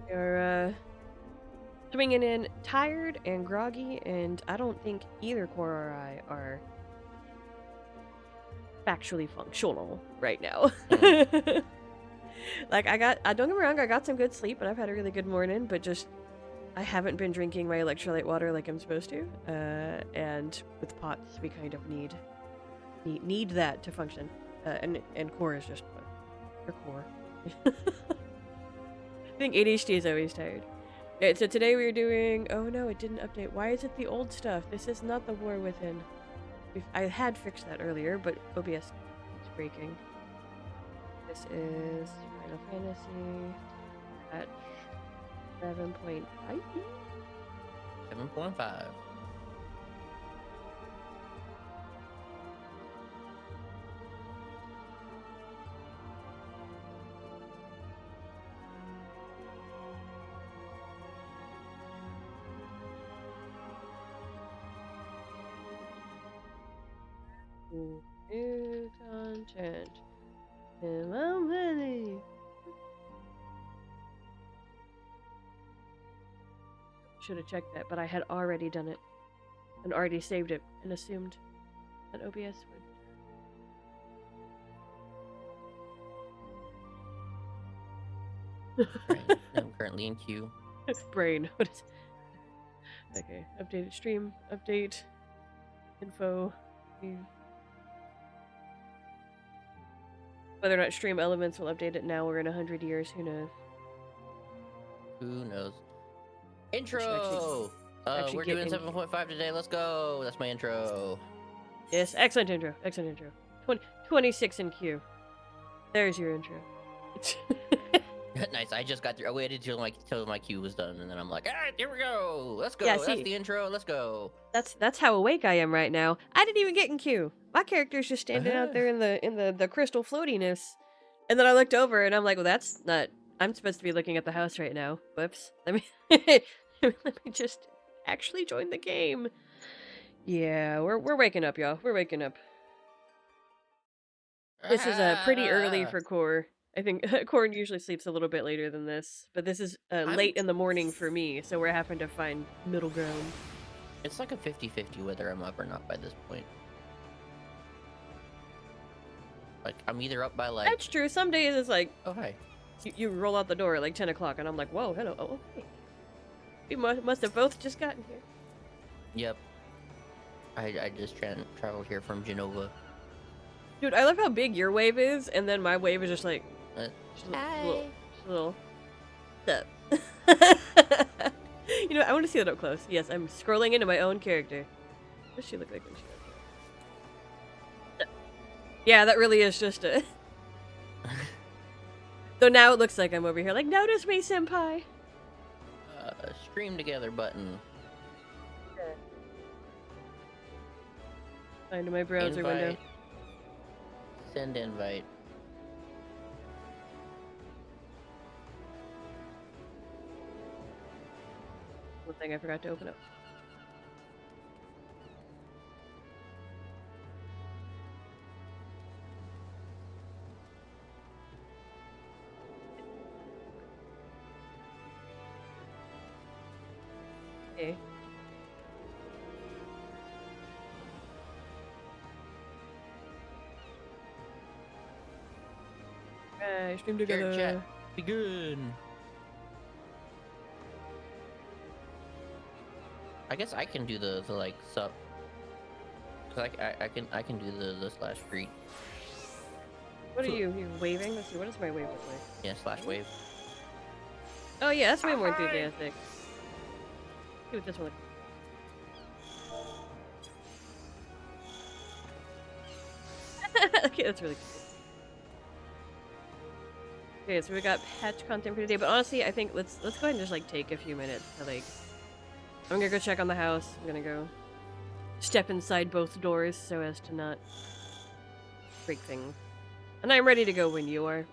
You're swinging in tired and groggy, and I don't think either Core or I are factually functional right now. Like, don't get me wrong, I got some good sleep and I've had a really good morning, but just, I haven't been drinking my electrolyte water like I'm supposed to. And with POTS, we kind of need that to function. And Core is just, or Core. I think ADHD is always tired. Alright, so today we were doing, oh no, it didn't update. Why is it the old stuff? This is not the War Within. I had fixed that earlier, but OBS keeps breaking. This is Final Fantasy at 7.5? 7.5. New content. Hello, many. Should have checked that, but I had already done it and already saved it and assumed that OBS would. Right. I'm currently in queue. Brain. What is it? Okay. Updated stream. Update. Info. Whether or not stream elements will update it now or in 100 years, who knows? Who knows? Intro! We're doing 7.5 today. Let's go. That's my intro. Yes, excellent intro. Excellent intro. 26 in queue. There's your intro. Nice. I just got through. I waited till my queue was done, and then I'm like, alright, here we go. Let's go. Yeah, That's the intro. Let's go. That's how awake I am right now. I didn't even get in queue. My character's just standing out there in the crystal floatiness. And then I looked over and I'm like, well, that's not. I'm supposed to be looking at the house right now. Whoops. Let me let me just actually join the game. Yeah, we're waking up, y'all. We're waking up. This is pretty early for Core. I think Core usually sleeps a little bit later than this, but this is late in the morning for me, so we're having to find middle ground. It's like a 50-50 whether I'm up or not by this point. Like, I'm either up by like... That's true. Some days it's like... Oh, hi. You roll out the door at like 10 o'clock, and I'm like, whoa, hello. Oh, hey. We must have both just gotten here. Yep. I just traveled here from Genova. Dude, I love how big your wave is, and then my wave is just like... Hi. Little... Step. You know, I want to see that up close. Yes, I'm scrolling into my own character. What does she look like when she does that? Yeah, that really is just a... So now it looks like I'm over here like, notice me, senpai! Stream together button. Find my browser window. Send invite. One thing I forgot to open up. Okay. Alright, stream together. Chat. Begin. I guess I can do the like sub. Cause I can do the slash free. What are you waving? Let's see, what does my wave look like? Yeah, slash wave. Oh yeah, that's way more enthusiastic. See what this one looks like. Okay, that's really cool. Okay, so we got patch content for today, but honestly, I think let's go ahead and just like take a few minutes to like... I'm gonna go check on the house. I'm gonna go step inside both doors so as to not break things. And I'm ready to go when you are.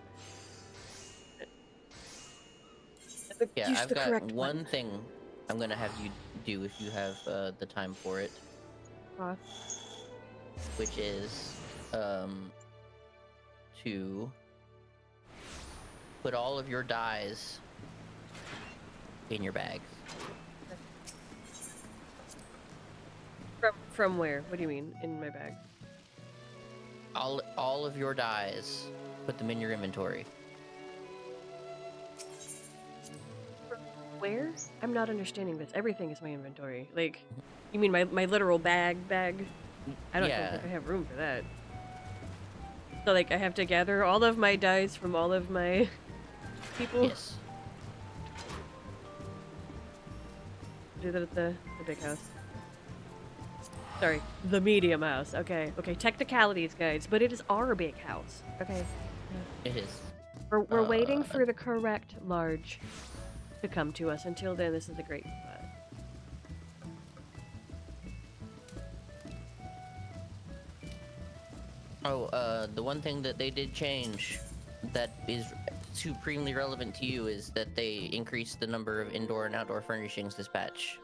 Yeah, I've got one thing I'm gonna have you do if you have the time for it. Which is to put all of your dies in your bags. From where? What do you mean in my bag? All of your dyes, put them in your inventory. Where? I'm not understanding this. Everything is my inventory. Like, you mean my literal bag? I don't think I have room for that. So like I have to gather all of my dyes from all of my people. Yes. Do that at the big house. Sorry, the medium house. Okay, technicalities, guys, but it is our big house. Okay. It is. We're waiting for the correct large to come to us. Until then, this is a great spot. Oh, the one thing that they did change that is supremely relevant to you is that they increased the number of indoor and outdoor furnishings this patch.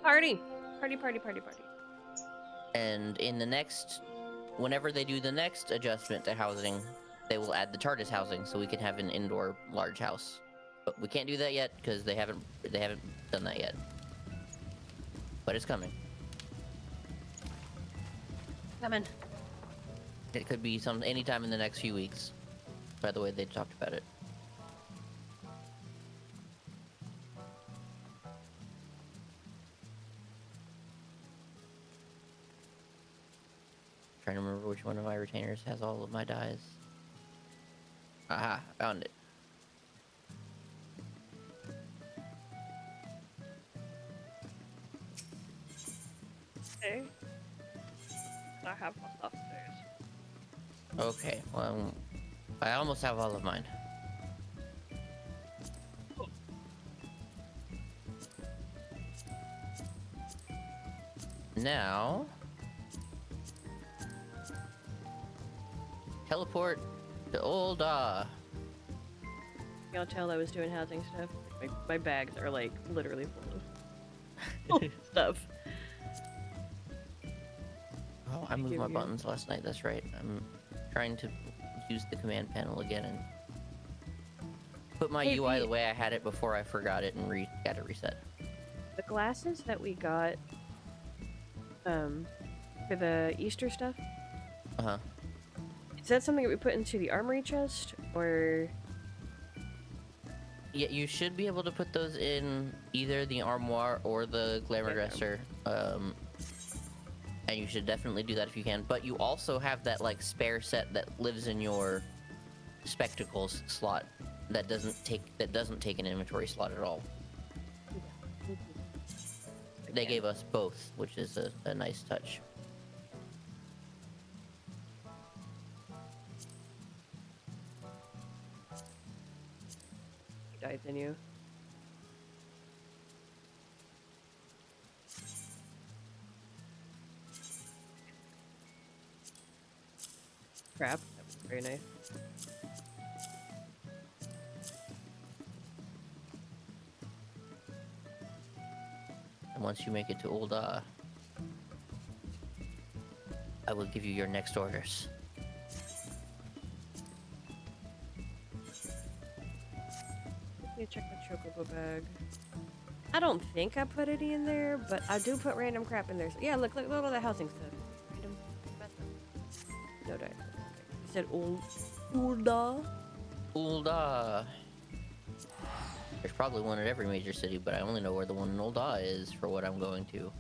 Party! And in the next, whenever they do the next adjustment to housing, they will add the TARDIS housing so we can have an indoor large house. But we can't do that yet because they haven't done that yet. But it's coming. Coming. It could be anytime in the next few weeks. By the way, they talked about it. Trying to remember which one of my retainers has all of my dyes. Aha, found it. Okay. I have my stuff there. Okay, well, I almost have all of mine. Now, teleport to Old Y'all tell I was doing housing stuff. My bags are like literally full of stuff. Oh, I moved my buttons last night. That's right. I'm trying to use the command panel again and put my UI the way I had it before I forgot it and got it reset. The glasses that we got for the Easter stuff. Uh-huh. Is that something that we put into the armory chest, or? Yeah, you should be able to put those in either the armoire or the glamour dresser. And you should definitely do that if you can. But you also have that like spare set that lives in your spectacles slot that doesn't take an inventory slot at all. They gave us both, which is a nice touch. He died than you. Crap. That was very nice. And once you make it to Old I will give you your next orders. Let me check my chocobo bag. I don't think I put any in there, but I do put random crap in there. So, yeah, look at all the housing stuff. Random stuff. No dice. You said Ulda? Ulda. There's probably one at every major city, but I only know where the one in Ulda is for what I'm going to.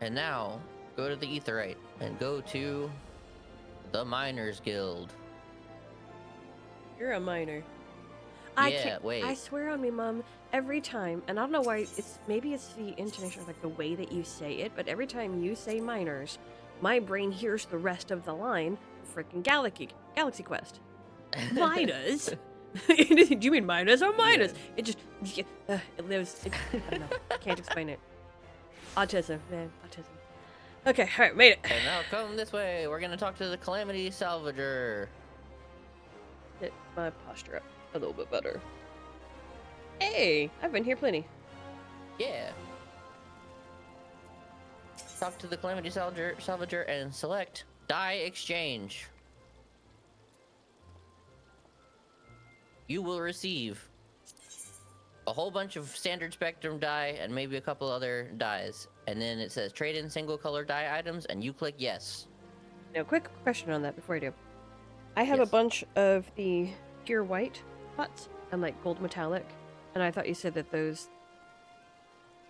And now, go to the Aetheryte and go to the Miners Guild. You're a miner. Wait. I swear on me, Mom, every time, and I don't know why, maybe it's the intonation or like the way that you say it, but every time you say miners, my brain hears the rest of the line, freaking Galaxy Quest. Miners? Do you mean miners or miners? Yeah. It just, it lives, I don't know, I can't explain it. Autism, man, autism. Okay, alright, made it. And now come this way. We're gonna talk to the Calamity Salvager. Get my posture up a little bit better. Hey, I've been here plenty. Yeah. Talk to the Calamity Salvager and select Die Exchange. You will receive a whole bunch of standard spectrum die and maybe a couple other dies. And then it says trade in single color die items, and you click yes. Now, quick question on that before I do. I have a Yes. bunch of the pure white pots and like gold metallic, and I thought you said that those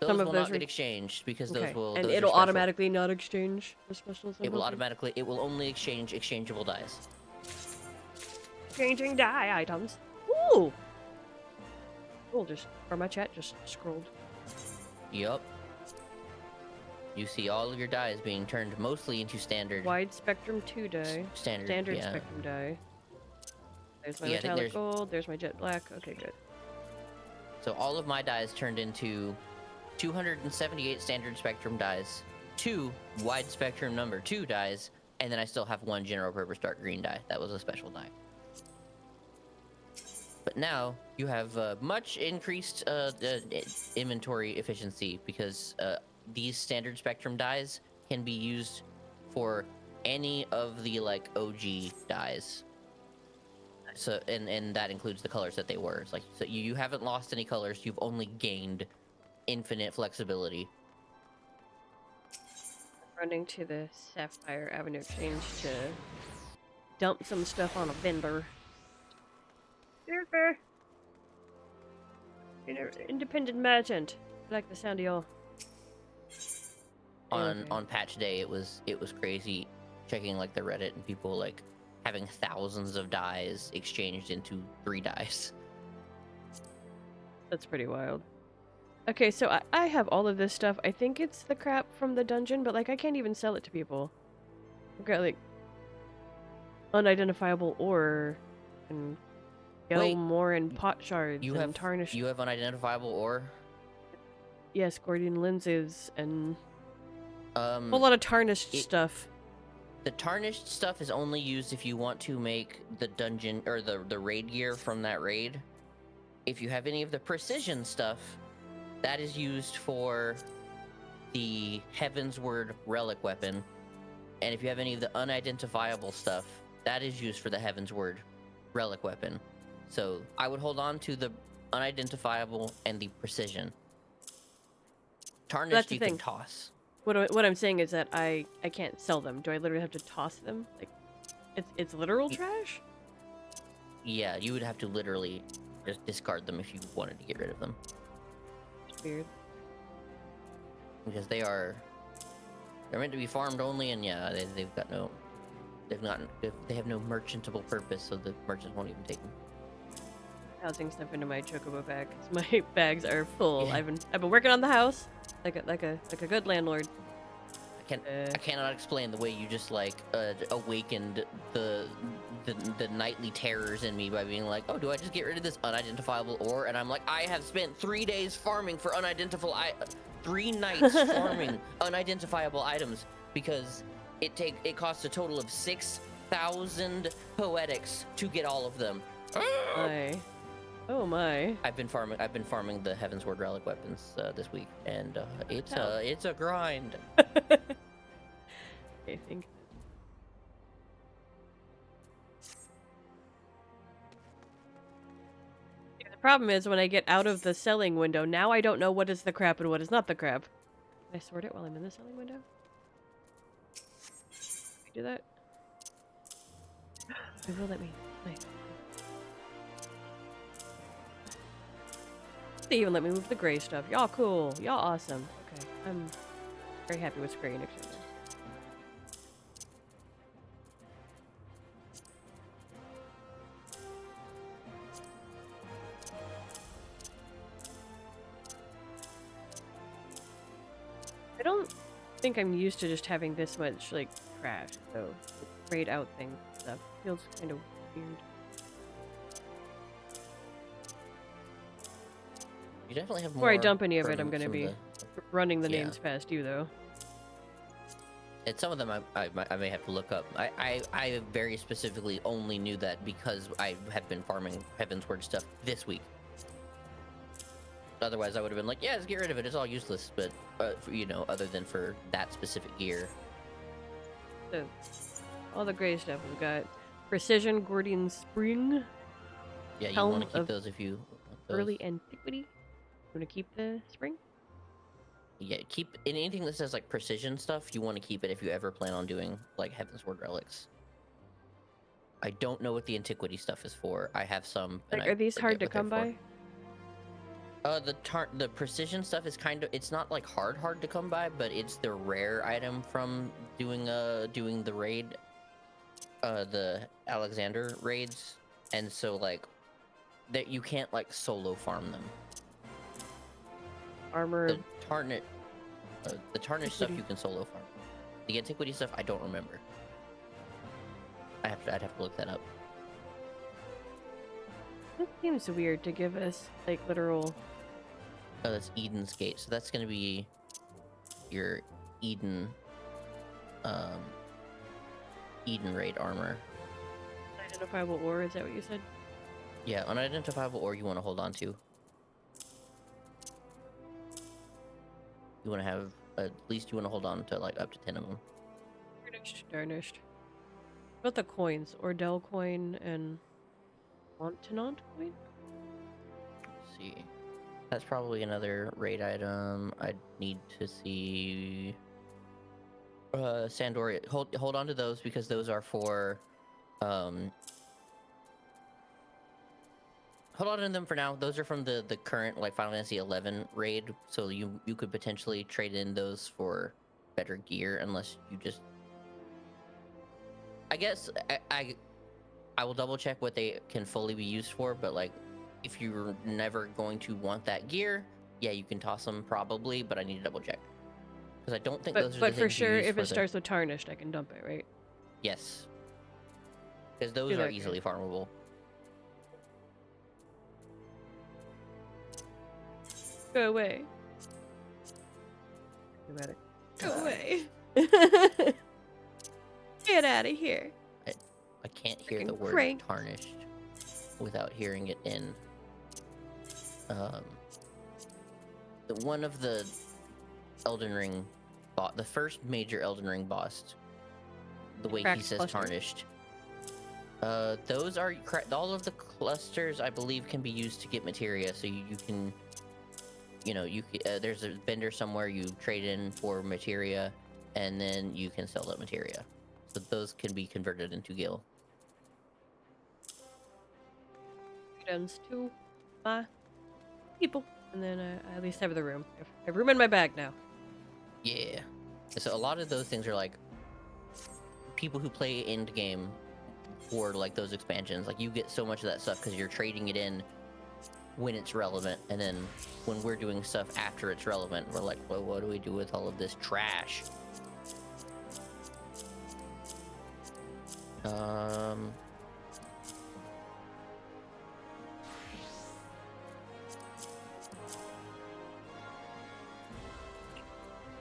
Those of will those not get exchanged because okay, those will. and those are it'll special. automatically not exchange for specials. It will automatically. It will only exchange exchangeable dies. Exchanging die items. Ooh. Cool. Just or my chat just scrolled. Yup. You see all of your dies being turned mostly into standard. Wide spectrum 2 die. Standard. Yeah. Spectrum die. There's my Yeah, I think metallic gold. There's my jet black. Okay, good. So all of my dies turned into 278 standard spectrum dies, 2 wide spectrum number 2 dies, and then I still have 1 general purpose dark green die. That was a special die. But now you have much increased inventory efficiency because these standard spectrum dies can be used for any of the like OG dies. So and that includes the colors that they were. It's like so you haven't lost any colors. You've only gained infinite flexibility. Running to the Sapphire Avenue Exchange to dump some stuff on a vendor. Fair. Independent merchant. I like the sound of y'all. On patch day, it was crazy checking like the Reddit and people like having thousands of dies exchanged into 3 dies. That's pretty wild. Okay, so I have all of this stuff. I think it's the crap from the dungeon, but like I can't even sell it to people. I've got like unidentifiable ore and yellow more and pot shards and tarnished. You have unidentifiable ore? Yes, Gordian lenses and a whole lot of tarnished stuff. The tarnished stuff is only used if you want to make the dungeon or the raid gear from that raid. If you have any of the precision stuff, that is used for the Heavensward relic weapon. And if you have any of the unidentifiable stuff, that is used for the Heavensward relic weapon. So I would hold on to the unidentifiable and the precision. Tarnished you can toss. What I'm saying is that I can't sell them. Do I literally have to toss them? Like, it's literal trash? Yeah, you would have to literally just discard them if you wanted to get rid of them. Weird. Because they're meant to be farmed only, and yeah, they have no merchantable purpose, so the merchants won't even take them. Housing stuff into my chocobo bag. My bags are full. Yeah. I've been working on the house like a good landlord. I cannot explain the way you just like awakened the nightly terrors in me by being like, oh, do I just get rid of this unidentifiable ore? And I'm like, I have spent 3 days farming for 3 nights farming unidentifiable items because it costs a total of 6,000 poetics to get all of them. Oh my! I've been farming the Heavensward relic weapons this week, and it's a grind. I think. Yeah, the problem is when I get out of the selling window, now I don't know what is the crap and what is not the crap. Can I sort it while I'm in the selling window? Can I do that? It will let me. Nice. They even let me move the gray stuff. Y'all cool. Y'all awesome. Okay, I'm very happy with Square Enix. I don't think I'm used to just having this much like trash, so the grayed out thing stuff feels kind of weird. You definitely have more. Before I dump any of it, I'm gonna be running the names past you, though. And some of them I may have to look up. I very specifically only knew that because I have been farming Heavensward stuff this week. Otherwise, I would have been like, yeah, just get rid of it. It's all useless. But, you know, other than for that specific gear. So, all the gray stuff we've got. Precision Gordian Spring. Yeah, you Helm want to keep of those if you want those. Early Antiquity. You want to keep the spring? Yeah, keep in anything that says like precision stuff. You want to keep it if you ever plan on doing like Heavensward relics. I don't know what the antiquity stuff is for. I have some. Like, are these hard to come by? The precision stuff is kind of, it's not like hard to come by, but it's the rare item from doing the raid, the Alexander raids, and so like that you can't like solo farm them. Armor. The tarnished stuff you can solo farm. The antiquity stuff I don't remember. I'd have to look that up. It seems weird to give us like literal. Oh, that's Eden's Gate. So that's gonna be your Eden raid armor. Identifiable ore, is that what you said? Yeah, unidentifiable ore you want to hold on to. You want to have, at least you want to hold on to like up to 10 of them. Tarnished. What about the coins? Ordell coin and Montenant coin? Let's see. That's probably another raid item. I need to see. Sandor, hold on to those because those are for. Hold on to them for now. Those are from the current like Final Fantasy 11 raid, so you could potentially trade in those for better gear unless you just. I guess I will double check what they can fully be used for, but like if you're never going to want that gear, yeah, you can toss them probably, but I need to double check because I don't think those are. But for sure, if it starts with tarnished, I can dump it, right? Yes, because those are easily farmable. Go away. Go away. Get out of here. I can't hear the word tarnished without hearing it in one of the Elden Ring the first major Elden Ring boss, the way he says tarnished. Those are all of the clusters I believe can be used to get materia, so you can, you know, there's a vendor somewhere you trade in for materia, and then you can sell that materia. So those can be converted into gil. Items to my people, and then I at least have the room. I have room in my bag now. Yeah. So a lot of those things are like people who play end game for like those expansions. Like you get so much of that stuff because you're trading it in when it's relevant, and then when we're doing stuff after it's relevant, we're like, well, what do we do with all of this trash?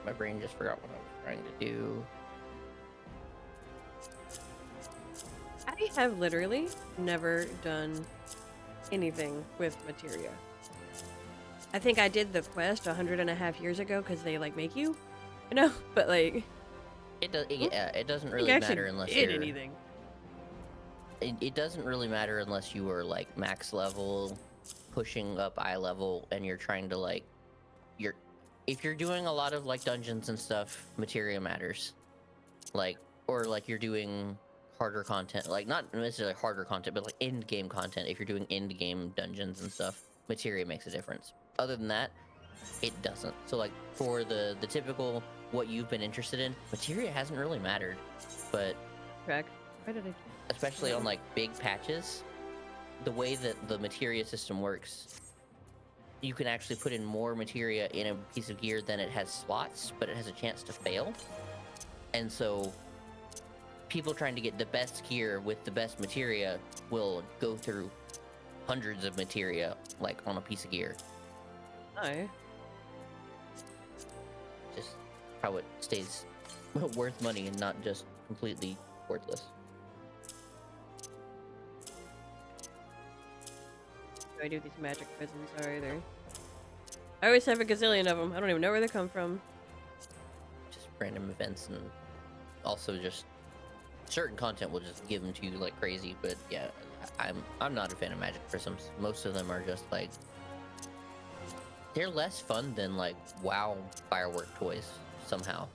My brain just forgot what I was trying to do. I have literally never done anything with materia. I think I did the quest 150 years ago because they like make you know, but like it does. Yeah, it doesn't really matter unless you're anything. It doesn't really matter unless you are like max level, pushing up eye level, and you're trying to like if you're doing a lot of like dungeons and stuff, materia matters. Like, or like you're doing harder content, like not necessarily harder content, but like end game content. If you're doing end game dungeons and stuff, materia makes a difference. Other than that, it doesn't. So like for the typical what you've been interested in, materia hasn't really mattered. But Why did I? Especially on like big patches, the way that the materia system works, you can actually put in more materia in a piece of gear than it has slots, but it has a chance to fail. And so people trying to get the best gear with the best materia will go through hundreds of materia like on a piece of gear. Oh. Just how it stays worth money and not just completely worthless. I do these magic prisons are either. I always have a gazillion of them. I don't even know where they come from. Just random events, and also just certain content will just give them to you like crazy. But yeah, I'm not a fan of magic prisms. Most of them are just like, they're less fun than like WoW firework toys somehow.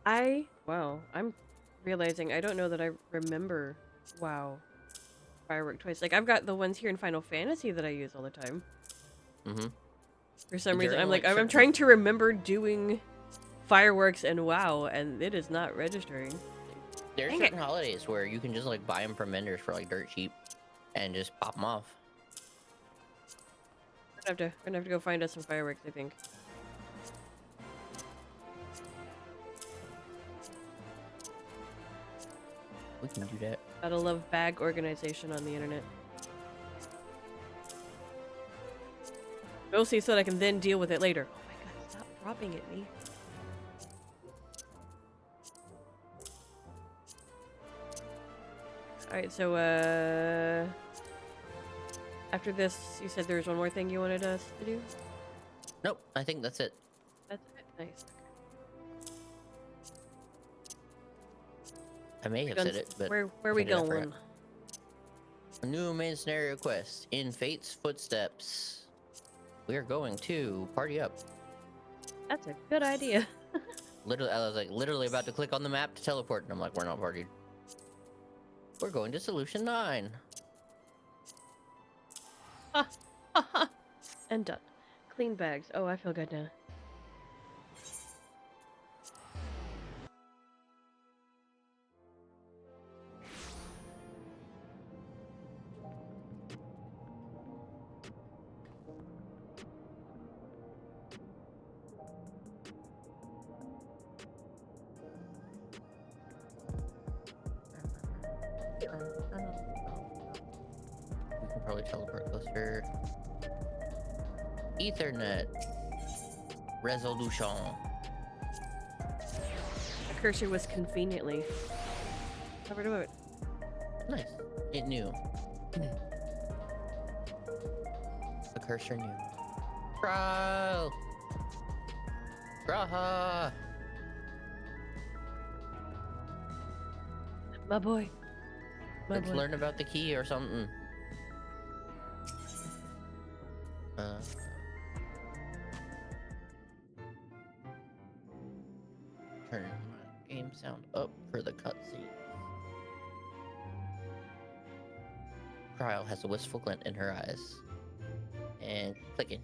I'm realizing I don't know that I remember WoW firework toys. Like, I've got the ones here in Final Fantasy that I use all the time. Mm-hmm. For some reason, During, I'm like, like, I'm certain- trying to remember doing fireworks and WoW, and it is not registering. There's Dang certain holidays where you can just like buy them from vendors for like dirt cheap, and just pop them off. We're gonna have to go find us some fireworks, I think. We can do that. Gotta love bag organization on the internet. Mostly so that I can then deal with it later. Oh my god, stop dropping at me. Alright, so, after this, you said there was one more thing you wanted us to do? Nope, I think that's it. That's it? Nice. I may have Guns- said it, but where if we I did, I forgot. going? A new main scenario quest in Fate's footsteps. We are going to party up. That's a good idea. Literally, I was like literally about to click on the map to teleport, and I'm like, we're not partied. We're going to Solution 9. And done. Clean bags. Oh, I feel good now. We can probably teleport closer. Ethernet. Resolution. The cursor was conveniently covered over it. Nice. It knew. The cursor knew. Trial! Graha! My boy. My Let's boy. learn about the key or something. Turn my game sound up for the cutscene. Trial has a wistful glint in her eyes. And clicking.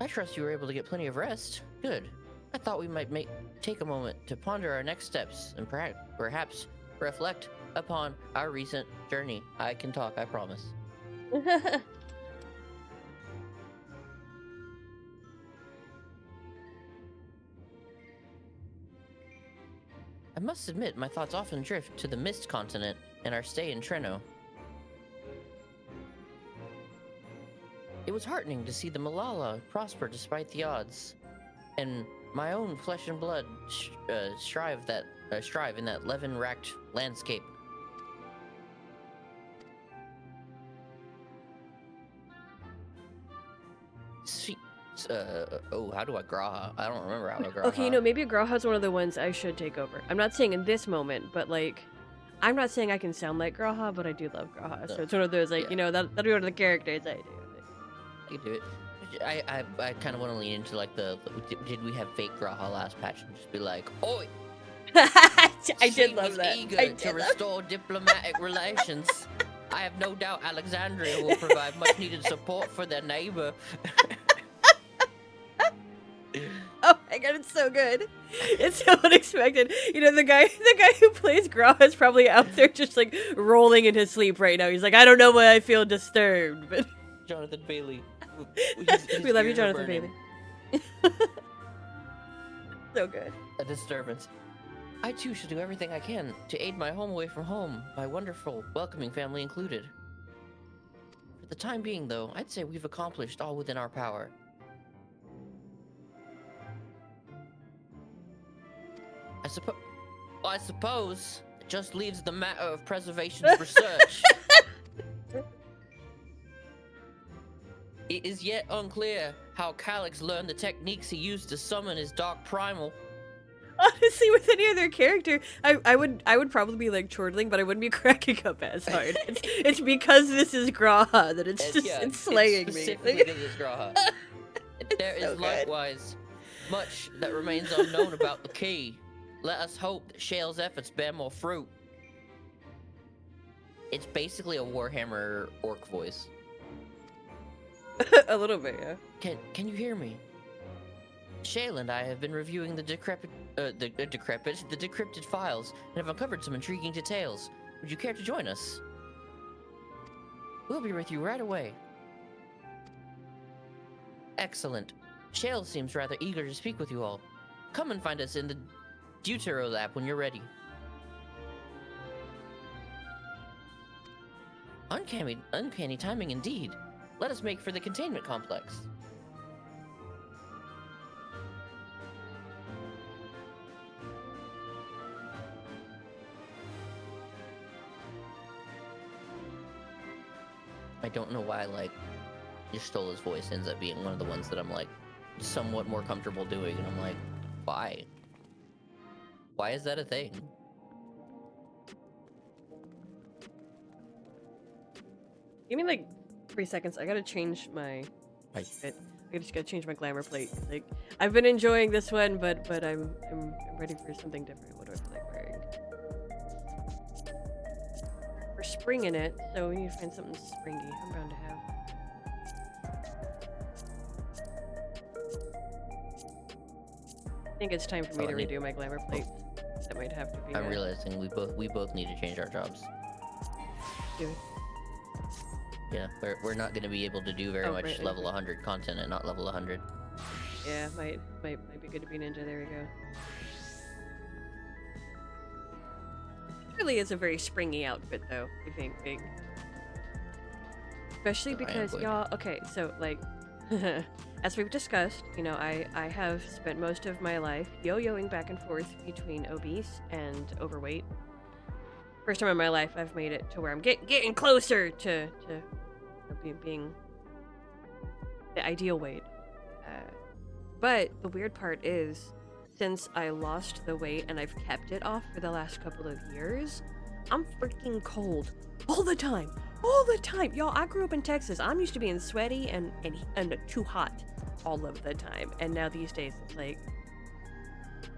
I trust you were able to get plenty of rest. Good. I thought we might take a moment to ponder our next steps and perhaps reflect upon our recent journey. I can talk, I promise. I must admit, my thoughts often drift to the Mist Continent and our stay in Treno. It was heartening to see the Malala prosper despite the odds, and my own flesh and blood strive in that levin-racked landscape. Sweet. How do I Graha? I don't remember how I Graha. Okay, you know, maybe Graha's one of the ones I should take over. I'm not saying in this moment, but like, I'm not saying I can sound like Graha, but I do love Graha. So it's one of those like, Yeah. you know, that'll be one of the characters I do. You do it. I kind of want to lean into like did we have fake Graha last patch and just be like, oi! I did She love was that. eager I to did love restore diplomatic relations. I have no doubt Alexandria will provide much needed support for their neighbor. Oh my god, it's so good. It's so unexpected. You know, the guy who plays Graha is probably out there just like rolling in his sleep right now. He's like, I don't know why I feel disturbed, but Jonathan Bailey. we love you, Jonathan Bailey. So good. A disturbance. I too should do everything I can to aid my home away from home, my wonderful, welcoming family included. For the time being, though, I'd say we've accomplished all within our power. I suppose it just leaves the matter of preservation's research. It is yet unclear how Calyx learned the techniques he used to summon his dark primal. Honestly, with any other character, I would probably be like chortling, but I wouldn't be cracking up as hard. It's because this is Graha that it's just it's slaying it's me. specifically because it's Graha. There is so good. likewise much that remains unknown about the key. Let us hope that Shale's efforts bear more fruit. It's basically a Warhammer orc voice. A little bit, yeah. Can you hear me? Shale and I have been reviewing the decrypted files and have uncovered some intriguing details. Would you care to join us? We'll be with you right away. Excellent. Shale seems rather eager to speak with you all. Come and find us in the Deutero lab when you're ready. Uncanny timing indeed. Let us make for the containment complex. I don't know why, like, Y'shtola's voice ends up being one of the ones that I'm, like, somewhat more comfortable doing, and I'm like, why? Why is that a thing? Give me like 3 seconds. I gotta change my Right. outfit. I just gotta change my glamour plate. Like, I've been enjoying this one, but I'm ready for something different. What do I feel like wearing? We're spring in it, so we need to find something springy. I'm bound to have. I think it's time for me to redo my glamour plate. That might have to be. I'm realizing we both need to change our jobs. Do it. Yeah, we're not going to be able to do very much right, level 100 content at not level 100. Yeah, might be good to be ninja. There we go. It really is a very springy outfit, though. I think, especially I am because going y'all. Okay, so like, as we've discussed, you know, I have spent most of my life yo-yoing back and forth between obese and overweight. First time in my life I've made it to where I'm getting closer to being the ideal weight. But the weird part is, since I lost the weight and I've kept it off for the last couple of years, I'm freaking cold all the time. All the time. Y'all, I grew up in Texas. I'm used to being sweaty and too hot all of the time. And now these days it's like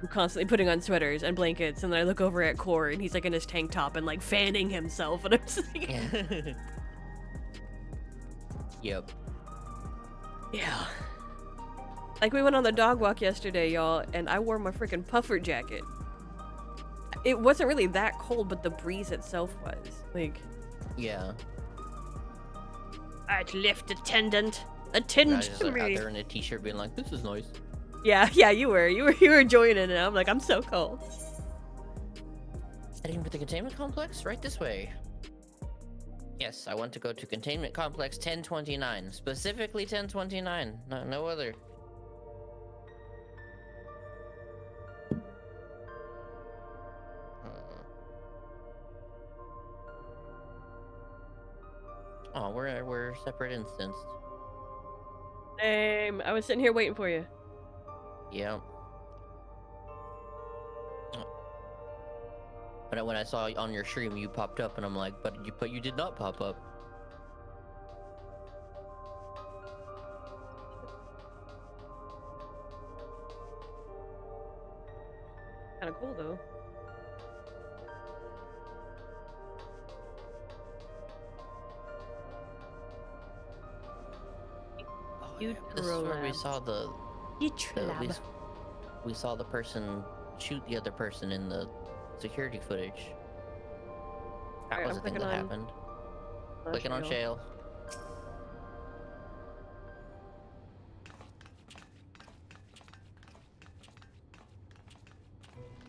I'm constantly putting on sweaters and blankets, and then I look over at Core and he's like in his tank top and like fanning himself, and I'm just like Yep. yeah. Like, we went on the dog walk yesterday, y'all, and I wore my freaking puffer jacket. It wasn't really that cold, but the breeze itself was. Like, Yeah. I'd lift attend I was just to like, out me. there in a t-shirt being like, this is nice. Yeah, you were joining it. I'm like, I'm so cold. Heading for the containment complex? Right this way. Yes, I want to go to containment complex 1029. Specifically 1029. No other. Oh, we're separate instanced. Same. I was sitting here waiting for you. Yeah. But when I saw on your stream you popped up, and I'm like, but you did not pop up. Kind of cool though. This is where we saw the at least we saw the person shoot the other person in the security footage. That Alright, was I'm a thing that clicking on- happened. Clicking on Shale.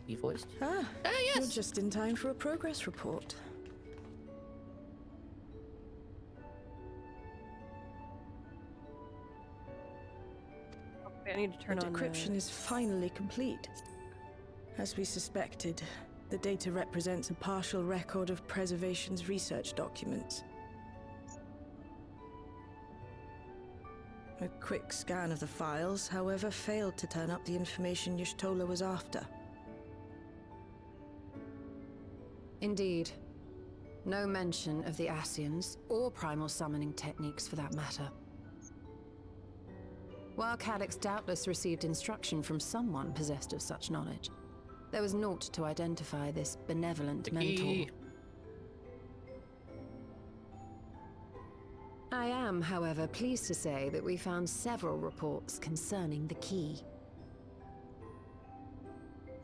Be voiced. Ah, Yes. you're just in time for a progress report. Wait, I need to turn The on decryption is finally complete. As we suspected, the data represents a partial record of Preservation's research documents. A quick scan of the files, however, failed to turn up the information Y'shtola was after. Indeed. No mention of the Ascians, or primal summoning techniques for that matter. While Calyx doubtless received instruction from someone possessed of such knowledge, there was naught to identify this benevolent mentor. I am, however, pleased to say that we found several reports concerning the key.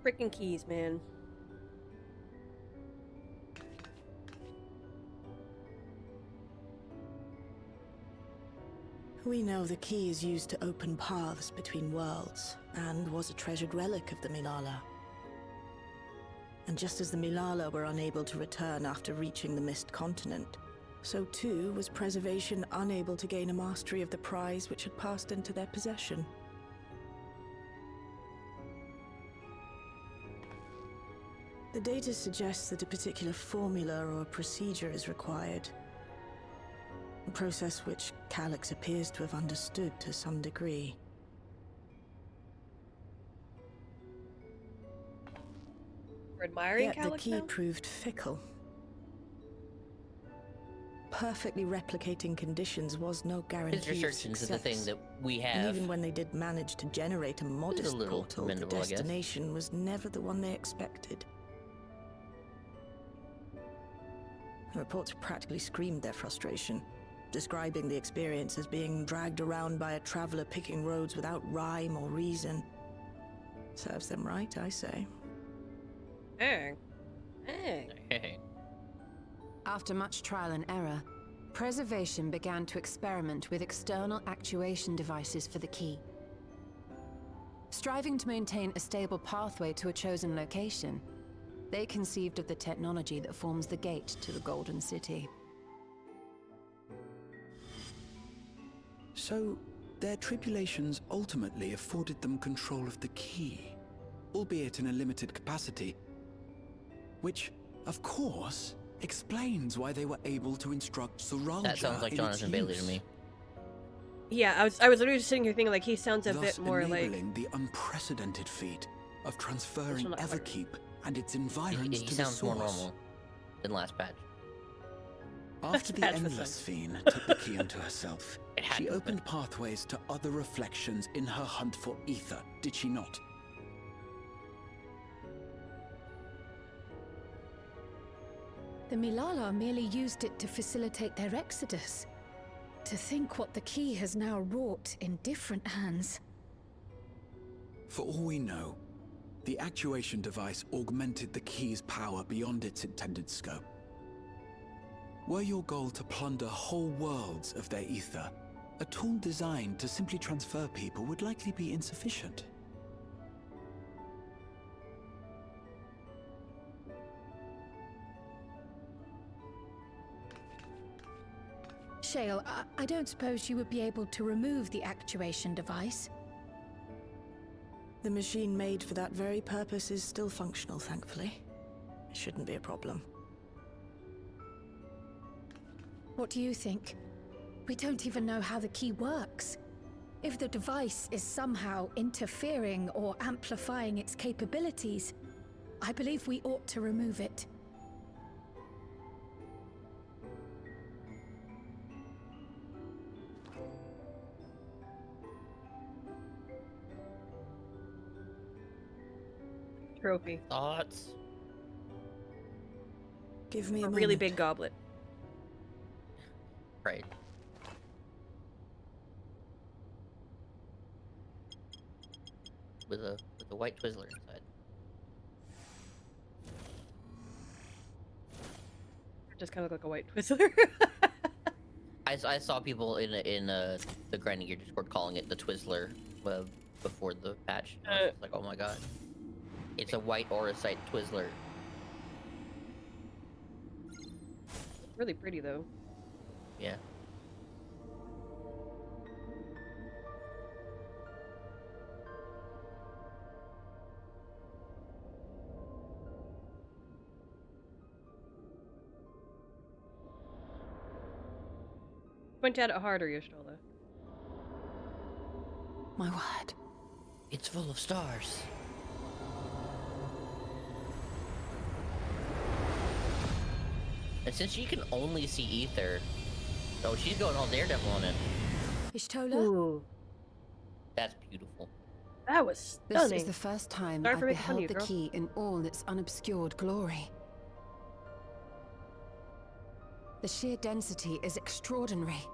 freaking keys, man. We know the key is used to open paths between worlds, and was a treasured relic of the Milala. And just as the Milala were unable to return after reaching the Mist Continent, so too was Preservation unable to gain a mastery of the prize which had passed into their possession. The data suggests that a particular formula or procedure is required. A process which Calyx appears to have understood to some degree. We're admiring Yet the Calyx key now? proved fickle. Perfectly replicating conditions was no guarantee His of research into the thing success. that we And have. even when they did manage to generate a modest little portal, the commendable, I guess. destination was never the one they expected. The reports practically screamed their frustration, describing the experience as being dragged around by a traveler picking roads without rhyme or reason. Serves them right, I say. Dang. Dang. Hey. After much trial and error, Preservation began to experiment with external actuation devices for the key. Striving to maintain a stable pathway to a chosen location, they conceived of the technology that forms the gate to the Golden City. So, their tribulations ultimately afforded them control of the key, albeit in a limited capacity, which, of course, explains why they were able to instruct Soralja That sounds like in Jonathan its Bailey to use, me. Yeah, I was literally just sitting here thinking like he sounds a thus bit more like enabling the unprecedented feat of transferring not clever. Everkeep and its environs He to the sounds source. more normal than last patch. After the Patch was Endless Fiend took the key unto herself, It had she to have opened pathways to other reflections in her hunt for ether, did she not? The Milala merely used it to facilitate their exodus. To think what the key has now wrought in different hands. For all we know, the actuation device augmented the key's power beyond its intended scope. Were your goal to plunder whole worlds of their ether, a tool designed to simply transfer people would likely be insufficient. Shale, I don't suppose you would be able to remove the actuation device. The machine made for that very purpose is still functional, thankfully. It shouldn't be a problem. What do you think? We don't even know how the key works. If the device is somehow interfering or amplifying its capabilities, I believe we ought to remove it. trophy. Thoughts? Give me A a really moment. big goblet. Right. With a white Twizzler inside. Just kind of look like a white Twizzler. I saw people in the Grinding Gear Discord calling it the Twizzler before the patch. I was just like, oh my god. It's a white Auracite Twizzler. Really pretty though. Yeah. Point at it harder, Y'shtola. My word. It's full of stars. And since you can only see ether, oh, she's going all Daredevil on it. Y'shtola? Ooh, That's beautiful. that was This stunning. is the first time Sorry I've for making fun of beheld you, the girl. key in all its unobscured glory. The sheer density is extraordinary.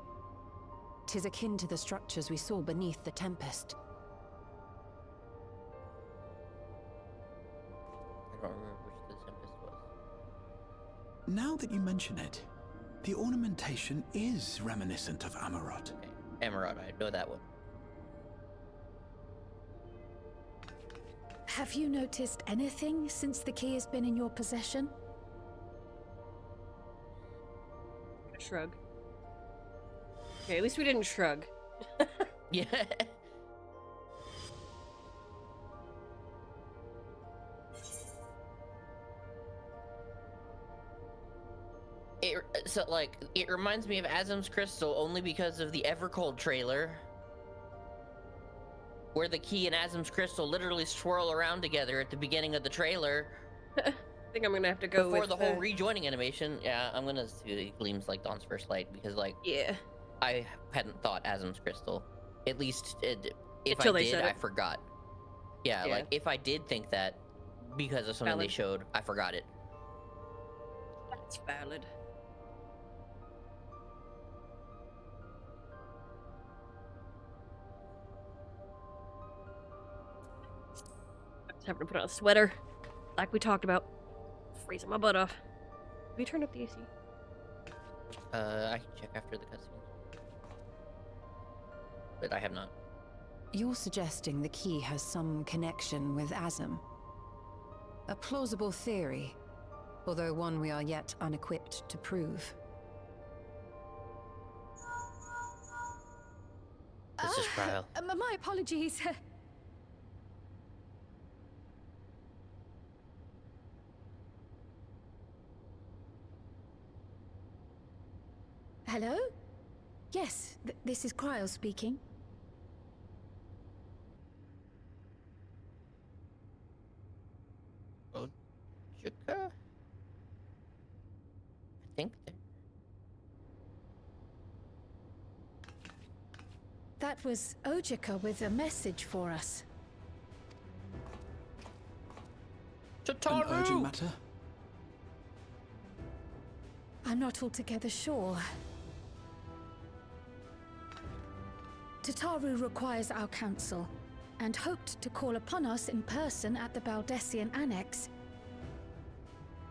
'Tis akin to the structures we saw beneath the Tempest. I don't remember which the Tempest was. Now that you mention it, the ornamentation is reminiscent of Amarot. Okay. Emerald, I know that one. Have you noticed anything since the key has been in your possession? Shrug. Okay, at least we didn't shrug. Yeah. It reminds me of Azim's Crystal only because of the Evercold trailer, where the key and Azim's Crystal literally swirl around together at the beginning of the trailer. I think I'm gonna have to go Before with the whole rejoining animation. Yeah, I'm gonna do It Gleams Like Dawn's First Light because, like, yeah. I hadn't thought Azim's Crystal. At least, if Until I they did, said I it. forgot. Yeah, Yeah. like, if I did think that because of something they Valid. showed, I forgot it. That's valid. Just having to put on a sweater, like we talked about. Freezing my butt off. Have you turned up the AC? I can check after the cutscene. But I have not. You're suggesting the key has some connection with Azim. A plausible theory, although one we are yet unequipped to prove. This is Cryo. My apologies. Hello? Yes, this is Cryo speaking. Ojika? I think. That was Ojika with a message for us. An Tataru! urgent matter? I'm not altogether sure. Tataru requires our counsel, and hoped to call upon us in person at the Baldessian Annex.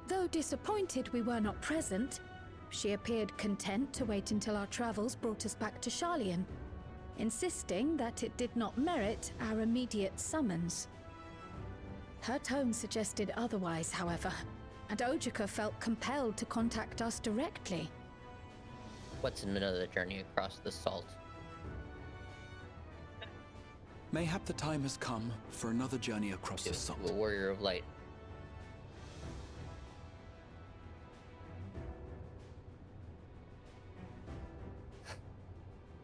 Though disappointed we were not present, she appeared content to wait until our travels brought us back to Sharlayan, insisting that it did not merit our immediate summons. Her tone suggested otherwise, however, and Ojika felt compelled to contact us directly. What's in another journey across the salt? Mayhap the time has come for another journey across the To salt. a warrior of light.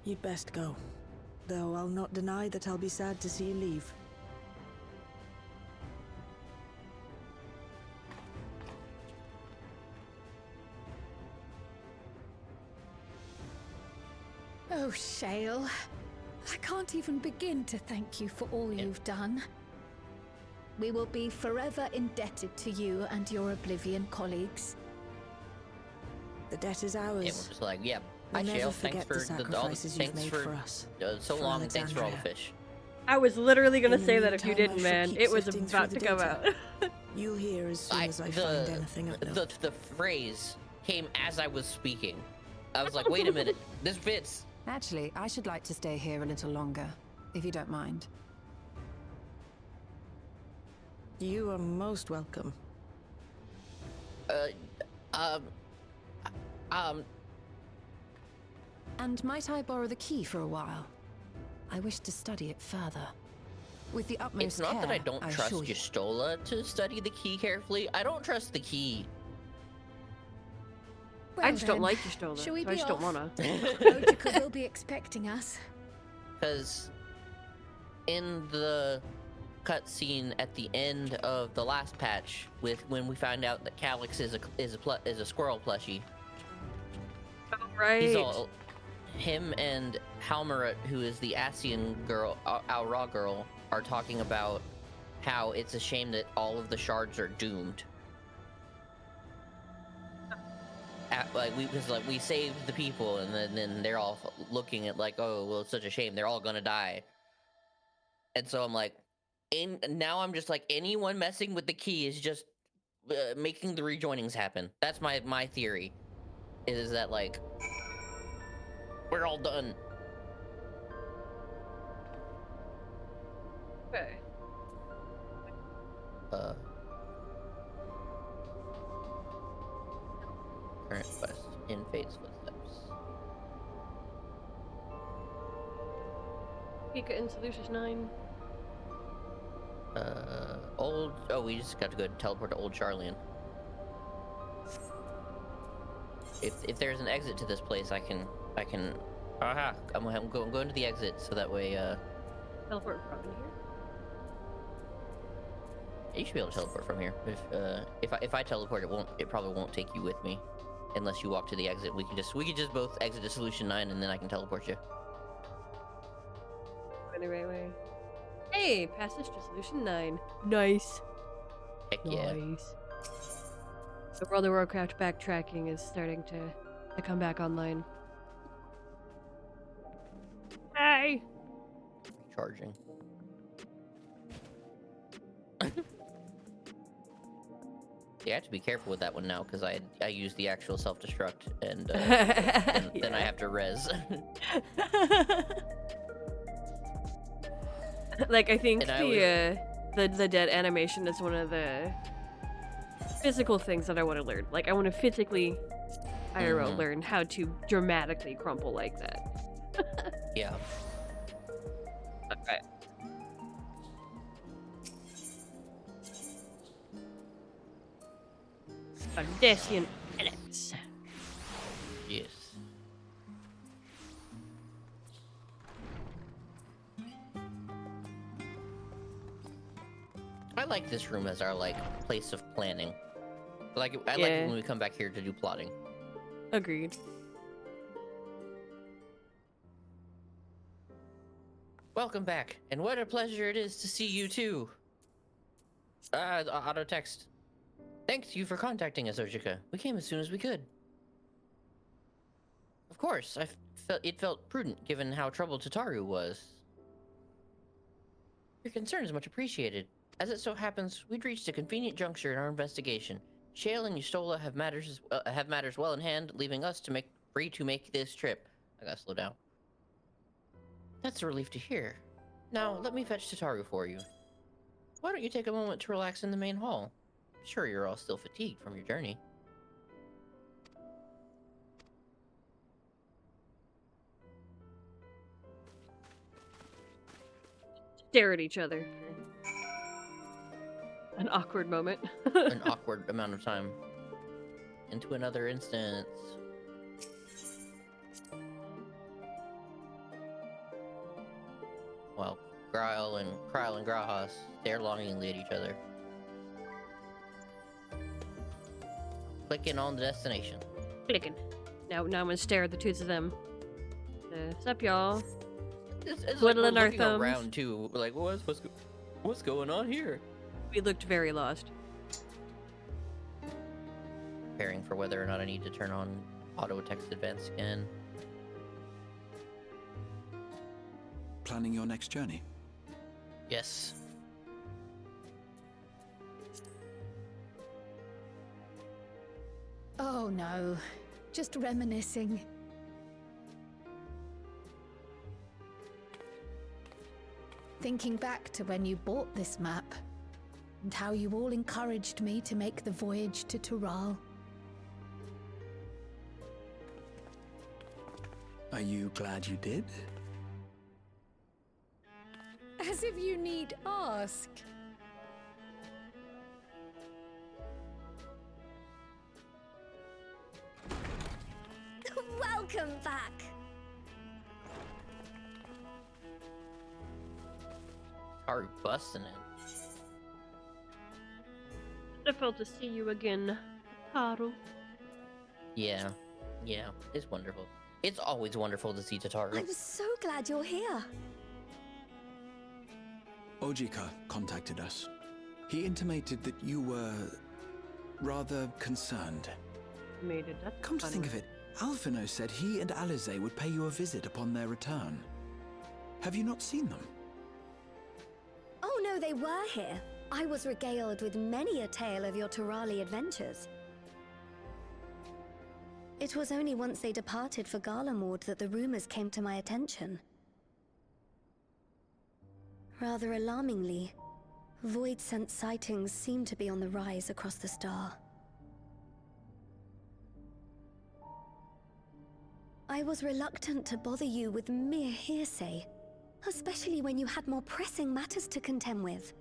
You'd best go. Though I'll not deny that I'll be sad to see you leave. Oh, Shale. I can't even begin to thank you for all you've done. We will be forever indebted to you and your Oblivion colleagues. The debt is And we're ours. just like, yeah, We'll hi never Shale, thanks forget for the all the sacrifices you've thanks made for for us. so For long, and thanks for all the Alexandria. fish. I was literally gonna In the say that if you meantime, I didn't, shall man. keep It was sifting about through to the come data. out. You'll hear as soon as I find anything of note. the phrase came as I was speaking. I was like, wait a minute, this fits. Actually, I should like to stay here a little longer, if you don't mind. You are most welcome. And might I borrow the key for a while? I wish to study it further. With the utmost It's not care, that I don't trust assure you. Y'shtola to study the key carefully. I don't trust the key. I just don't then, like Y'shtola, shall we so I be just don't off? wanna. Ojika will be expecting us. Because in the cutscene at the end of the last patch, when we find out that Calyx is a squirrel plushie, Right. he's all him and Halmaret, who is the Asian girl, Aura girl, are talking about how it's a shame that all of the shards are doomed. Because we saved the people, and then they're all looking at like, oh well, it's such a shame, they're all gonna die. And so I'm like, now I'm just like, anyone messing with the key is just making the rejoinings happen. That's my theory, is that like, we're all done. Okay. Current quest in Fate's footsteps. Pika and Solutions 9. We just got to go teleport to Old Charlian. If there's an exit to this place, I can. Aha! I'm going to the exit so that way. Teleport from here. You should be able to teleport from here. If I teleport, it probably won't take you with me, unless you walk to the exit. We can just both exit to Solution 9, and then I can teleport you. Going the right way. Hey, passage to Solution 9. Nice. Heck yeah. Nice. The World of Warcraft backtracking is starting to come back online. Hey! Charging. You have to be careful with that one now, because I use the actual self-destruct, and then I have to res. Like, I think And the dead animation is one of the physical things that I want to learn. Like, I want to physically IRL learn how to dramatically crumple like that. Yeah. Okay. Odessian Alex. Yes. I like this room as our like place of planning. I like it when we come back here to do plotting. Agreed. Welcome back, and what a pleasure it is to see you too. Auto text. Thanks you for contacting us, Ojika. We came as soon as we could. Of course, it felt prudent given how troubled Tataru was. Your concern is much appreciated. As it so happens, we'd reached a convenient juncture in our investigation. Shale and Y'shtola have matters well in hand, leaving us free to make this trip. I gotta slow down. That's a relief to hear. Now, let me fetch Tataru for you. Why don't you take a moment to relax in the main hall? I'm sure you're all still fatigued from your journey. Stare at each other. An awkward moment. An awkward amount of time. Into another instance. Well, Kryl and Grahas stare longingly at each other. Clicking on the destination. Clicking. Now I'm gonna stare at the two of them. What's up, y'all? It's like Twiddling we're our looking thumbs. around too. We're like, what's going on here? We looked very lost. Preparing for whether or not I need to turn on auto text advanced scan. Planning your next journey? Yes. Oh no, just reminiscing. Thinking back to when you bought this map, and how you all encouraged me to make the voyage to Tural. Are you glad you did? As if you need ask. Welcome back. Are busting it. Wonderful to see you again, Haru. Yeah. Yeah. It's wonderful. It's always wonderful to see Tataru. I'm so glad you're here. Ojika contacted us. He intimated that you were rather concerned. Made it. That's Come to think of it, Alphino said he and Alize would pay you a visit upon their return. Have you not seen them? Oh no, they were here. I was regaled with many a tale of your Turali adventures. It was only once they departed for Garlemord that the rumors came to my attention. Rather alarmingly, void-sent sightings seem to be on the rise across the star. I was reluctant to bother you with mere hearsay, especially when you had more pressing matters to contend with.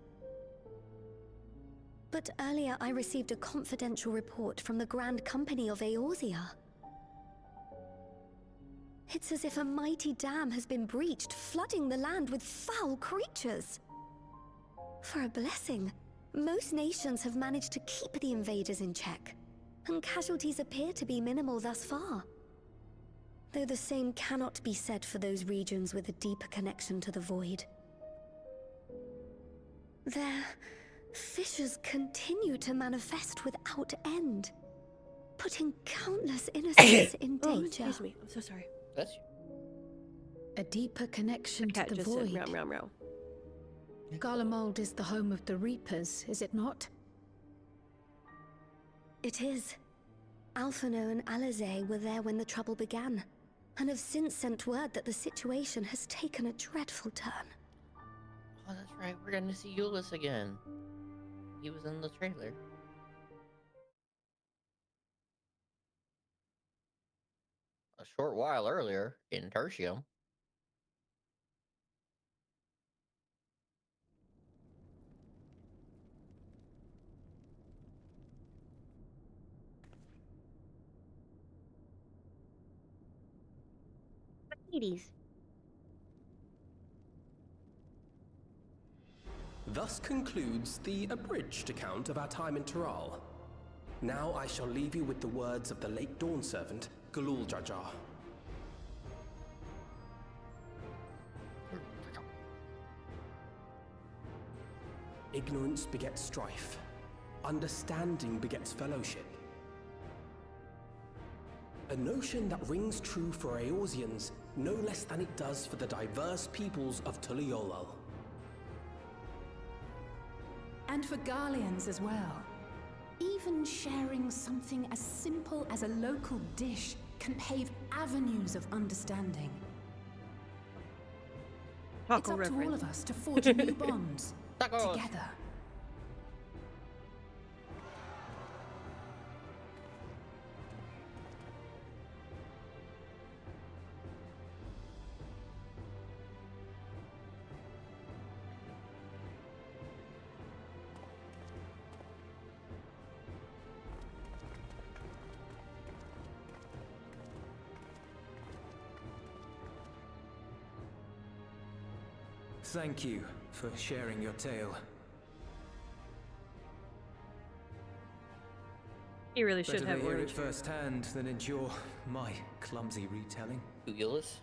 But earlier I received a confidential report from the Grand Company of Eorzea. It's as if a mighty dam has been breached, flooding the land with foul creatures. For a blessing, most nations have managed to keep the invaders in check, and casualties appear to be minimal thus far. Though the same cannot be said for those regions with a deeper connection to the void. Their fissures continue to manifest without end, putting countless innocents in Oh, danger. excuse me. I'm so sorry. That's A deeper connection to Cat the just said void. meow meow meow. Garlemald is the home of the Reapers, is it not? It is. Alphino and Alize were there when the trouble began, and have since sent word that the situation has taken a dreadful turn. Oh, that's right. We're gonna see Euless again. He was in the trailer. A short while earlier in Tertium. Ladies. Thus concludes the abridged account of our time in Tural. Now I shall leave you with the words of the late Dawn Servant, Galul Jajar. Ignorance begets strife. Understanding begets fellowship. A notion that rings true for Eorzeans no less than it does for the diverse peoples of Tuliolal. And for Garleans as well. Even sharing something as simple as a local dish can pave avenues of understanding. It's Taco up to all reference. of us to forge new bonds Tacos. together. Thank you for sharing your tale. He really should Better have to hear it orange hair. firsthand than endure my clumsy retelling. Euless?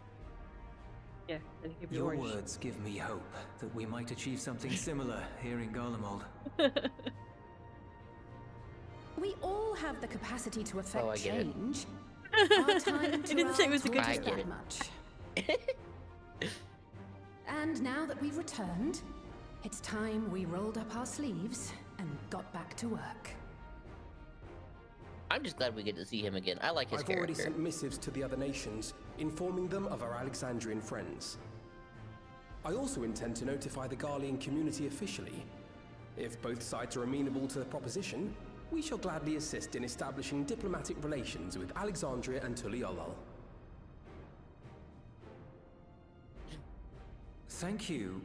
Yeah, then he could be Your orange. words give me hope that we might achieve something similar here in Garlemald. We all have the capacity to affect I get it. change. Our time in He didn't say it was a Tural good taught us I get that it. much. And now that we've returned, it's time we rolled up our sleeves and got back to work. I'm just glad we get to see him again. I like his I've already character. sent missives to the other nations, informing them of our Alexandrian friends. I also intend to notify the Garlean community officially. If both sides are amenable to the proposition, we shall gladly assist in establishing diplomatic relations with Alexandria and Tuliolal. Thank you.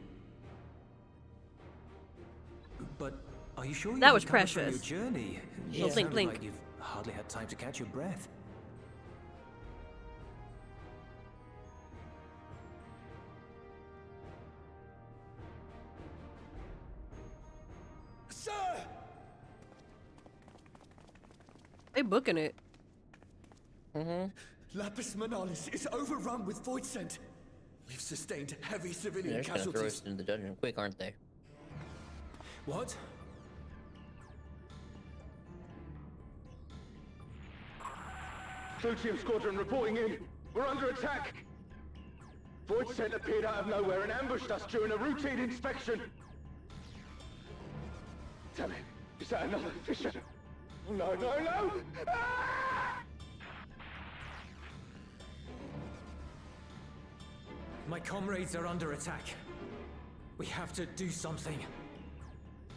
But are you sure That you've was recovered from precious. your journey? Little It blink, sounded blink. like you've hardly had time to catch your breath. They booking it. Lapis Manalis is overrun with void scent. We've sustained heavy civilian They're just gonna throw us casualties. into the dungeon quick, aren't they? What? Tritium Squadron reporting in. We're under attack. Void scent appeared out of nowhere and ambushed us during a routine inspection. Damn it. Is that another fisher? No, no, no! Ah! My comrades are under attack. We have to do something.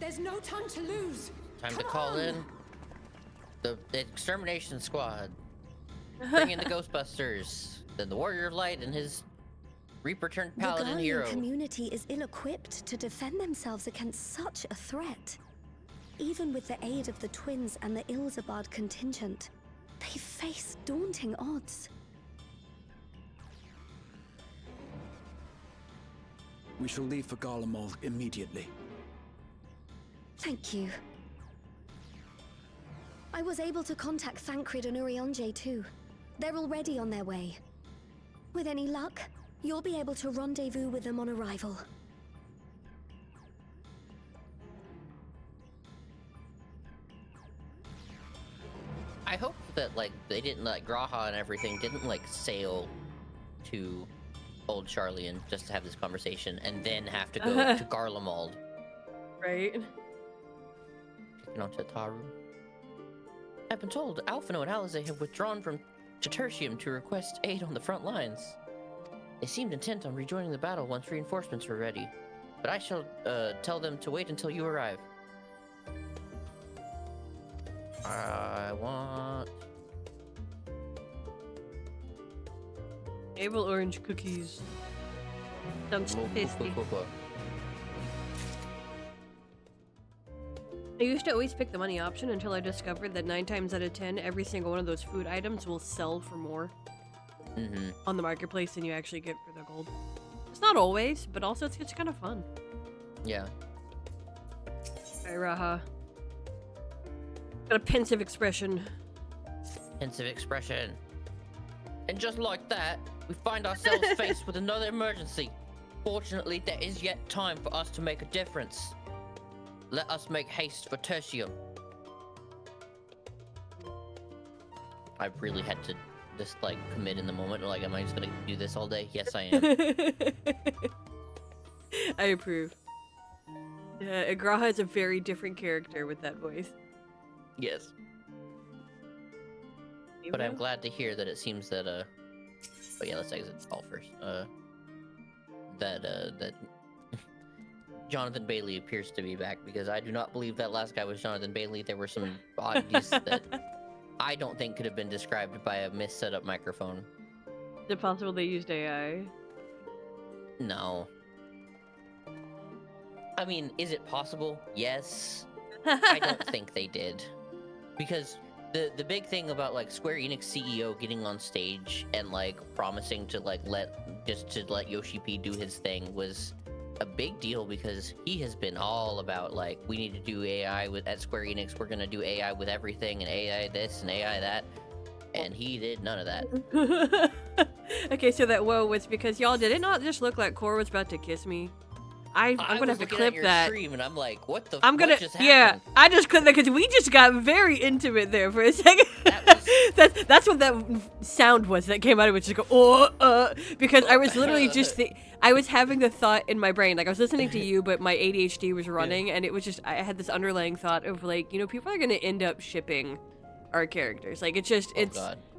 There's no time to lose. Time to Come call on. in the extermination squad. Bring in the Ghostbusters. Then the Warrior of Light and his Reaper-turned The Paladin Guardian hero. community is ill-equipped to defend themselves against such a threat. Even with the aid of the twins and the Ilzabad contingent, they face daunting odds. We shall leave for Garlemald immediately. Thank you. I was able to contact Thancred and Urionje too. They're already on their way. With any luck, you'll be able to rendezvous with them on arrival. I hope that, like, they didn't, like, Graha and everything didn't, like, sail to Old Charlian just to have this conversation and then have to go to Garlemald. Right. Taking on to Taru. I've been told Alphino and Alizé have withdrawn from Tertium to request aid on the front lines. They seemed intent on rejoining the battle once reinforcements were ready, but I shall tell them to wait until you arrive. I want Able orange cookies. Sounds tasty. I used to always pick the money option until I discovered that 9 times out of 10, every single one of those food items will sell for more on the marketplace than you actually get for the gold. It's not always, but also it's kind of fun. Yeah. Hey, Raha. Got a pensive expression. Pensive expression. And just like that, we find ourselves faced with another emergency. Fortunately, there is yet time for us to make a difference. Let us make haste for Tertium. I really had to just, like, commit in the moment. Like, am I just gonna do this all day? Yes, I am. I approve. Yeah, Agraha is a very different character with that voice. Yes. But I'm glad to hear that it seems that, but yeah, let's exit all first. That Jonathan Bailey appears to be back, because I do not believe that last guy was Jonathan Bailey. There were some oddities that I don't think could have been described by a mis-set-up microphone. Is it possible they used AI? No. I mean, is it possible? Yes. I don't think they did. Because the big thing about, like, Square Enix CEO getting on stage and, like, promising to, like, let Yoshi P do his thing was a big deal, because he has been all about, like, we need to do AI at Square Enix, we're gonna do AI with everything, and AI this and AI that, and he did none of that. Okay, so that whoa was because y'all, did it not just look like Cor was about to kiss me? I'm gonna have to clip that. Stream and I'm like, what the? I'm gonna, what just yeah. happened? I just clipped that because we just got very intimate there for a second. That's what that sound was that came out of it. Just go, because I was literally just, I was having the thought in my brain, like I was listening to you, but my ADHD was running, and it was just, I had this underlying thought of, like, you know, people are gonna end up shipping our characters. Like, it's just,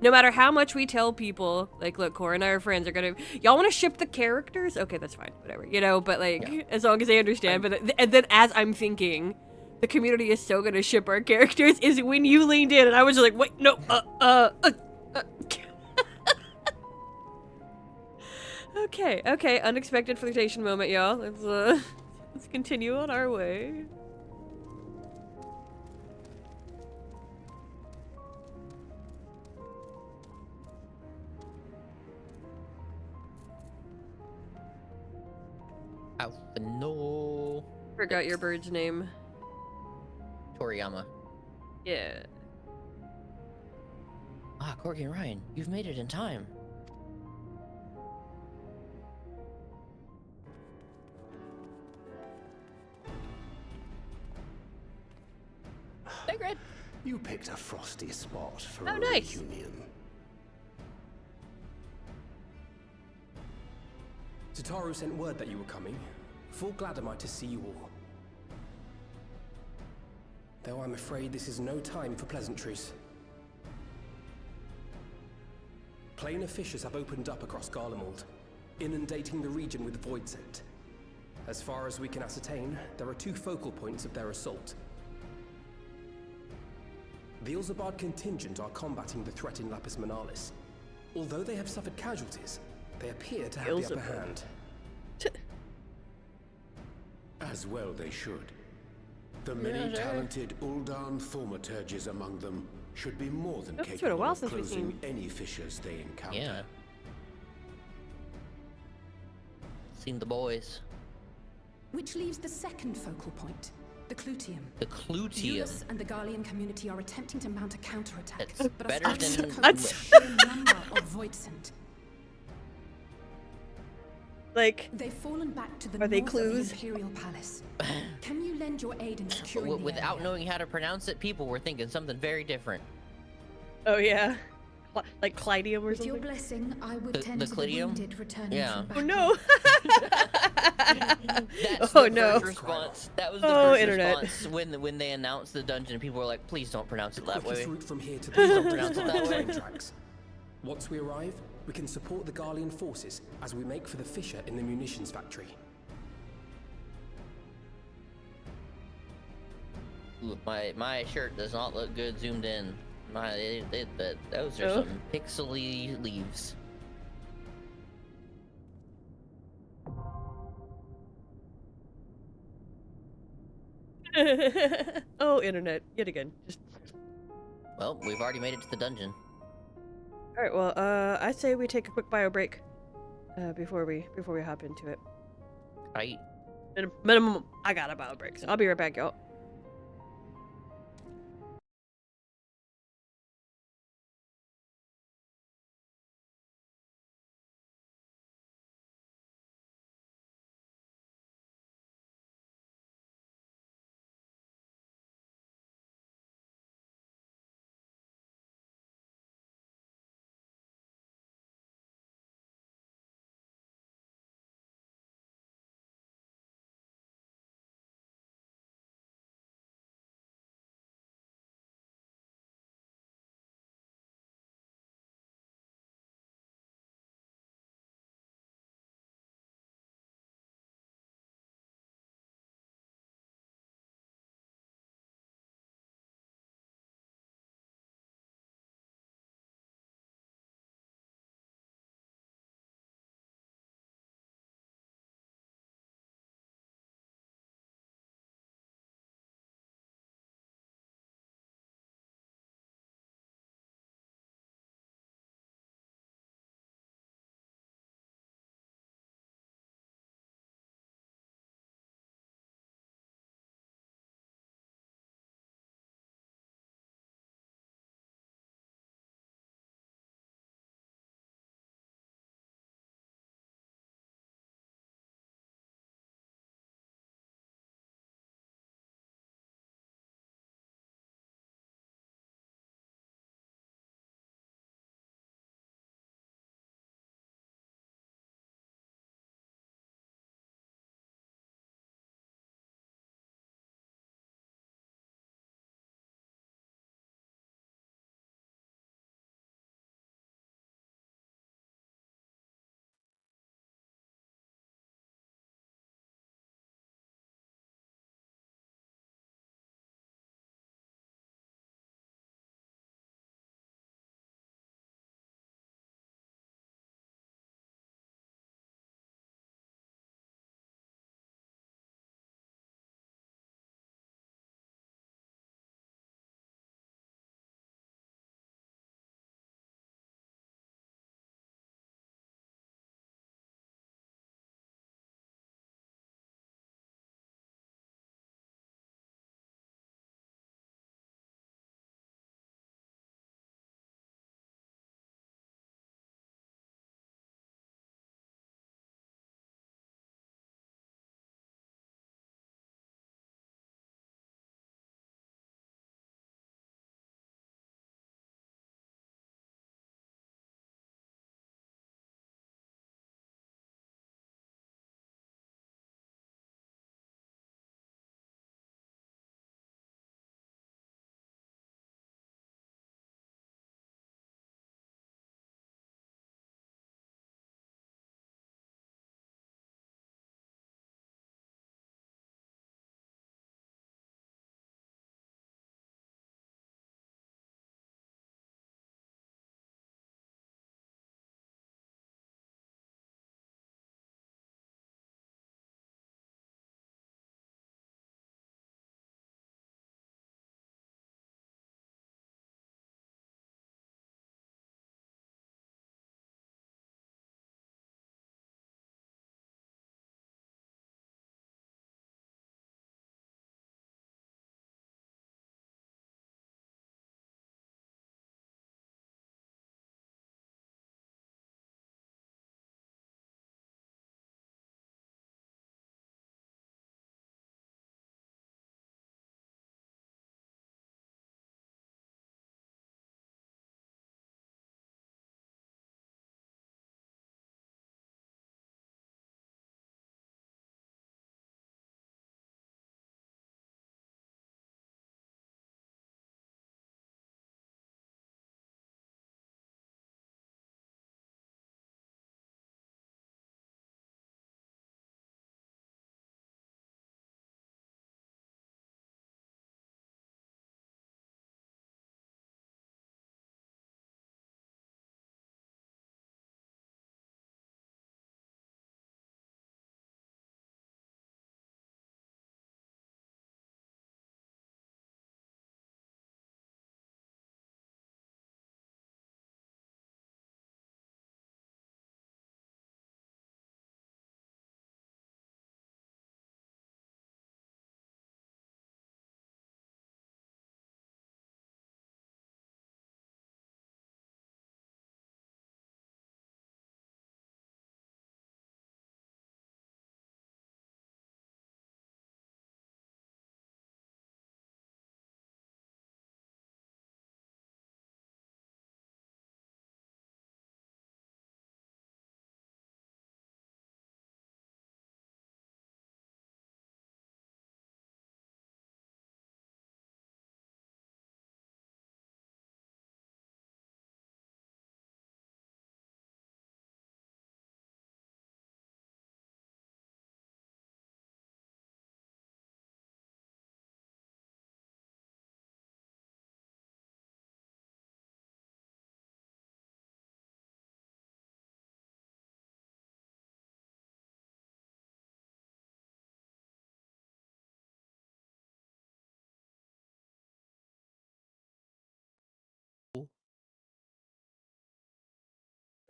no matter how much we tell people, like, look, Cora and I are friends, are gonna, y'all want to ship the characters? Okay, that's fine, whatever, you know, but, like, as long as they understand. And then as I'm thinking, the community is so gonna ship our characters, is when you leaned in, and I was just like, wait, no, okay, unexpected flirtation moment, y'all. Let's continue on our way. No. Forgot your bird's name. Toriyama. Yeah. Ah, Korrgi and Rion, you've made it in time. Hey, Grid. You picked a frosty spot for Oh, a nice. reunion. Tataru sent word that you were coming. Full glad am I to see you all. Though I'm afraid this is no time for pleasantries. Planar fissures have opened up across Garlemald, inundating the region with void scent. As far as we can ascertain, there are 2 focal points of their assault. The Ilzabard contingent are combating the threat in Lapis Manalis. Although they have suffered casualties, they appear to have the upper hand. As well they should. The many talented Uldan thaumaturges among them should be more than It's been a capable while of since we've closing seen- any fissures they encounter. Yeah. Seen the boys. Which leaves the second focal point, the Clutium. The Clutium. Eulus and the Garlean community are attempting to mount a counterattack, It's but better are struggling than- to cope with the sheer number of void scent. Like, They've fallen back to the Are they north clues? of the Imperial Palace. Can you lend your aid in securing the Without area? knowing how to pronounce it, people were thinking something very different. oh yeah, like Clydium or With your something. blessing, I would The- tend the to Clidium? the wounded returning Yeah. from Oh battle. no! That's Oh, the no. first response. That was the Oh, first internet. response when they announced the dungeon. People were like, "Please don't pronounce it that Quickest way." route from here to Don't the pronounce it that way. train tracks. Once we arrive, we can support the Garlean forces as we make for the fissure in the munitions factory. Look, my shirt does not look good zoomed in. Those are Oh. some pixely leaves. Oh, internet, yet again. Just Well, we've already made it to the dungeon. all right. Well, I say we take a quick bio break, before we hop into it. Right? Minimum. I got a bio break, so I'll be right back, y'all.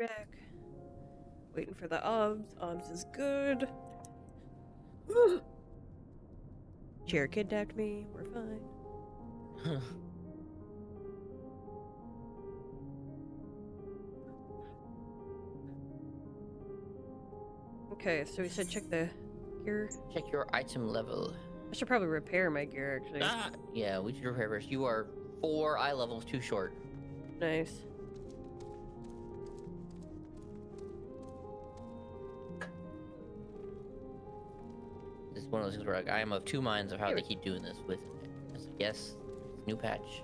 Back. Waiting for the obs. Obs is good. Chair kidnapped me. We're fine. Okay, so we said check the gear. Check your item level. I should probably repair my gear, actually. Yeah, we should repair first. You are 4 eye levels too short. Nice. This is one of those things where like, I am of two minds of how they keep doing this with it. It's like, yes, new patch.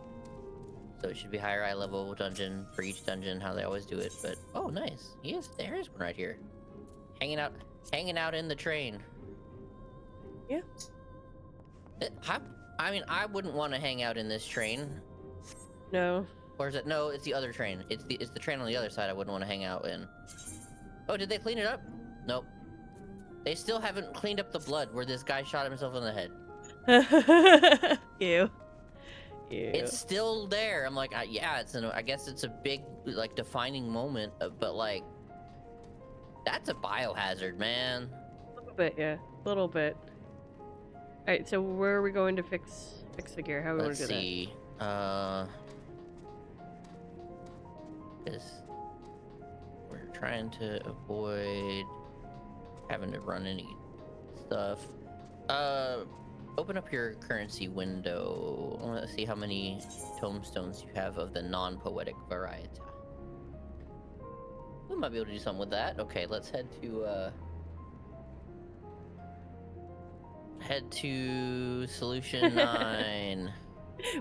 So it should be higher eye level dungeon for each dungeon, how they always do it, but oh nice. Yes, there is one right here. Hanging out in the train. Yeah. I mean, I wouldn't want to hang out in this train. No. Or is it? No, it's the other train. It's the train on the other side I wouldn't want to hang out in. Oh, did they clean it up? Nope. They still haven't cleaned up the blood where this guy shot himself in the head. Ew. Ew. It's still there. I'm like, yeah, I guess it's a big, like, defining moment, but like, that's a biohazard, man. A little bit, yeah. A little bit. Alright, so where are we going to fix the gear? How are we going to do that? Let's see. Because we're trying to avoid having to run any stuff. Open up your currency window. I want to see how many tombstones you have of the non-poetic variety. We might be able to do something with that. Okay, let's head to solution 9.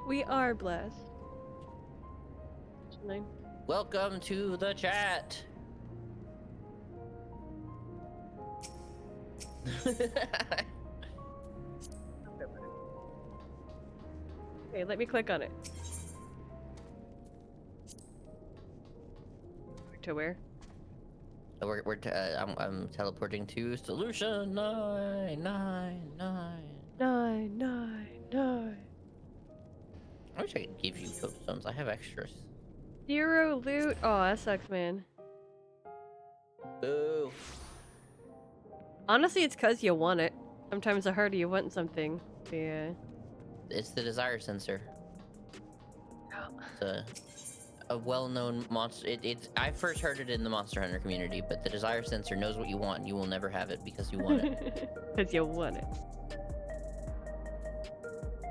We are blessed. 9. Welcome to the chat. Okay, let me click on it. To where? I'm teleporting to solution 999. 999. I wish I could give you tombstones. I have extras. 0 loot. Oh, that sucks, man. Boo. Honestly, it's cause you want it. Sometimes the harder you want something, It's the desire sensor. It's a well-known monster. I first heard it in the Monster Hunter community, but the desire sensor knows what you want, and you will never have it because you want it. Cause you want it.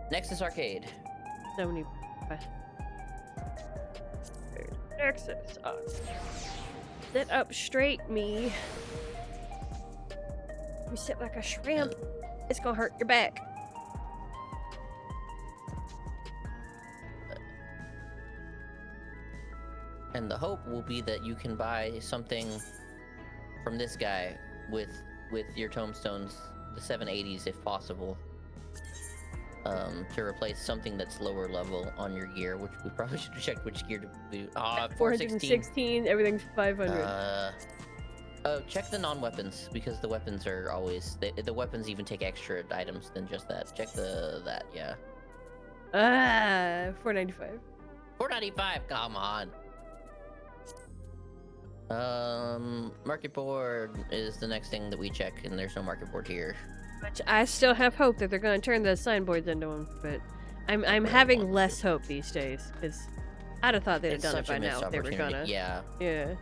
Nexus Arcade. So many. Nexus. Sit up straight, me. You sit like a shrimp. It's gonna hurt your back. And the hope will be that you can buy something from this guy with your tombstones, the 780s if possible, to replace something that's lower level on your gear, which we probably should have checked which gear to do. 416, everything's 500. Check the non-weapons, because the weapons are always, the weapons even take extra items than just that. Check that, yeah. 495. 495, come on. Market board is the next thing that we check, and there's no market board here. Which I still have hope that they're gonna turn the signboards into them, but I'm having less hope these days, because I'd have thought they'd have done it by now if they were gonna. Yeah. Yeah.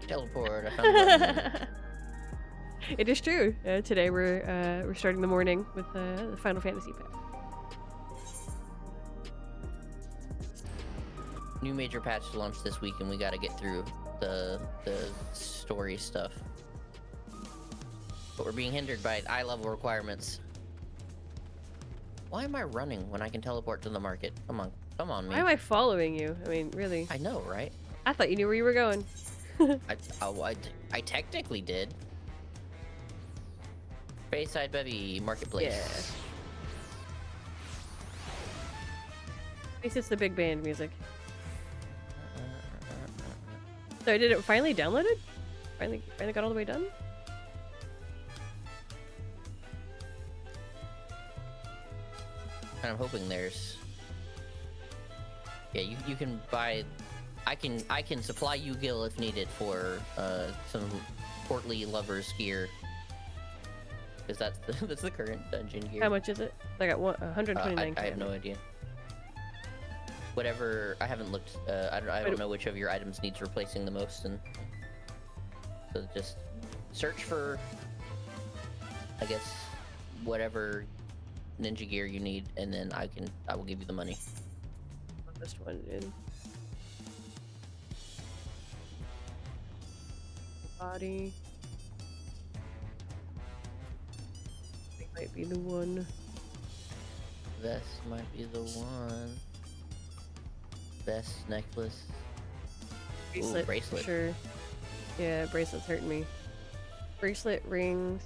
Teleport, I found a button. It is true. Today we're starting the morning with the Final Fantasy pack. New major patch launched this week, and we got to get through the story stuff. But we're being hindered by eye level requirements. Why am I running when I can teleport to the market? Come on, me. Why am I following you? I mean, really? I know, right? I thought you knew where you were going. I technically did. Bayside Bevy Marketplace. Yeah. At least it's the big band music. So did it finally downloaded? Finally got all the way done? And I'm hoping there's Yeah, you can buy. I can supply you Gil if needed for some portly lovers gear. Because that's the current dungeon gear. How much is it? I got 129. I have no idea. Whatever, I haven't looked. I don't know which of your items needs replacing the most, and so just search for, I guess, whatever ninja gear you need, and then I will give you the money. This one, dude. Body. I think might be the one. Vest might be the one. Vest, necklace. Bracelet. Ooh, bracelet. Sure. Yeah, bracelet's hurting me. Bracelet, rings.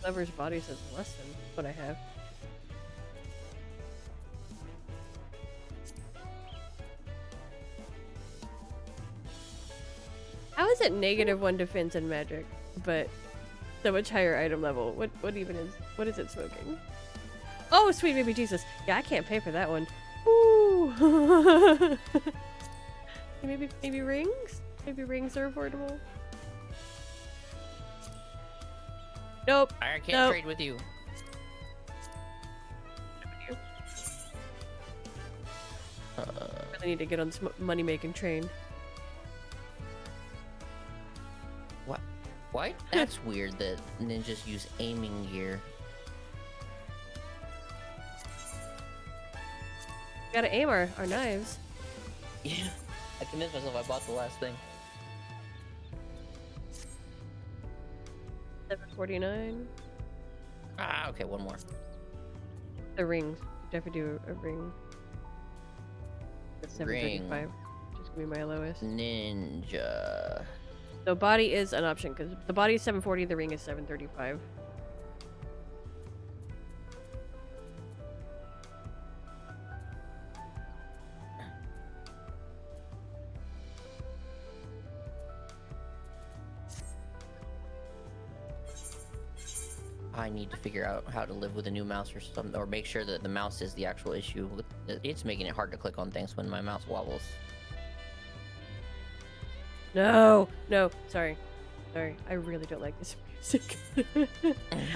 Lover's body says less than what I have. How is it -1 defense and magic, but so much higher item level? What is it smoking? Oh, sweet baby Jesus! Yeah, I can't pay for that one. Ooh. maybe rings? Maybe rings are affordable. Nope. I can't trade with you. Really need to get on this money-making train. What? Why? That's weird that ninjas use aiming gear. We gotta aim our knives. Yeah. I convinced myself I bought the last thing. 749. Ah, okay, one more. The rings. Definitely do a ring. That's 735. Just gonna be my lowest. Ninja. So body is an option because the body is 740, the ring is 735. I need to figure out how to live with a new mouse or something, or make sure that the mouse is the actual issue. It's making it hard to click on things when my mouse wobbles. No, sorry. I really don't like this music.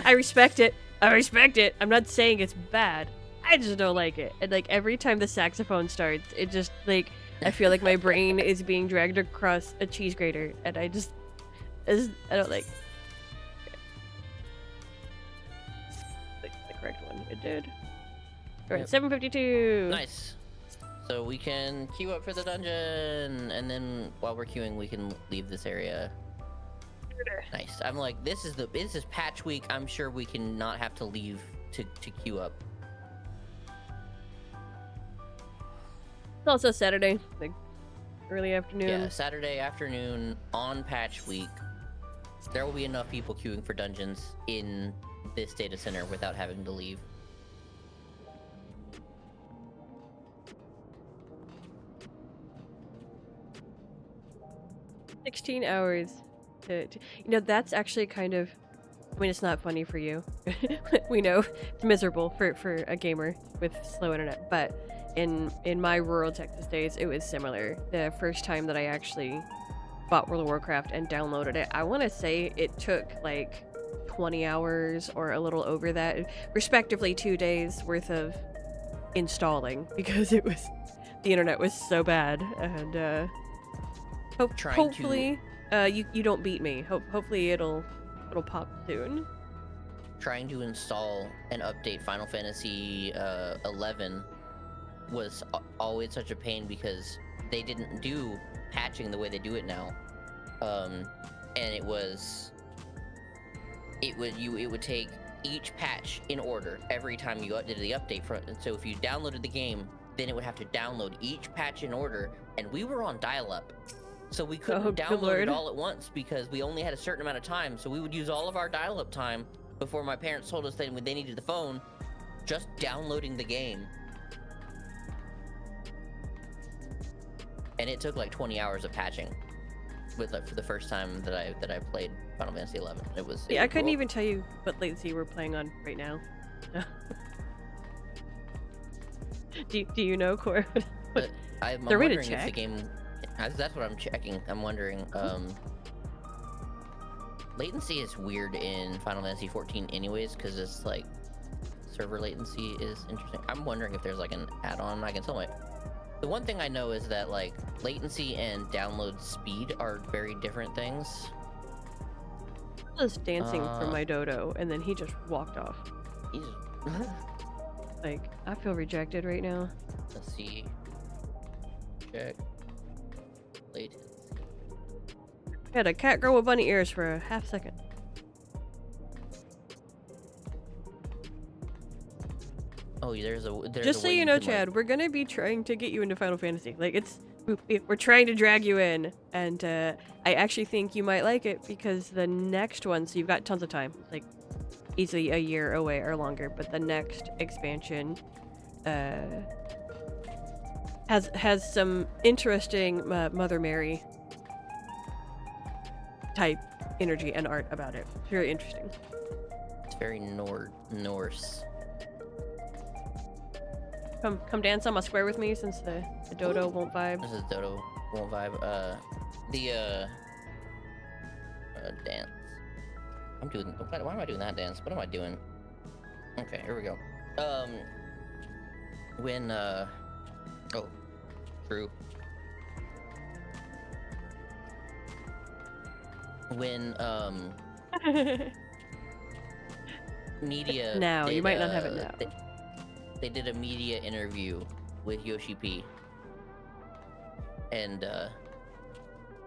I respect it. I'm not saying it's bad. I just don't like it. And like every time the saxophone starts, it just like I feel like my brain is being dragged across a cheese grater, and I don't like. The correct one. It did. All right, Yep. 752. Nice. So we can queue up for the dungeon, and then while we're queuing, we can leave this area. Nice. I'm like, this is patch week. I'm sure we can not have to leave to queue up. It's also Saturday, like early afternoon. Yeah, Saturday afternoon on patch week. There will be enough people queuing for dungeons in this data center without having to leave. $16 hours to that's actually kind of, I mean, it's not funny for you. We know it's miserable for a gamer with slow internet, but in my rural Texas days, it was similar. The first time that I actually bought World of Warcraft and downloaded it, I want to say it took like 20 hours or a little over that, respectively 2 days worth of installing, because the internet was so bad. And hopefully you don't beat me. Hopefully it'll pop soon. Trying to install and update Final Fantasy 11 was always such a pain because they didn't do patching the way they do it now. And it would take each patch in order every time you did the update front. And so if you downloaded the game, then it would have to download each patch in order, and we were on dial-up. So we couldn't download it all at once because we only had a certain amount of time. So we would use all of our dial-up time before my parents told us that when they needed the phone, just downloading the game. and it took like 20 hours of patching with for the first time that I played Final Fantasy 11. It was I couldn't even tell you what latency we're playing on right now. do you know, Cor? I'm They're ready to wondering if the check. game. That's what I'm checking. I'm wondering. Latency is weird in Final Fantasy 14, anyways, because it's like server latency is interesting. I'm wondering if there's like an add-on I can tell my. The one thing I know is that like latency and download speed are very different things. I was dancing for my dodo, and then he just walked off. He's Like, I feel rejected right now. Let's see. Check. Latency. Had a cat girl with bunny ears for a half second. Oh, there's Just so you know, Chad, we're gonna be trying to get you into Final Fantasy. Like, we're trying to drag you in, and I actually think you might like it because the next one, so you've got tons of time, like easily a year away or longer, but the next expansion has some interesting Mother Mary type energy and art about it. It's very interesting. It's very Norse. Come dance on my square with me since the dodo won't vibe. This is dodo won't vibe. Dance. I'm doing. Why am I doing that dance? What am I doing? Okay, here we go. When oh, true. When media. Now did, you might not have it now. They did a media interview with Yoshi P. And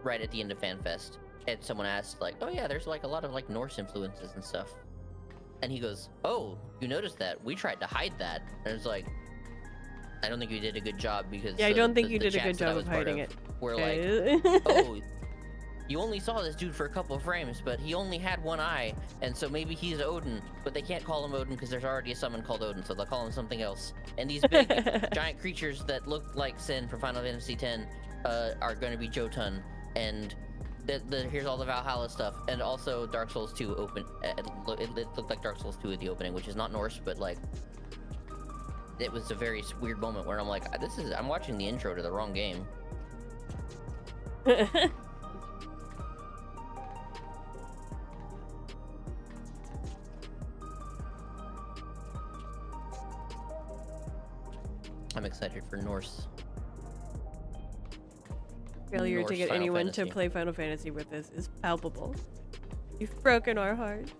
right at the end of FanFest, and someone asked like, "Oh yeah, there's like a lot of like Norse influences and stuff," and he goes, "Oh, you noticed that? We tried to hide that." And it's like, I don't think you did a good job because I don't think you did a good job of hiding it. We're like, oh, you only saw this dude for a couple of frames, but he only had one eye, and so maybe he's Odin, but they can't call him Odin because there's already a summon called Odin, so they'll call him something else. And these big giant creatures that look like Sin from Final Fantasy X are going to be Jotun, and here's all the Valhalla stuff, and also Dark Souls 2 open. It looked like Dark Souls 2 at the opening, which is not Norse, but like, it was a very weird moment where I'm like, I'm watching the intro to the wrong game. I'm excited for Norse. Failure Norse to get Final anyone Fantasy. to play Final Fantasy with us is palpable. You've broken our hearts.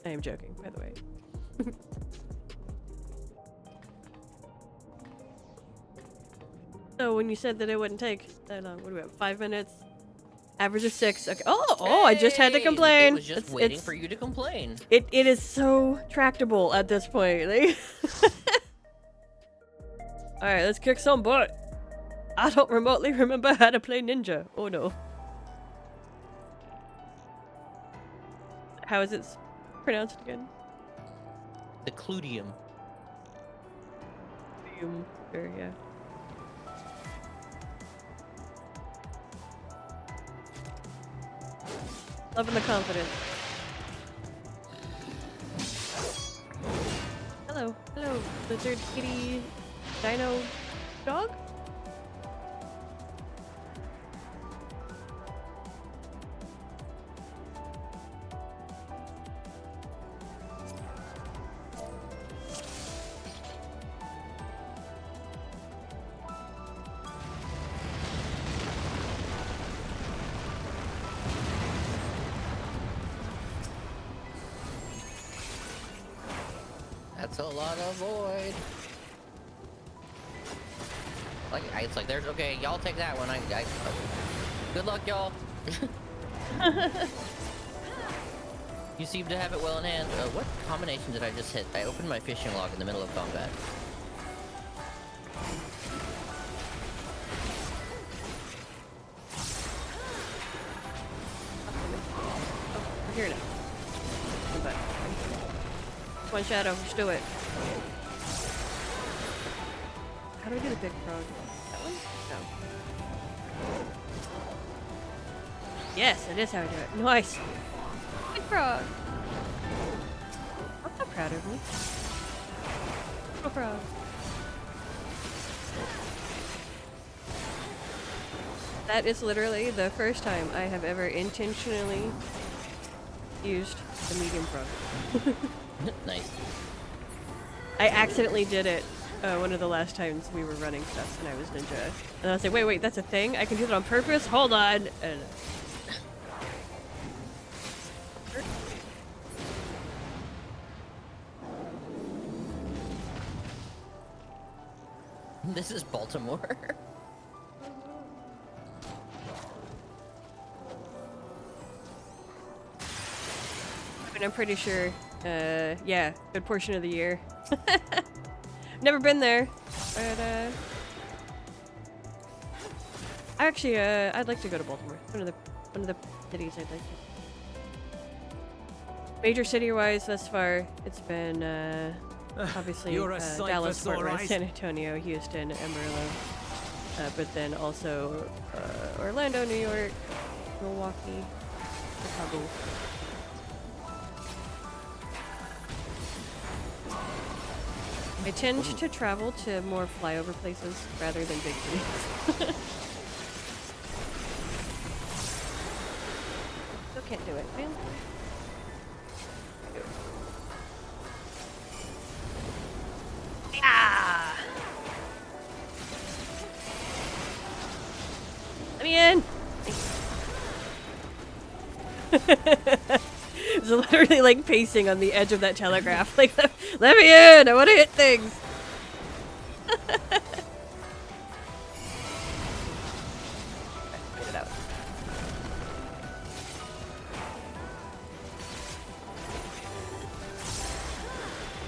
I am joking, by the way. So when you said that it wouldn't take that long, what do we have? 5 minutes? Average of 6. Okay. Oh, I just had to complain. It was just waiting for you to complain. It is so tractable at this point. Like alright, let's kick some butt. I don't remotely remember how to play ninja. Oh no. How is it pronounced again? The Cludium. Sure, yeah. Loving the confidence. Hello, lizard, kitty, dino, dog? That's a lot of void. Like, it's like, there's, okay, y'all take that one. Good luck, y'all. You seem to have it well in hand. What combination did I just hit? I opened my fishing log in the middle of combat. Oh, we're here now. Come back. One shadow, just do it. How do I do the big frog? That one? No. Yes, it is how I do it. Nice. Good frog. I'm so proud of me. So proud. That is literally the first time I have ever intentionally used the medium frog. Nice. I accidentally did it one of the last times we were running stuff and I was ninja. And I was like, wait, that's a thing? I can do that on purpose? Hold on! And this is Baltimore. I mean, I'm pretty sure, yeah, good portion of the year. Never been there, but, actually, I'd like to go to Baltimore. One of the cities I'd like to. Major city-wise, thus far, it's been, obviously, Dallas, Fort Worth, San Antonio, Houston, Amarillo, but then also, Orlando, New York, Milwaukee, Chicago. I tend to travel to more flyover places rather than big cities. Still can't do it, man. Ah! Let me in! It's literally like pacing on the edge of that telegraph. Like, let me in! I want to hit things! Get it out.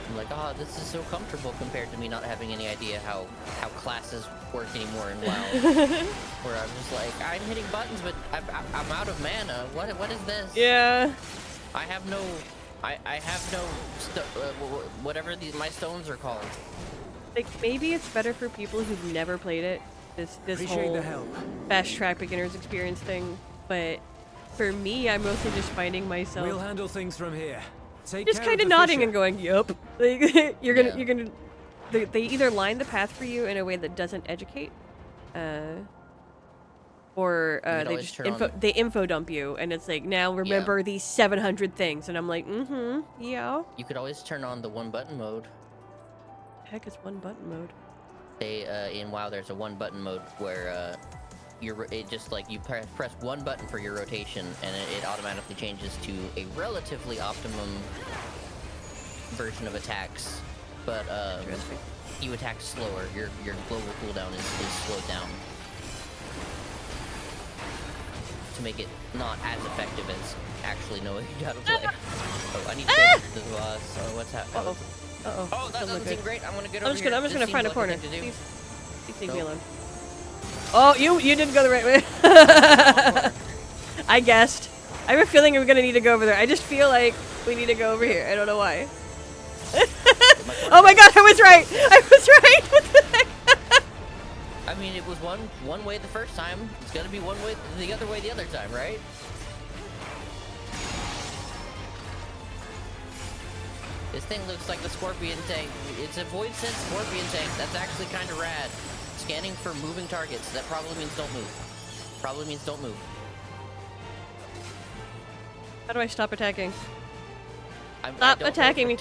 I'm like, oh, this is so comfortable compared to me not having any idea how classes work anymore in WoW. Where I'm just like, I'm hitting buttons, but I'm out of mana. What is this? Yeah. I have no whatever my stones are called. Like, maybe it's better for people who've never played it. This whole fast track beginner's experience thing, but for me, I'm mostly just finding myself. We'll handle things from here. Just kind of nodding and going, "Yup." Like, you're gonna. They either line the path for you in a way that doesn't educate, or they just info dump you, and it's like, now remember these 700 things, and I'm like, yeah. You could always turn on the one button mode. Heck is one button mode? In WoW, there's a one button mode where it just like you press one button for your rotation, and it automatically changes to a relatively optimum version of attacks. But you attack slower. Your global cooldown is slowed down to make it not as effective as actually knowing how to play. Oh, I need to go to the boss. Oh, what's happening? Oh, that doesn't seem great. I'm gonna get over here. I'm just gonna find a corner. Please leave me alone. Oh, you didn't go the right way. I guessed. I have a feeling we're gonna need to go over there. I just feel like we need to go over here. I don't know why. Oh my god, I was right! I was right! What the heck? I mean, it was one way the first time. It's gonna be one way the other way the other time, right? This thing looks like the Scorpion tank. It's a Void Sense Scorpion tank. That's actually kind of rad. Scanning for moving targets. That probably means don't move. Probably means don't move. How do I stop attacking? Stop attacking me.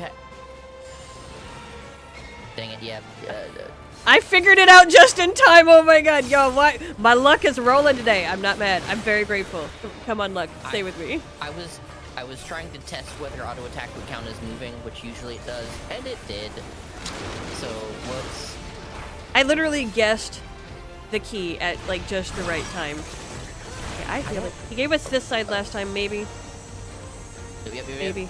Dang it, yeah. I figured it out just in time. Oh my god, yo, what? My luck is rolling today. I'm not mad. I'm very grateful. Come on, luck. Stay with me. I was trying to test whether auto attack would count as moving, which usually it does, and it did. So, whoops. I literally guessed the key at like just the right time. Okay, I feel it. He gave us this side last time, maybe. Yep. Maybe.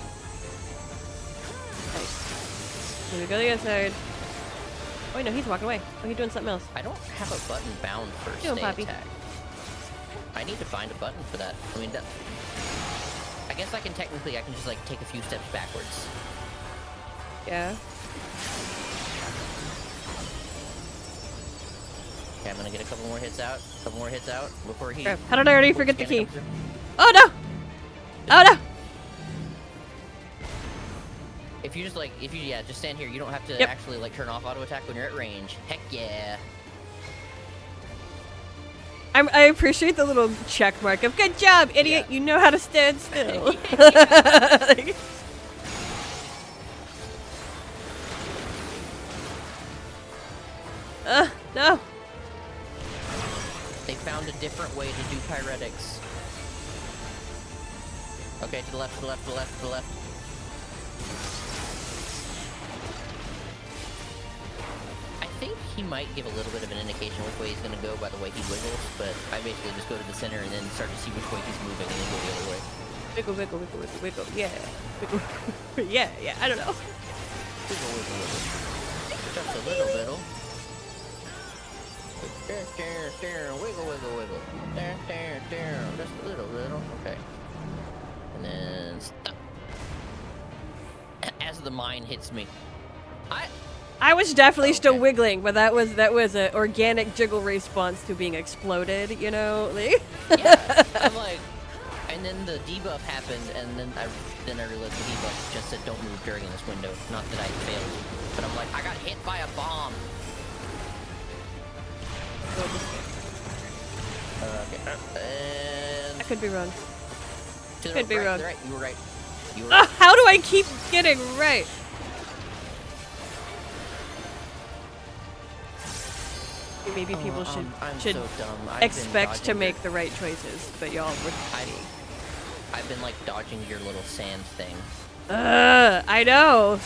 Nice. Here we go the other side. Oh wait, no, he's walking away. Oh, he's doing something else. I don't have a button bound for stay attack. I need to find a button for that. I mean, I guess I can just like take a few steps backwards. Yeah. Okay, I'm gonna get a couple more hits out. Before he. Crap, how did I already forget the key? comes through. Oh no! Oh no! If you just stand here. You don't have to Yep. actually like turn off auto attack when you're at range. Heck yeah. I appreciate the little check mark of good job, idiot. Yeah. You know how to stand still. Like, no. They found a different way to do pyretics. Okay, to the left, to the left, to the left, to the left. I think he might give a little bit of an indication which way he's gonna go by the way he wiggles, but I basically just go to the center and then start to see which way he's moving and then go the other way. Wiggle, wiggle, wiggle, wiggle, wiggle. Yeah. Wiggle. Yeah, yeah, I don't know. Wiggle, wiggle, wiggle. Just a little bit. Wiggle, wiggle, wiggle. Just a little. Okay. And then stop. As the mine hits me. I was definitely still wiggling, but that was an organic jiggle response to being exploded, you know? Like Yeah. I'm like, and then the debuff happened, and then I realized the debuff just said don't move during this window. Not that I failed, but I'm like, I got hit by a bomb. Okay. And I could be wrong. to the Could be right, wrong. to the right. You were right. You were Oh, how do I keep getting right? Maybe people should I'm should so dumb. I've expect been to dodging make the right choices, but y'all would. I've been like dodging your little sand thing. I know.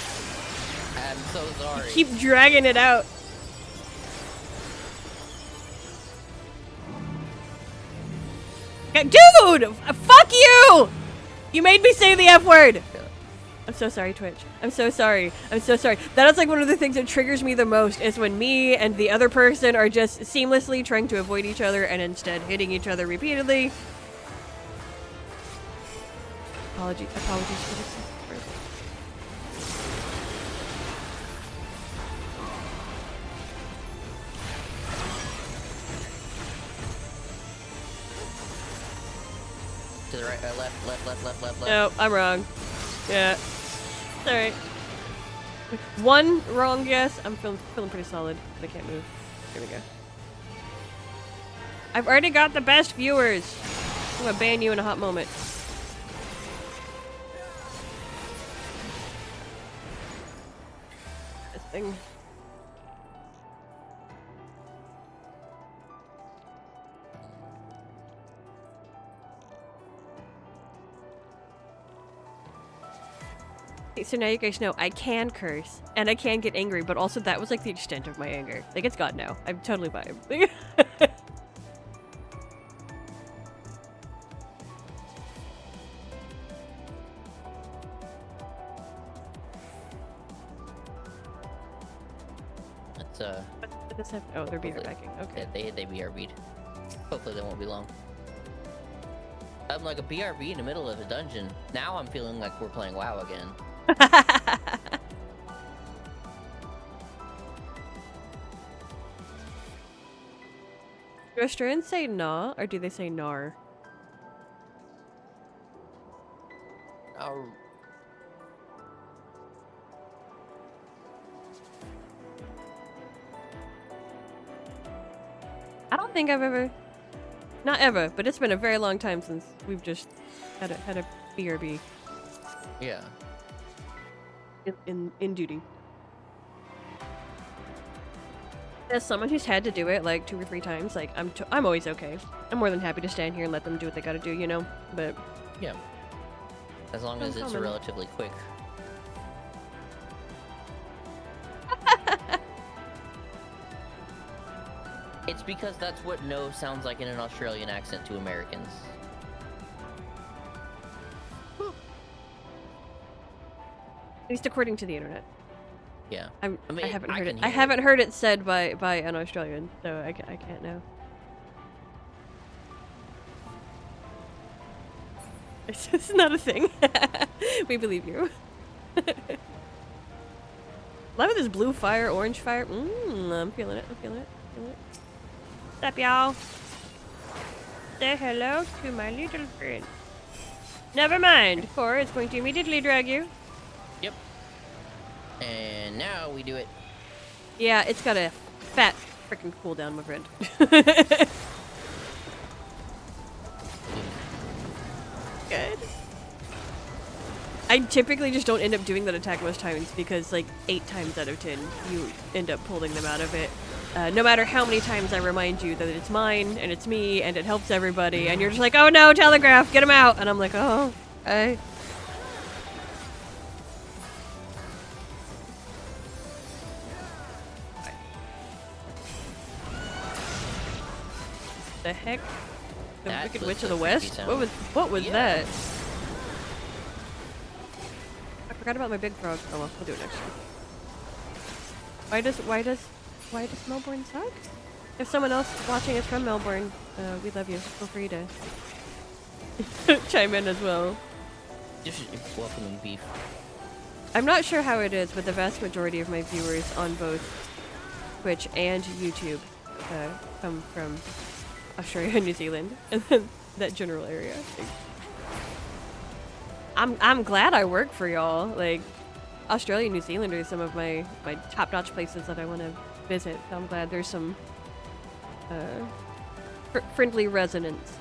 I'm so sorry. Keep dragging it out. Dude! Fuck you! You made me say the F word! I'm so sorry, Twitch. I'm so sorry. I'm so sorry. That is like one of the things that triggers me the most is when me and the other person are just seamlessly trying to avoid each other and instead hitting each other repeatedly. Apologies for this. To the right, left. No, I'm wrong. Yeah. Alright. One wrong guess. I'm feeling pretty solid, but I can't move. Here we go. I've already got the best viewers. I'm gonna ban you in a hot moment. This thing. So now you guys know I can curse and I can get angry, but also that was like the extent of my anger. Like it's gone now. I'm totally fine. Let's What does that? Oh, they're BRBacking. Okay. Yeah, they BRB'd. Hopefully they won't be long. I'm like a BRB in the middle of a dungeon. Now I'm feeling like we're playing WoW again. Do Australians say nah, or do they say nar? Oh. I don't think I've ever... Not ever, but it's been a very long time since we've just had a BRB. Yeah. In duty. As someone who's had to do it like 2 or 3 times, like I'm always okay. I'm more than happy to stand here and let them do what they gotta do, you know? But yeah. As long as it's relatively quick. It's because that's what no sounds like in an Australian accent to Americans. at least according to the internet. Yeah. I mean, haven't heard it. can I hear haven't heard it said by an Australian, so I can't know. It's not a thing. We believe you. Love this blue fire, orange fire. I'm feeling it. I'm feeling it. What's up, y'all? Say hello to my little friend. Never mind. Core is going to immediately drag you. Yep. And now we do it. Yeah, it's got a fat freaking cooldown, my friend. Good. I typically just don't end up doing that attack most times because, like, 8 times out of 10, you end up pulling them out of it. No matter how many times I remind you that it's mine and it's me and it helps everybody, and you're just like, oh no, telegraph, get him out! And I'm like, oh, hey. The heck? The That Wicked was Witch of a the creepy West? sound. What was Yeah. that? I forgot about my big frog. Oh well, we'll do it next time. Why does Melbourne suck? If someone else watching is from Melbourne, we love you. Feel free to chime in as well. Just welcoming beef. I'm not sure how it is, but the vast majority of my viewers on both Twitch and YouTube come from Australia and New Zealand, and then that general area. I'm glad I work for y'all. Like, Australia and New Zealand are some of my top-notch places that I want to visit. So I'm glad there's some friendly resonance.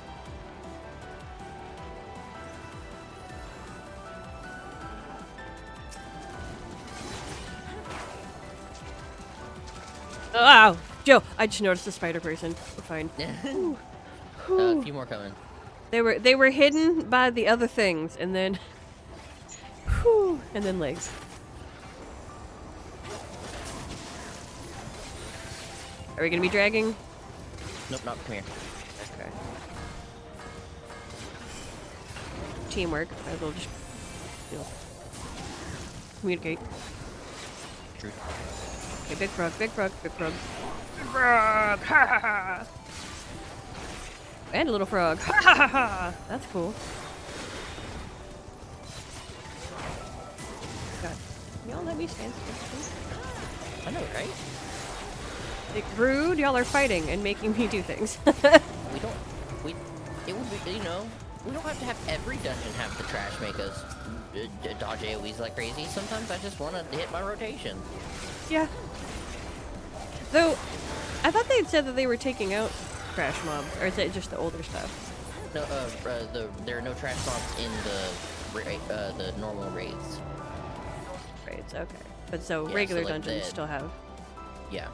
Oh, Joe! I just noticed a spider person. We're fine. A few more coming. They were hidden by the other things, and then, and then legs. Are we gonna be dragging? Nope, not come here. Okay. Teamwork. I will just, you know, communicate. True. Okay, big frog, big frog, big frog. Big frog! Ha ha ha! And a little frog. Ha ha ha ha! That's cool. God. Y'all let me stand still. I know, right? Like, rude, y'all are fighting and making me do things. It would be, you know, we don't have to have every dungeon have the trash make us dodge AoEs like crazy. Sometimes I just want to hit my rotation. Yeah. Though, I thought they had said that they were taking out trash mobs, or is it just the older stuff? No, there are no trash mobs in the normal raids. Raids, okay. But so Yeah, regular so, like, dungeons still have. Yeah.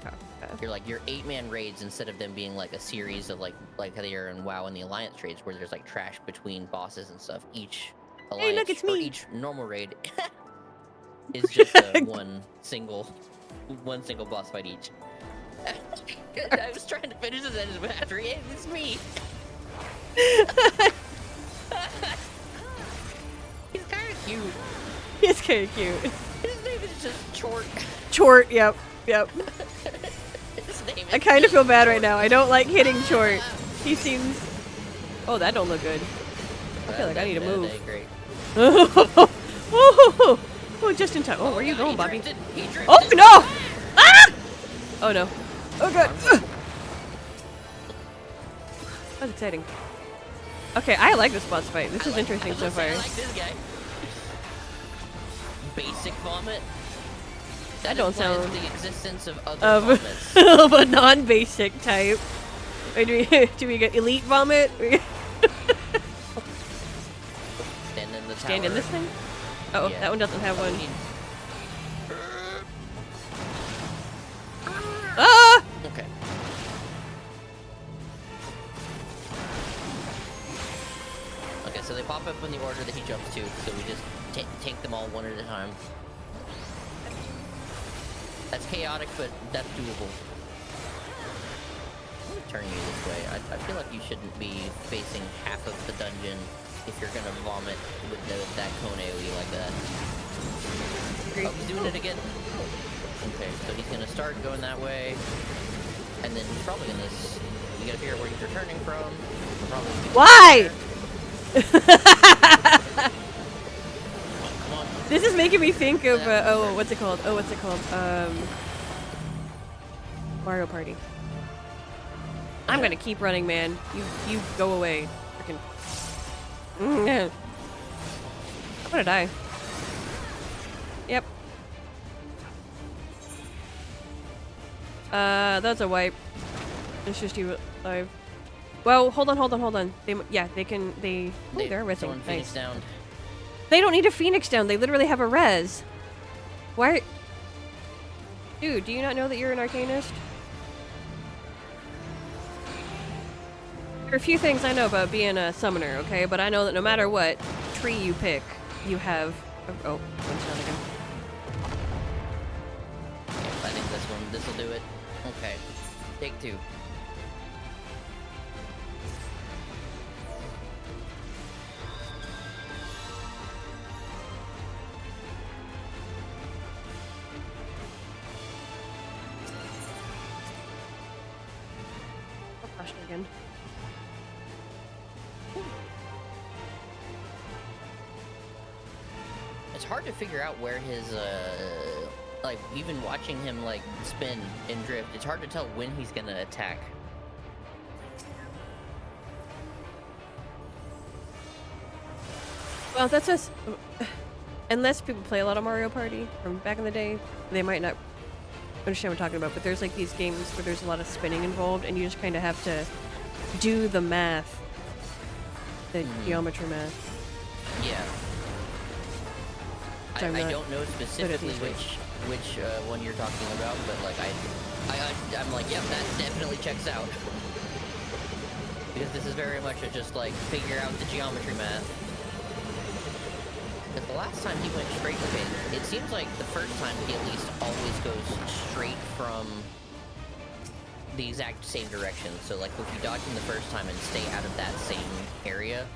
Okay. You're like your 8-man raids instead of them being like a series of like how they are in WoW and the Alliance raids where there's like trash between bosses and stuff. Each Alliance look, it's or me. each normal raid is just one single boss fight each. I was trying to finish this and after it's me. He's kind of cute. He's kind of cute. His name is just Chort. Chort, yep. His name is I kind of just feel bad right Chort. now. I don't like hitting Chort. He seems... Oh, that don't look good. I feel like I need to move. That ain't great. Oh, just in time. Oh, where are you going, Bobby? He drifted. Oh, no! Ah! Oh, no. Oh, God. That's exciting. Okay, I like this boss fight. This is interesting so far. I like this guy. Basic vomit. That don't implies sound... the existence of other vomits. of a non-basic type. Wait, do we get elite vomit? Stand in the tower. Stand in this thing? Oh, Yeah. that one doesn't have one. Ah! Okay. Okay, so they pop up in the order that he jumps to, so we just take them all one at a time. That's chaotic, but that's doable. I'm gonna turn you this way. I feel like you shouldn't be facing half of the dungeon if you're gonna vomit with that cone AoE like that. Oh, he's doing it again. Okay, so he's gonna start going that way, and then he's probably gonna. We gotta figure out where he's returning from. Why? Come on. This is making me think of what's it called? Mario Party. I'm gonna keep running, man. You go away. Freaking. I'm gonna die. Yep. That's a wipe. It's just you alive. Well, hold on. They can. They're ripping. Someone Phoenix down. They don't need a Phoenix down. They literally have a res. Why? Dude, do you not know that you're an Arcanist? There are a few things I know about being a summoner, okay? But I know that no matter what tree you pick, you have... Oh, one's down again. Yep, I think this'll do it. Okay. Take 2. Again. It's hard to figure out where his like even watching him like spin and drift, it's hard to tell when he's gonna attack. Well, that's just unless people play a lot of Mario Party from back in the day, they might not understand what I'm talking about, but there's like these games where there's a lot of spinning involved and you just kind of have to do the math, the geometry math. Yeah. So I don't know specifically which one you're talking about, but like I'm like, yep, that definitely checks out. Because this is very much a just like figure out the geometry math. But the last time he went straight, okay, it seems like the first time he at least always goes straight from the exact same direction. So like if you dodge him the first time and stay out of that same area,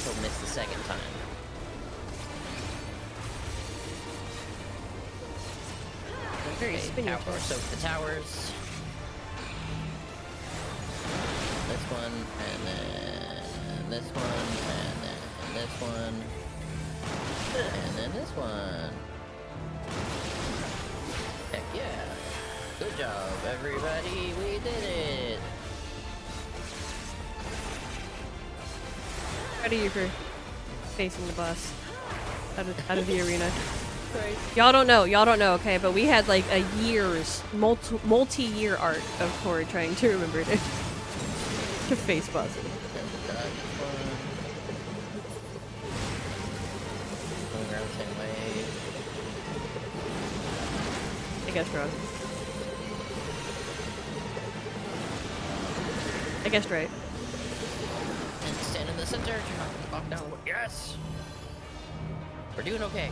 he'll miss the second time. Very spinny. So the towers. This one, and then this one, and then this one, and then this one. Heck yeah. Good job, everybody. We did it. Proud of you for facing the boss out of the arena. Y'all don't know, okay? But we had like a year's, multi-year art of Hoard trying to remember to face boss. I guess wrong. I guessed right. And stand in the center. Walk down. Yes. We're doing okay.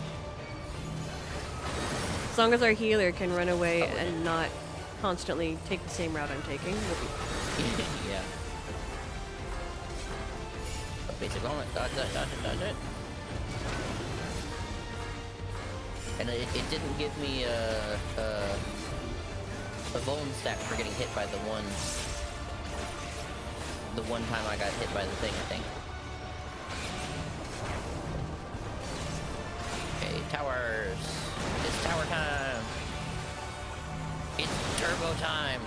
As long as our healer can run away and not constantly take the same route I'm taking, we'll be... Yeah. Basic moment. Dodge it. And it didn't give me a bone stack for getting hit by the one time I got hit by the thing, I think. Okay, towers. It's tower time. It's turbo time.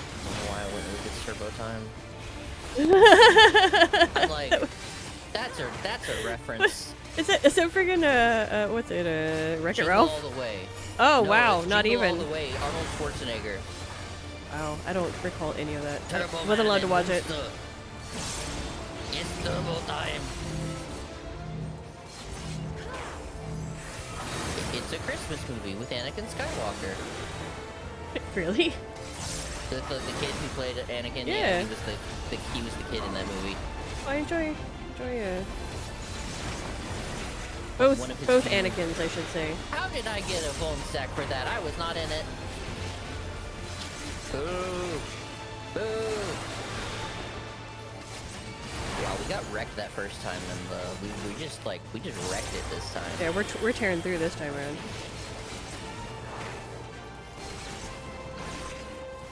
I don't know why I went with it's turbo time. I'm like, that's a reference. Is it friggin' what's it, Wreck-It Ralph? All the way. Oh no, wow, not Jingle even. All the way, Arnold Schwarzenegger. Wow, I don't recall any of that. Turbo I wasn't allowed to watch it. It's turbo time. It's a Christmas movie with Anakin Skywalker. Really? The kid who played Anakin. Yeah. He was the kid in that movie. I enjoy both Anakins, I should say. How did I get a bone stack for that? I was not in it. Boo! Boo! Wow, we got wrecked that first time, and we just wrecked it this time. Yeah, we're tearing through this time around.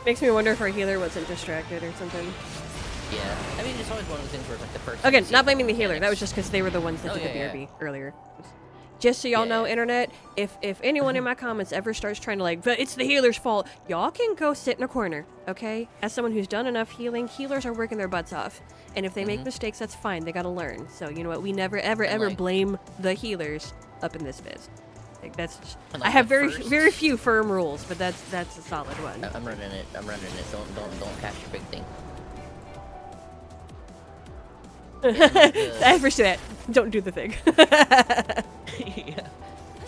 Makes me wonder if our healer wasn't distracted or something. Yeah, I mean, it's always one of those things where it's like the first. Again, not blaming the healer. That was just because they were the ones that did the BRB earlier. Just so y'all know, internet, if anyone in my comments ever starts trying to like, but it's the healer's fault, y'all can go sit in a corner, okay? As someone who's done enough healing, healers are working their butts off. And if they make mistakes, that's fine. They gotta learn. So, you know what? We never, ever blame the healers up in this biz. Like, that's just, I have very few firm rules, but that's a solid one. I'm running it. Don't catch your big thing. I appreciate that. Don't do the thing. Yeah.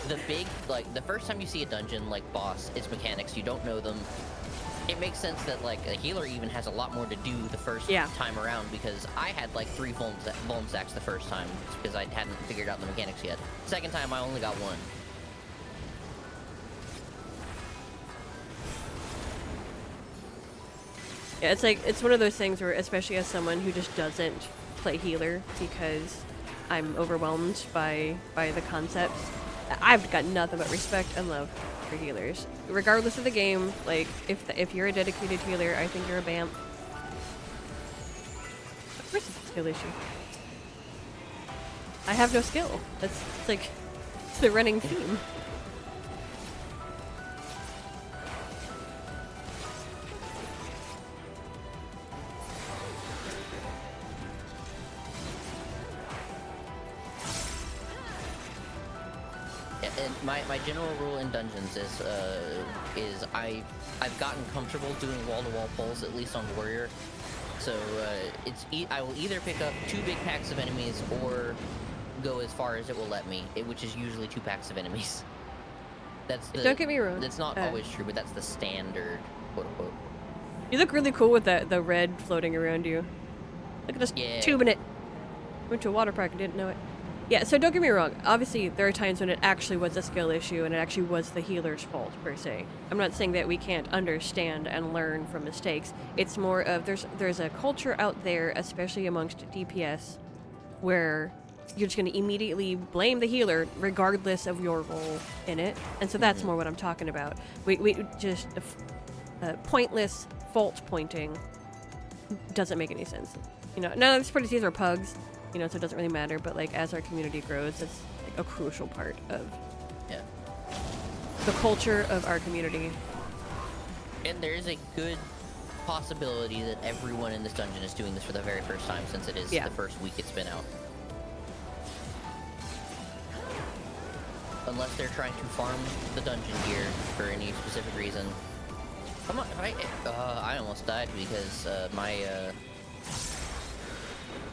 The big, like, the first time you see a dungeon, like, boss, its mechanics, you don't know them. It makes sense that, like, a healer even has a lot more to do the first time around, because I had, like, 3 vuln stacks the first time, because I hadn't figured out the mechanics yet. Second time, I only got 1. Yeah, it's like, it's one of those things where, especially as someone who just doesn't play healer because I'm overwhelmed by the concepts, I've got nothing but respect and love for healers. Regardless of the game, like, if you're a dedicated healer, I think you're a BAMF. Of course it's a skill issue. I have no skill. It's like, it's the running theme. And my general rule in dungeons is I've gotten comfortable doing wall-to-wall pulls, at least on warrior. So I will either pick up 2 big packs of enemies or go as far as it will let me, which is usually 2 packs of enemies. Don't get me wrong. That's not always true, but that's the standard, quote unquote. You look really cool with the red floating around you. Look at this tubing it. Went to a water park and didn't know it. Yeah, so don't get me wrong. Obviously, there are times when it actually was a skill issue and it actually was the healer's fault, per se. I'm not saying that we can't understand and learn from mistakes. It's more of there's a culture out there, especially amongst DPS, where you're just going to immediately blame the healer regardless of your role in it. And so that's more what I'm talking about. We just... pointless fault pointing doesn't make any sense. You know, none of these parties are pugs. You know, so it doesn't really matter, but like as our community grows, it's like a crucial part of the culture of our community. And there is a good possibility that everyone in this dungeon is doing this for the very first time, since it is the first week it's been out. Unless they're trying to farm the dungeon gear for any specific reason. Come on, I almost died because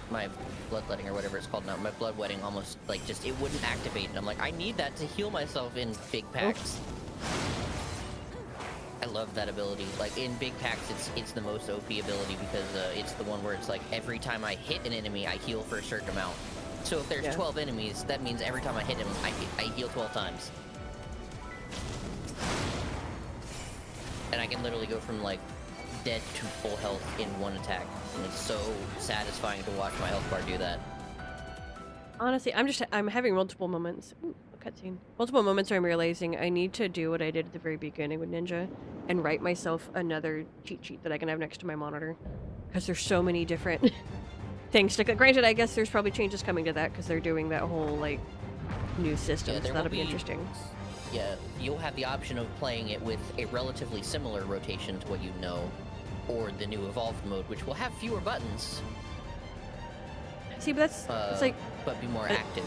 my bloodletting or whatever it's called now, my bloodwetting almost, like, just, it wouldn't activate, and I'm like, I need that to heal myself in big packs. I love that ability. Like, in big packs, it's the most OP ability because it's the one where it's like, every time I hit an enemy, I heal for a certain amount. So if there's 12 enemies, that means every time I hit him, I heal 12 times. And I can literally go from, like, dead to full health in one attack, and it's so satisfying to watch my health bar do that. Honestly, I'm having multiple moments. Ooh, a cutscene. Multiple moments where I'm realizing I need to do what I did at the very beginning with Ninja, and write myself another cheat sheet that I can have next to my monitor, because there's so many different things. Granted, I guess there's probably changes coming to that because they're doing that whole like new system, so that'll be interesting. Yeah, you'll have the option of playing it with a relatively similar rotation to what you know, or the new evolved mode, which will have fewer buttons. See, but it's like, but be more active.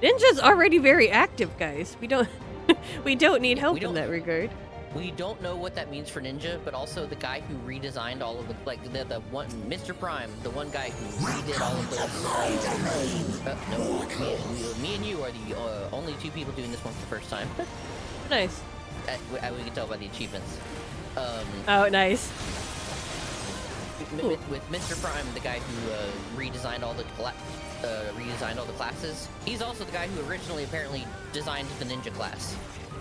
Ninja's already very active, guys. We don't need help in that regard. We don't know what that means for Ninja, but also the guy who redesigned all of the, like, the one, Mr. Prime, the one guy who redid all of those. No, me and you are the only 2 people doing this one for the first time. Nice. We can tell by the achievements. Oh, nice. With Mr. Prime, the guy who redesigned all the classes, he's also the guy who originally apparently designed the ninja class.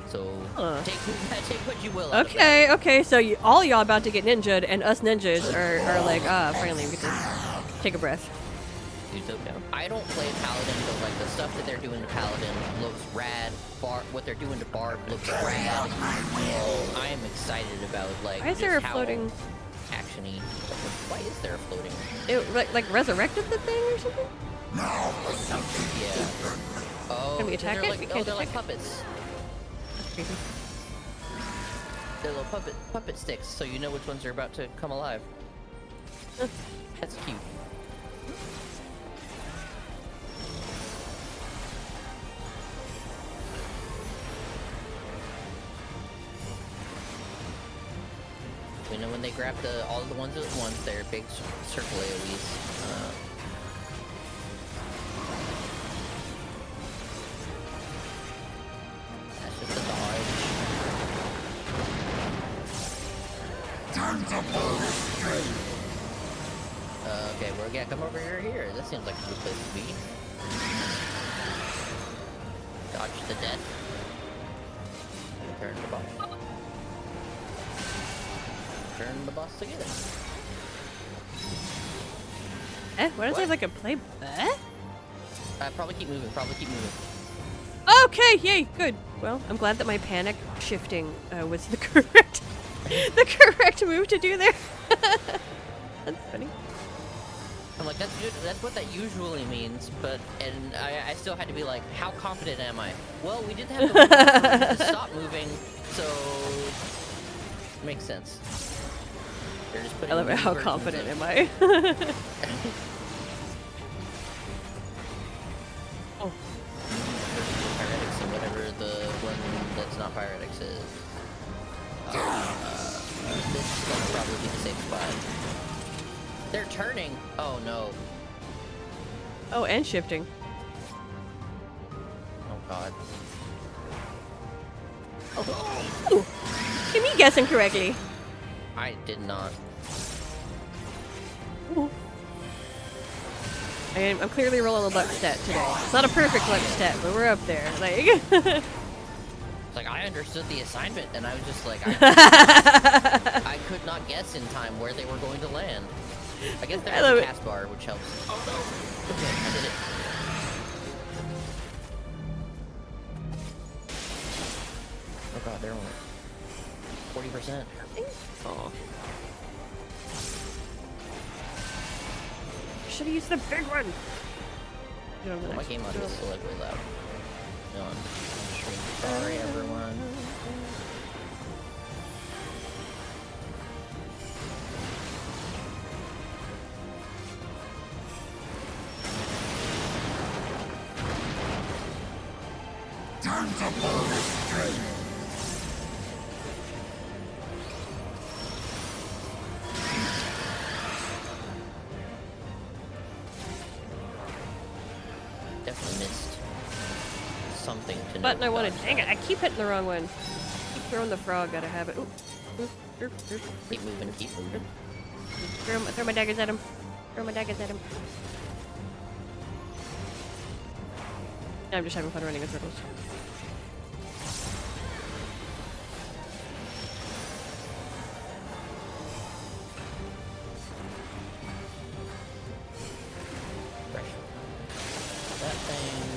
So take what you will. Okay. So all y'all about to get ninja'd, and us ninjas are like, finally we can take a breath. I don't play Paladin, but like the stuff that they're doing to Paladin looks rad. What they're doing to Barb looks rad. I am excited about like Why is there a how floating action potion-y. Why is there a floating? It like resurrected the thing or something? Yeah. Oh, Can we attack they're it? like, We oh, can't they're like attack puppets. That's creepy. They're little puppet sticks, so you know which ones are about to come alive. That's cute. We know when they grab all the ones at once, they're big circle AoEs. That's just a dodge. Okay, well, yeah, come over here. This seems like a good place to be. Dodge the death. Turn the boss. Turn the boss to get it. Why does it have like a play? Probably keep moving. Okay, yay, good. Well, I'm glad that my panic shifting was the correct move to do there. That's funny. I'm like, that's what that usually means, and I still had to be like, how confident am I? Well, we didn't have to stop moving, so makes sense. They're just putting. I love it. How versions confident of- am I? Oh. Pyretics and whatever the one that's not Pyretics is. This is gonna probably be the safe spot. They're turning. Oh no. Oh, and shifting. Oh god. Oh. Ooh. Me guessing correctly. I did not. Ooh. I'm clearly rolling a luck stat today. It's not a perfect luck stat, but we're up there. Like. It's like I understood the assignment, and I was just like, I could not guess in time where they were going to land. I guess there's a cast bar, which helps. Oh no! Okay, I did it. Oh god, they're only 40%. Oh. Should have used the big one. Oh, my game audio is still like way loud. No, I'm sorry, everyone. Time to pull this string. Definitely missed something to know. Button I wanted. Dang it! I keep hitting the wrong one. Keep throwing the frog. Gotta have it. Ooh. Keep moving. Keep moving. Throw my daggers at him. Throw my daggers at him. I'm just having fun running in circles. That thing.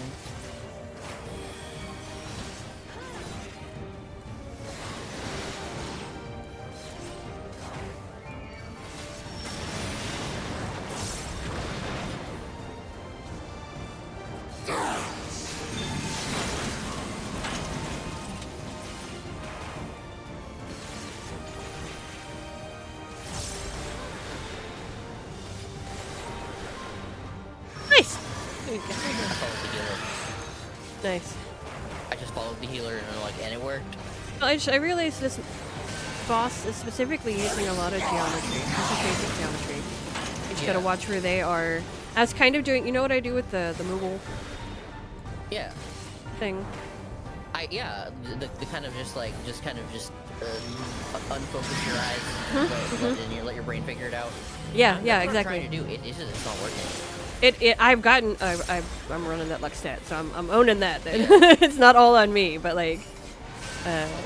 Nice. I followed the healer. Nice. I just followed the healer and it worked. Well, I realized this boss is specifically using a lot of geometry. This is basic geometry. You just gotta watch where they are. I was kind of doing, you know what I do with the Moogle Yeah. thing? The kind of just unfocus your eyes, and you let your brain figure it out. Yeah, That's yeah, what exactly. I'm trying to do. It's not working. I'm running that luck stat, so I'm owning that. It's not all on me, but like,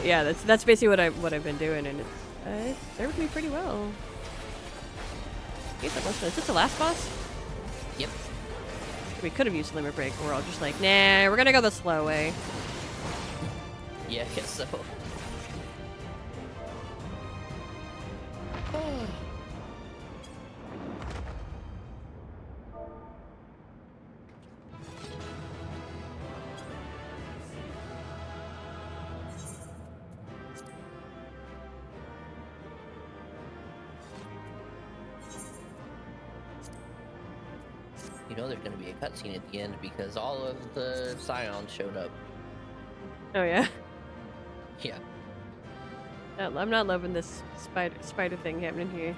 yeah, that's basically what I've been doing, and it served me pretty well. Is this the last boss? Yep. We could have used Limit Break, but we're all just like, nah, we're gonna go the slow way. Yeah, I guess so. know there's gonna be a cutscene at the end because all of the Scions showed up. Oh yeah. Yeah. I'm not loving this spider thing happening here.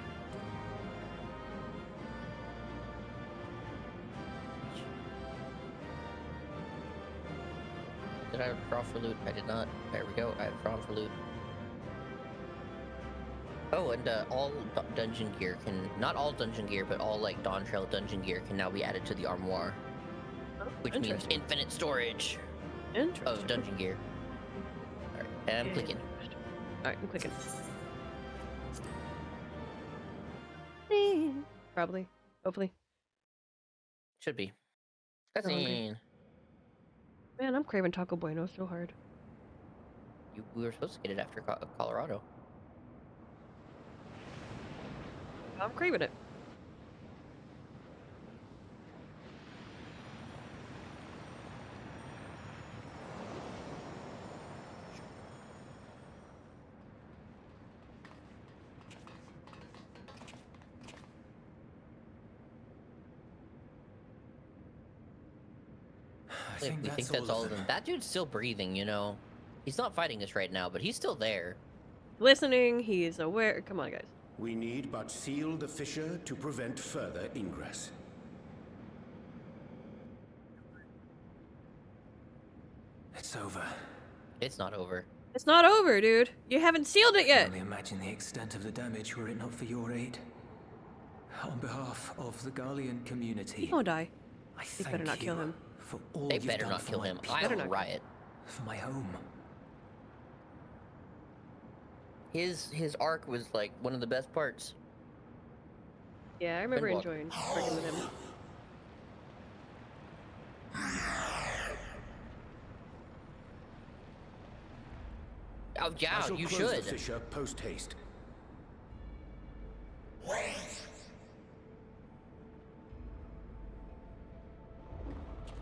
Did I draw for loot? I did not. There we go. I have drawn for loot. Oh, and all dungeon gear can, not all dungeon gear, but all like Dawn Trail dungeon gear can now be added to the armoire. Oh, which means infinite storage of dungeon gear. Alright, and I'm clicking. Alright, I'm clicking. Probably. Hopefully. Should be. I'm hungry. Cutscene. Man, I'm craving Taco Bueno so hard. We were supposed to get it after Colorado. I'm craving it. I think that's all of them. That dude's still breathing, you know. He's not fighting us right now, but he's still there. Listening, he's aware. Come on, guys. We need but seal the fissure to prevent further ingress. It's over. It's not over. It's not over, dude. You haven't sealed it I yet. can only imagine the extent of the damage were it not for your aid. On behalf of the Garlean community, He won't die. I They thank better not kill you him. for all They you've better done not for kill my him. people, I will riot. for my home. His arc was like one of the best parts. Yeah, I remember And what? enjoying working with him. Oh I yeah, shall you close should. the fissure post haste.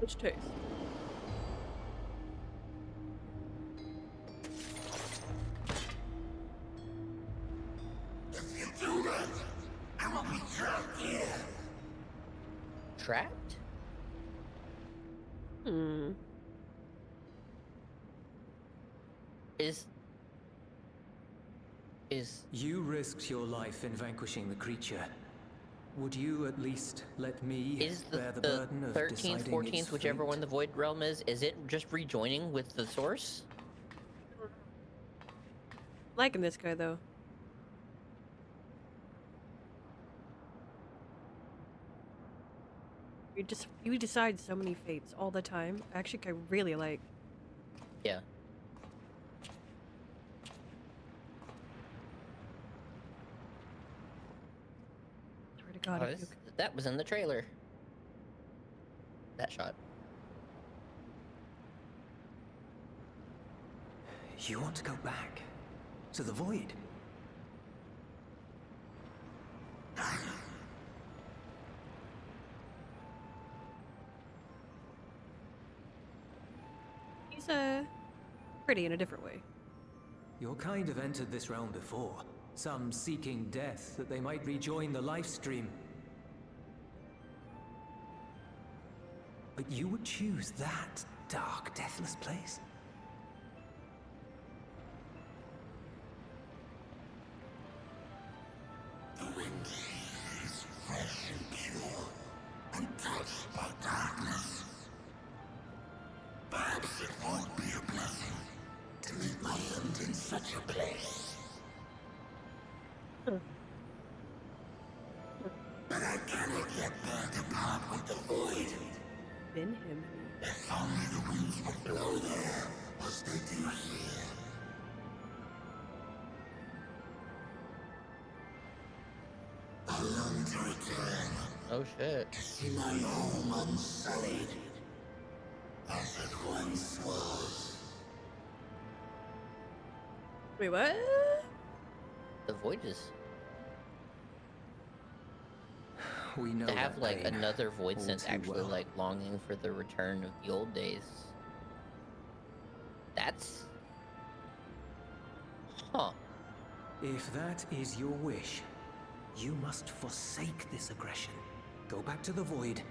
Which taste? If you do that, I will be trapped here. Trapped? Hmm. Is You risked your life in vanquishing the creature. Would you at least let me bear the burden of 13th, deciding 14th, its whichever fate? one the Void Realm is it just rejoining with the source? Liking this guy though. You decide so many fates all the time. Actually, I really like. Yeah. Swear to God, Oh, if you that was in the trailer. That shot. You want to go back to the void? he's pretty in a different way. Your kind have entered this realm before, some seeking death that they might rejoin the life stream. But you would choose that dark, deathless place? The wind is fresh and pure, untouched by darkness. Perhaps it won't be a blessing to meet my end in such a place. But I cannot yet bear to part with the void. Been him. If only the winds would blow there, as they do here. I long to return, Oh shit. to see my home unsullied, as it once was. Wait, what? The Void is We know to have that like pain another Void all sense too actually well. like longing for the return of the old days. That's huh. If that is your wish, you must forsake this aggression. Go back to the void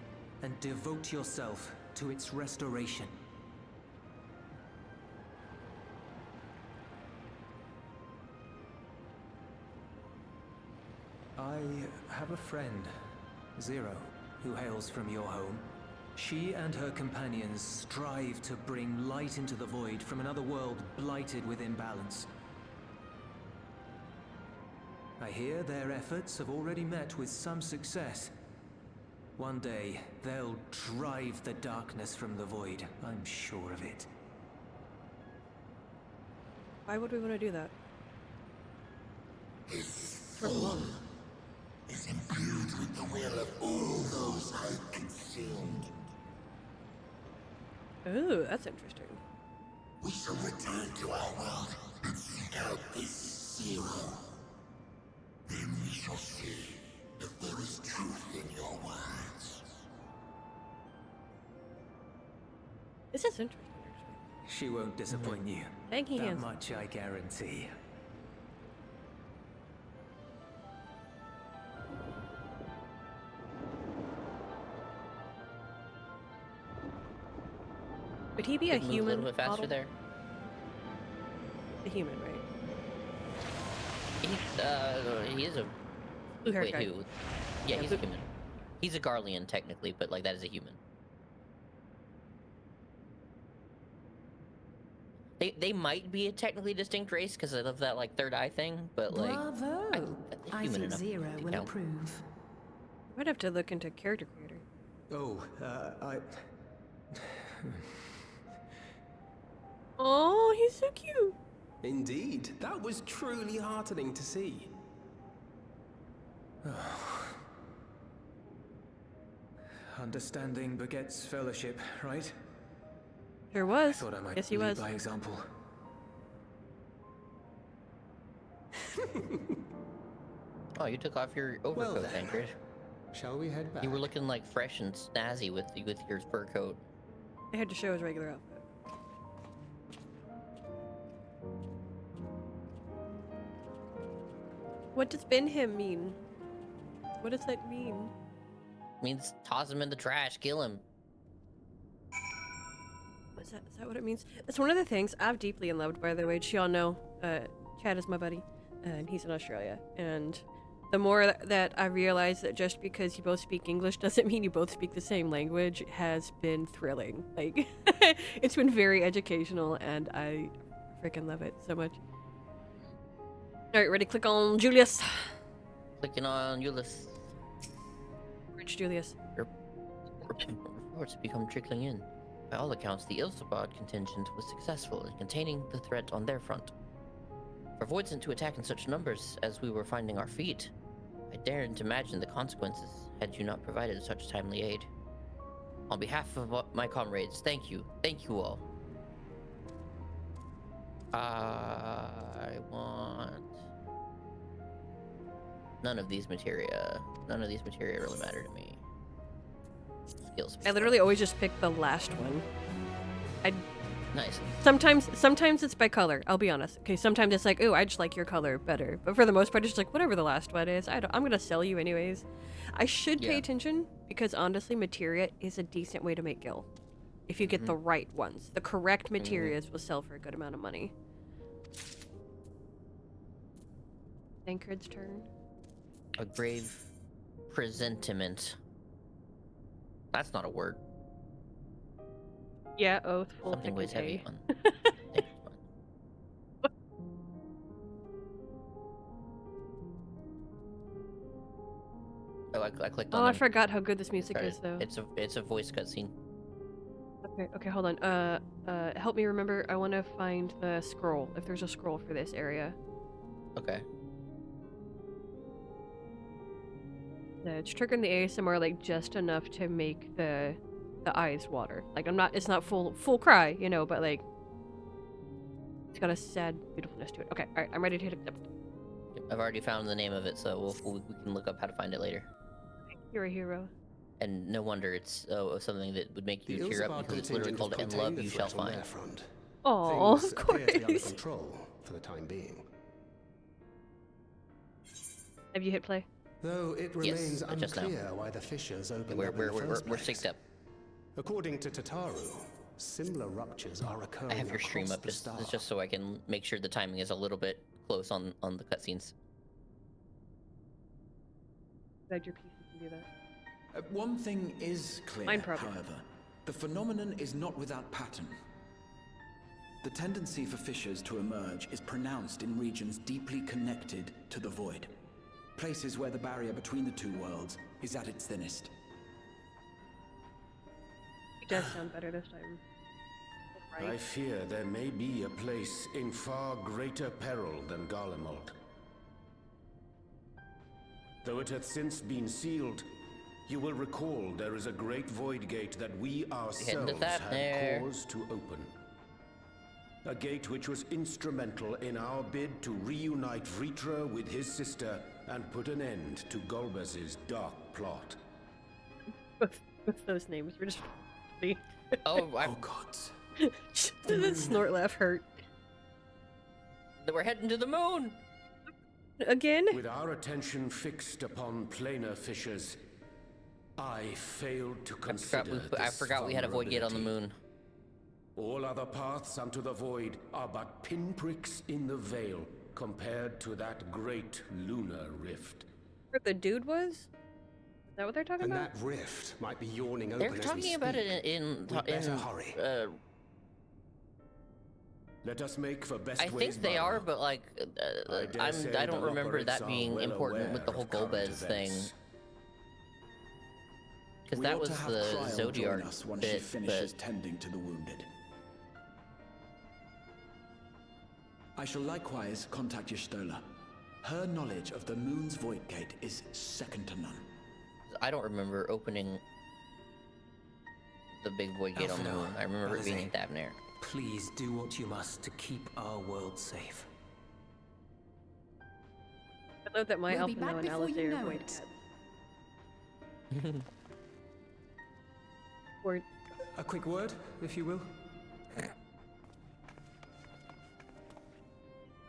and devote yourself to its restoration. I have a friend, Zero, who hails from your home. She and her companions strive to bring light into the void from another world blighted with imbalance. I hear their efforts have already met with some success. One day, they'll drive the darkness from the void, I'm sure of it. Why would we want to do that? His soul is imbued with the will of all those I consumed. Ooh, that's interesting. We shall return to our world and seek out this Zero. Then we shall see if there is truth in your words. This is interesting, actually. She won't disappoint you. Thank you, That handsome. much I guarantee. Would he be a Could move human a little bit faster model? there. A human, right? He is a... Blue hair Wait, guy. who? Yeah, Yeah, he's blue- a human. He's a Garlean, technically, but, like, that is a human. They might be a technically distinct race, because I love that, like, third eye thing, but, like... Bravo! I human think enough Zero to will count. approve. I'd have to look into character creator. Oh, I... Oh, he's so cute. Indeed, that was truly heartening to see. Understanding begets fellowship, right? Sure I was. thought I might Yes, he lead was. by example. Oh, you took off your overcoat, then. Tancred. Shall we head back? You were looking, like, fresh and snazzy with your fur coat. I had to show his regular outfit. What does bin him mean? What does that mean? Means toss him in the trash, kill him. Is that what it means? That's one of the things I've deeply in love, by the way. Y'all know, Chad is my buddy, and he's in Australia. And the more that I realize that just because you both speak English doesn't mean you both speak the same language has been thrilling. Like, it's been very educational, and I freaking love it so much. All right, ready? Click on Julius. Clicking on Euless. Rich Julius. Reports have become trickling in. By all accounts, the Ilsabad contingent was successful in containing the threat on their front. For Voidsent to attack in such numbers as we were finding our feet, I daren't imagine the consequences had you not provided such timely aid. On behalf of my comrades, thank you. Thank you all. I want... None of these materia really matter to me. Skills. I literally always just pick the last one. Nice. Sometimes it's by color. I'll be honest. Okay, sometimes it's like, oh, I just like your color better. But for the most part, it's just like whatever the last one is. I'm gonna sell you anyways. I should pay attention because honestly, materia is a decent way to make gil. If you get the right ones, the correct materias will sell for a good amount of money. Tancred's turn. A grave presentiment. That's not a word. Yeah, oath, full Something weighs heavy thick on. Oh, I clicked on Oh, I them. forgot how good this music Sorry, is, though. It's a voice cutscene. Okay, hold on. Help me remember. I want to find the scroll. If there's a scroll for this area. Okay. It's triggering the ASMR like just enough to make the eyes water. Like it's not full cry, you know, but like it's got a sad beautifulness to it. Okay, all right, I'm ready to hit accept. I've already found the name of it, so we can look up how to find it later. You're a hero. And no wonder it's something that would make you tear up because it's literally called "And contained Love the You Shall threat on their Find." front. Oh, Things of appear to be under course. control for the time being. Have you hit play? Though it Yes, remains just now. unclear why the fissures opened We're up in the first we're place. synced up. According to Tataru, similar ruptures are occurring I have your stream across up the just star. so I can make sure the timing is a little bit close on the cutscenes. Glad your PC can do that. One thing is clear, Mine probably. however. The phenomenon is not without pattern. The tendency for fissures to emerge is pronounced in regions deeply connected to the void. Places where the barrier between the two worlds is at its thinnest. It does sound better this time. Right? I fear there may be a place in far greater peril than Garlemald. Though it hath since been sealed, you will recall there is a great void gate that we ourselves had cause to open. A gate which was instrumental in our bid to reunite Vritra with his sister and put an end to Golbez's dark plot. Both those names were just funny. Oh, Oh gods. The snort laugh hurt. we're heading to the moon. Again? With our attention fixed upon planar fissures, I failed to consider I forgot we had a void gate on the moon. All other paths unto the void are but pinpricks in the veil compared to that great lunar rift. Where the dude was? Is that what they're talking And about? that rift might be yawning open They're as we talking about speak. it in We'd better hurry. Let us make for best I ways think they by. are, but like, dare say I don't the remember that Loporrits being are well important aware with the whole of current Golbez thing. events. Because We that ought was to have the Cryo join Zodiac us once she bit, finishes but tending to the wounded. I shall likewise contact Y'shtola. Her knowledge of the moon's void gate is second to none. I don't remember opening the big void gate on the Alphinaud, moon. I remember it being in Balazar, Thavnair. Please do what you must to keep our world safe. I love that my We'll be Alphinaud back and before you Alistair know void it. cat. Or A quick word, if you will.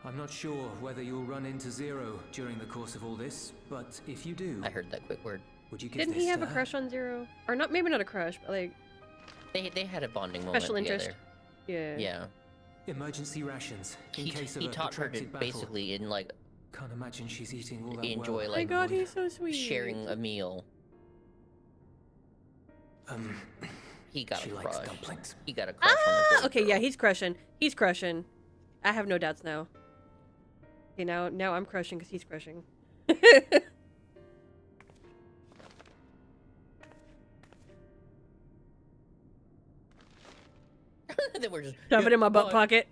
I'm not sure whether you'll run into Zero during the course of all this, but if you do, I heard that quick word. would you give didn't this he have to a her? crush on Zero? Or not? Maybe not a crush, but like They had a bonding moment special together. interest. Yeah. Yeah. Emergency rations in case of He a taught her to protracted battle. basically in like Can't imagine she's eating all that enjoy well. Oh my like god, he's so sweet. sharing a meal. He got She a likes crush. dumplings. He got a crush on the void Okay, girl. yeah, he's crushing. He's crushing. I have no doubts now. Okay, now I'm crushing because he's crushing. Then we're just Shove it in my butt bye. pocket.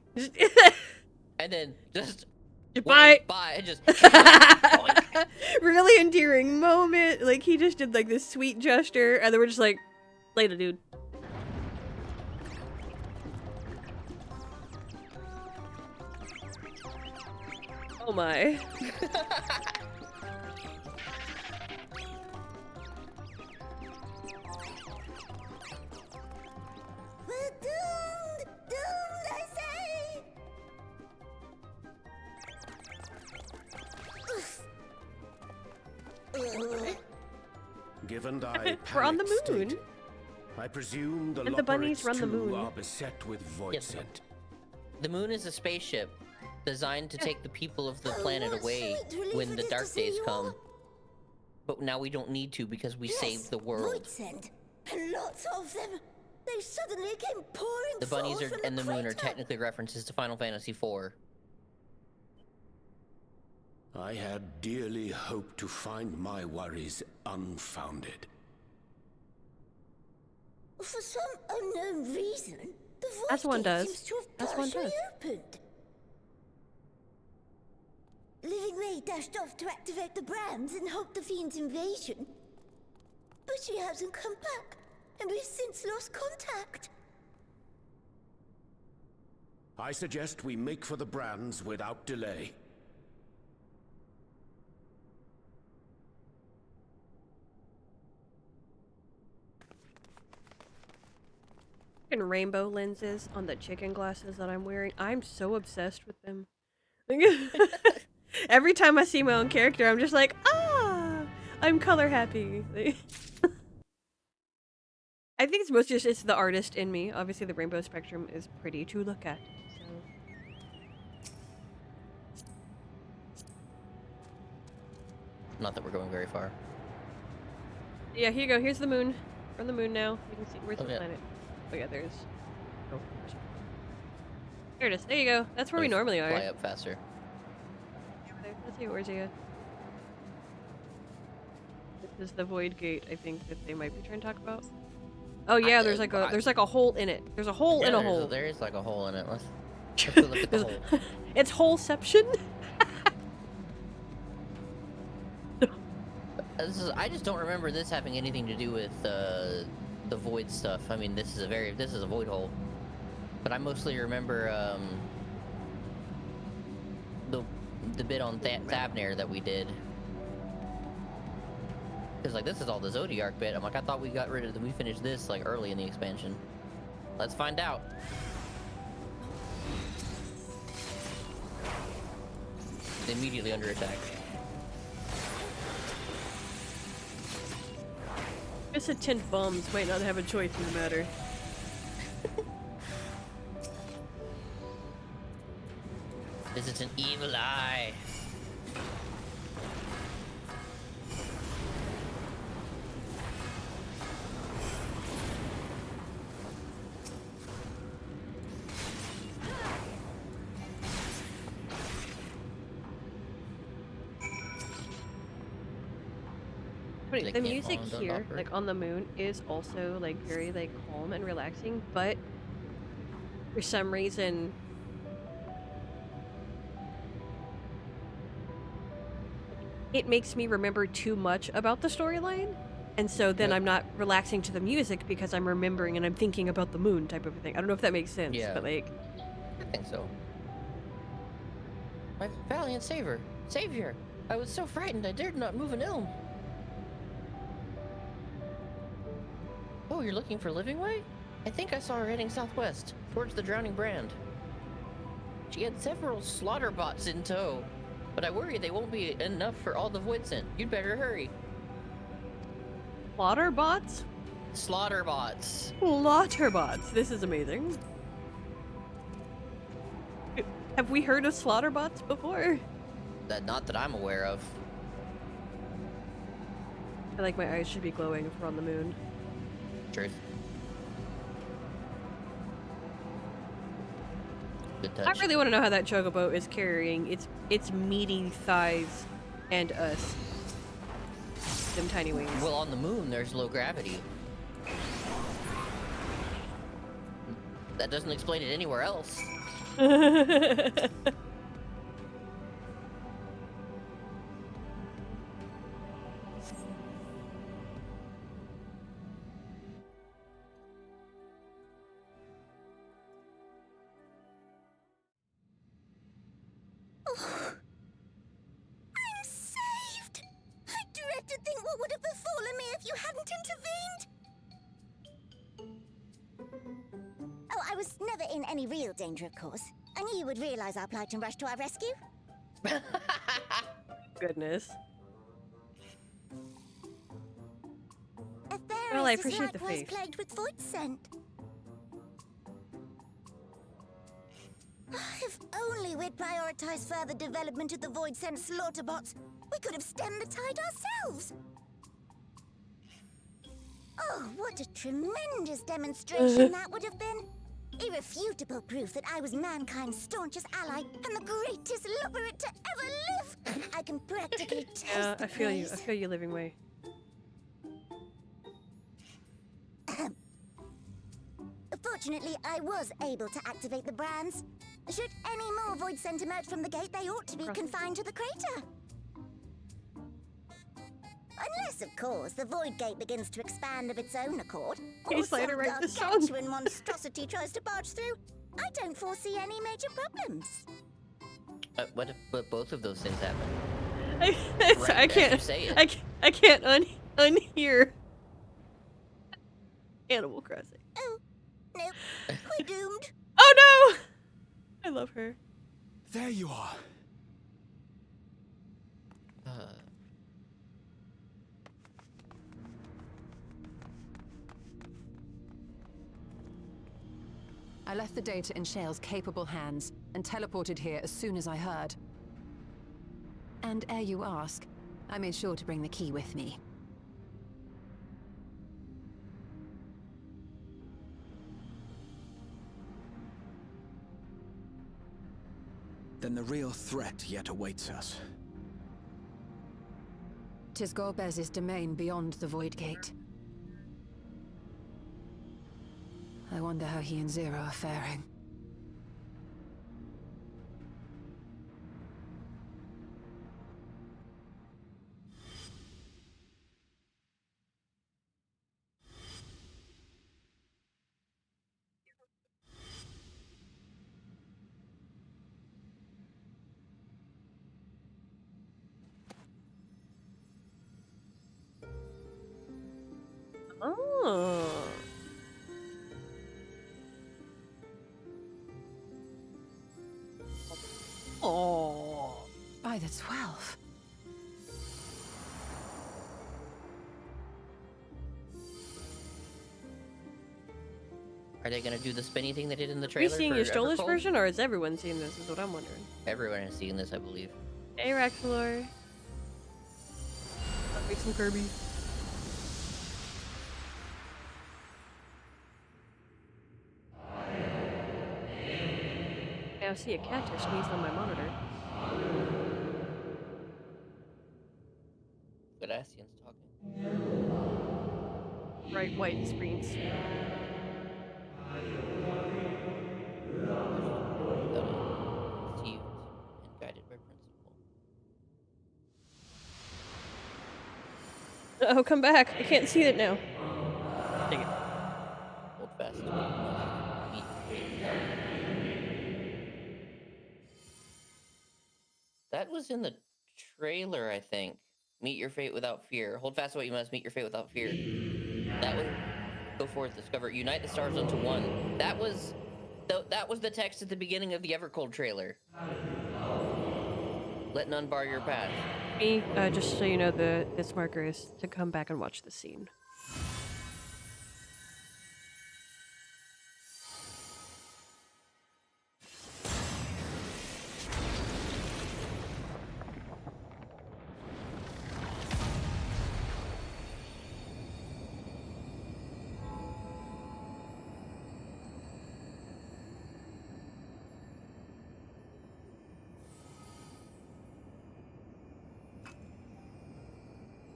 And then just Bye. Bye. And just Really endearing moment. Like he just did like this sweet gesture, and then we're just like, later, dude. Oh my. We're doomed! Doomed, I say! Given thy We're on the panicked moon. state, I presume the And the bunnies Loporrits run the too moon. are beset with void Yes. scent. the moon is a spaceship designed to take the people of the Oh, planet what away sweet relief when it the is to dark see days you come. all. But now we don't need to because we Yes, saved the world. Void scent. And lots of them. They suddenly came pouring The bunnies forth are, from and the moon are crater. technically references to Final Fantasy IV. I had dearly hoped to find my worries unfounded. For some unknown reason, the void As one gate does. seems to have As one partially does. opened. Living Ray dashed off to activate the brands and halt the fiend's invasion. But she hasn't come back, and we've since lost contact. I suggest we make for the brands without delay. Fucking rainbow lenses on the chicken glasses that I'm wearing. I'm so obsessed with them. Every time I see my own character, I'm just like, ah. I'm color happy. I think it's mostly just it's the artist in me. Obviously, the rainbow spectrum is pretty to look at. So. Not that we're going very far. Yeah, here you go. Here's the moon. We're on the moon now. You can see where's the yeah. planet. Oh yeah, there's. Oh, there it is. There you go. That's where we normally are. Fly up faster. Let's see where's you. This is the void gate. I think that they might be trying to talk about. Oh yeah, there's like a hole in it. There's a hole in a hole. There is like a hole in it. Let's go look at the hole. It's holeception. I just don't remember this having anything to do with the void stuff. I mean, this is a void hole, but I mostly remember the bit on Thavnair that we did. Because like this is all the Zodiac bit. I'm like, I thought we got rid of we finished this like early in the expansion. Let's find out. Immediately under attack. Represeeeent bums might not have a choice in the matter. This is an evil eye. The music here, like on the moon, is also like very like calm and relaxing, but for some reason it makes me remember too much about the storyline, and so then I'm not relaxing to the music because I'm remembering and I'm thinking about the moon type of a thing. I don't know if that makes sense, but like I think so. My valiant savior, I was so frightened I dared not move an elm. Oh, you're looking for Living Way? I think I saw her heading southwest, towards the Drowning Brand. She had several slaughter bots in tow, but I worry they won't be enough for all the void scent. You'd better hurry. Slaughter bots? Slaughter bots. Slaughter bots. This is amazing. Have we heard of slaughter bots before? Not that I'm aware of. I like my eyes should be glowing if we're on the moon. Truth. Good touch. I really want to know how that chocobo is carrying its meaty thighs and us. Them tiny wings. Well, on the moon, there's low gravity. That doesn't explain it anywhere else. I'm saved! I dread to think what would have befallen me if you hadn't intervened. Oh, I was never in any real danger, of course. I knew you would realize our plight and rush to our rescue. Goodness. Well, I appreciate the likewise faith. plagued with void scent. If only we'd prioritized further development of the void scent slaughter bots, we could have stemmed the tide ourselves. Oh, what a tremendous demonstration that would have been. Irrefutable proof that I was mankind's staunchest ally and the greatest lubberate to ever live. I can practically taste the I feel you. praise. I feel you, Living Way. Fortunately, I was able to activate the brands. Should any more void scent emerge from the gate, they ought to be confined to the crater. Unless, of course, the void gate begins to expand of its own accord, or some gargantuan monstrosity tries to barge through. I don't foresee any major problems. What if both of those things happen? I can't unhear Animal Crossing. Oh, nope. We're doomed. Oh no! I love her. There you are. I left the data in Shale's capable hands and teleported here as soon as I heard. And ere you ask, I made sure to bring the key with me. Then the real threat yet awaits us. 'Tis Golbez's domain beyond the Void Gate. I wonder how he and Zero are faring. Oh. Oh. By the 12. Are they gonna do the spinny thing they did in the Are we trailer? seeing for your Stolish Evercold? version, or is everyone seeing this? Is what I'm wondering. Everyone has seen this, I believe. Hey, Raxlor. Make some Kirby. Now see a cactus sneeze on my monitor. Godassian's talking. Bright white screens. Conceived and guided by principle. Oh, come back. I can't see it now. Dang it. Hold fast. That was in the trailer, I think. Meet your fate without fear. Hold fast to what you must. Meet your fate without fear. That was go forth, discover, unite the stars unto one. That was the text at the beginning of the Evercold trailer. Let none bar your path. Me, just so you know, this marker is to come back and watch the scene.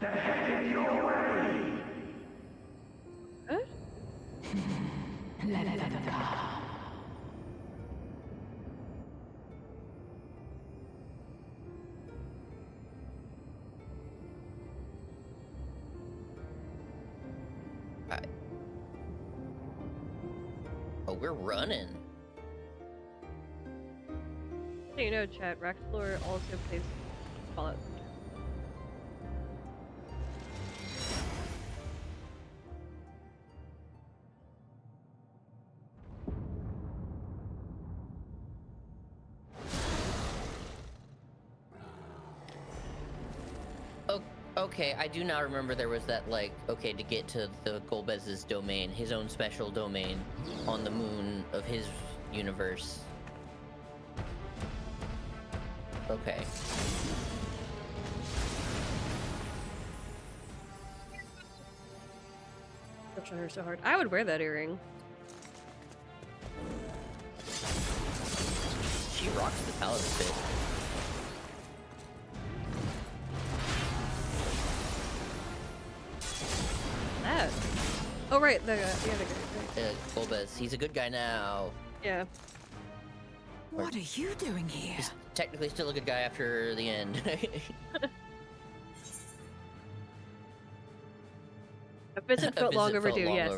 They're headed your way! Huh? Let them come. Oh, we're running. So you know, chat, Raxlor also plays Fallout. Okay, I do now remember there was that, like, okay, to get to the Golbez's domain, his own special domain on the moon of his universe. Okay. I'm trying her so hard. I would wear that earring. She rocks the Paladin bit. That. Oh right, the other guy. Right. Golbez, he's a good guy now. Yeah. What are you doing here? He's technically still a good guy after the end. A visit felt long overdue, yes.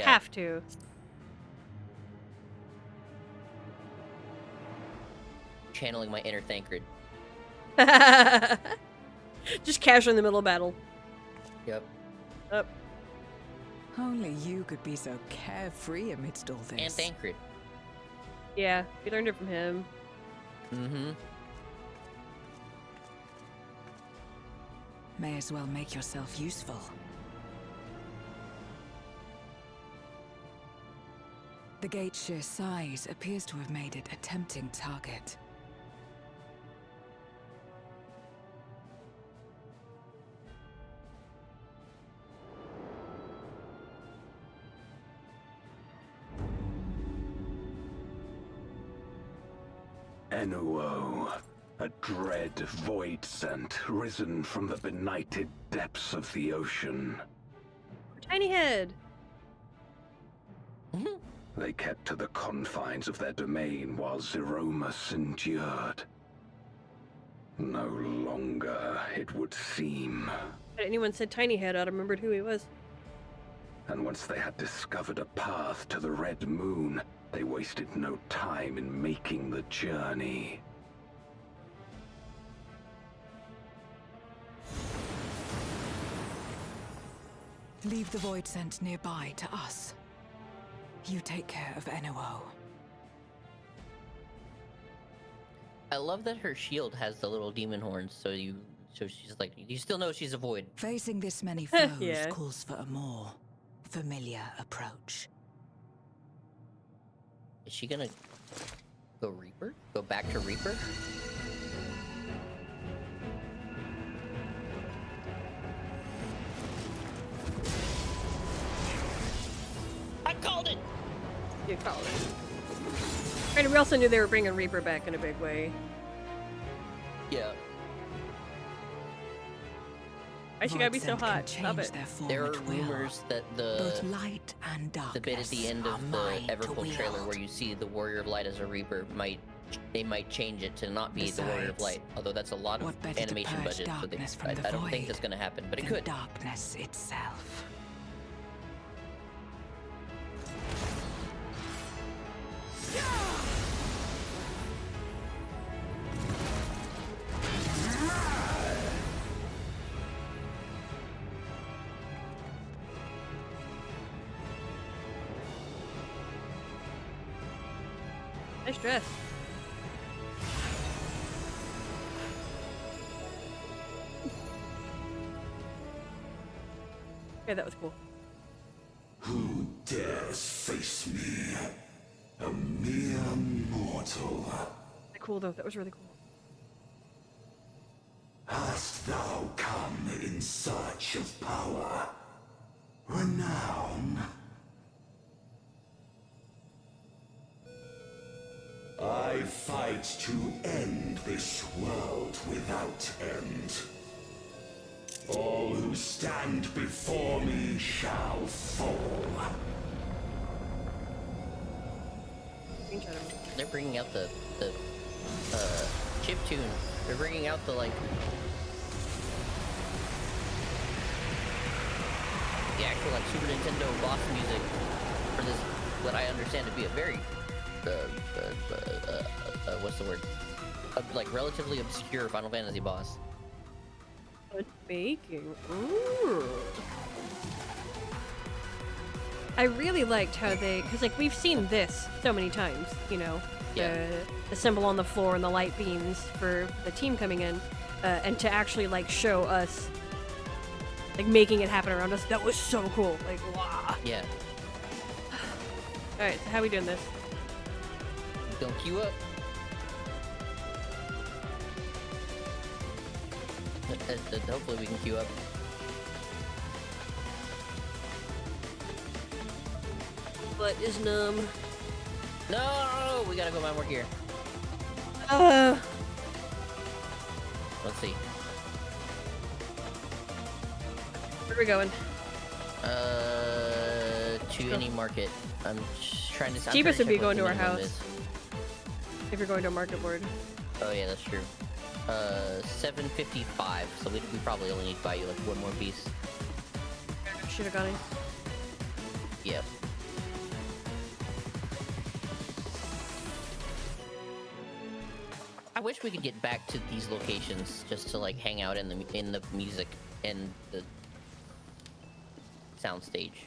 Have to. Channeling my inner Thancred. Just casual in the middle of battle. Yep. Up. Only you could be so carefree amidst all this. And Thancred. Yeah, we learned it from him. Mm-hmm. May as well make yourself useful. The gate's sheer size appears to have made it a tempting target. Enuo, a dread void scent risen from the benighted depths of the ocean. Tiny head. They kept to the confines of their domain while Zeromus endured. No longer, it would seem. If anyone said tiny head, I'd remembered who he was. And once they had discovered a path to the Red Moon, they wasted no time in making the journey. Leave the void scent nearby to us. You take care of Enuo. I love that her shield has the little demon horns, so she's like, you still know she's a void. Facing this many foes Yeah. calls for a more familiar approach. Is she gonna go Reaper? Go back to Reaper? I called it! You called it. And we also knew they were bringing Reaper back in a big way. Yeah. Why she gotta be so Void scent hot? can Stop change it. their form There are at will. rumors that Both light and darkness the bit at the end are of the mine to Everfull trailer wield. where you see the Warrior of Light as a Reaper they might change it to not be the Warrior of Besides, Light. Although that's a lot of what better to animation purge budget, so darkness from I the don't think void that's gonna happen, but it than could. darkness itself. Nice dress. Yeah, that was cool. Who dares face me? A mere mortal. Cool though. That was really cool. Hast thou come in search of power? Renown? I fight to end this world without end. All who stand before me shall fall. They're bringing out the chiptune. They're bringing out the like the actual like Super Nintendo boss music for this, what I understand to be a very what's the word? Like relatively obscure Final Fantasy boss. Good baking. Ooh. I really liked how they, because like we've seen this so many times, you know, the symbol on the floor and the light beams for the team coming in, and to actually like show us like making it happen around us, that was so cool. Like, wow. Yeah. All right, so how we doing this? Don't queue up. Hopefully we can queue up. Butt is numb. No, we gotta go buy more gear. Let's see. Where are we going? To any market. I'm just trying to. Cheapest would be going to our minimum house. is. If you're going to a market board. Oh yeah, that's true. 755. So we probably only need to buy you like one more piece. Should have gone in. Yep. I wish we could get back to these locations just to like hang out in the music and the sound stage,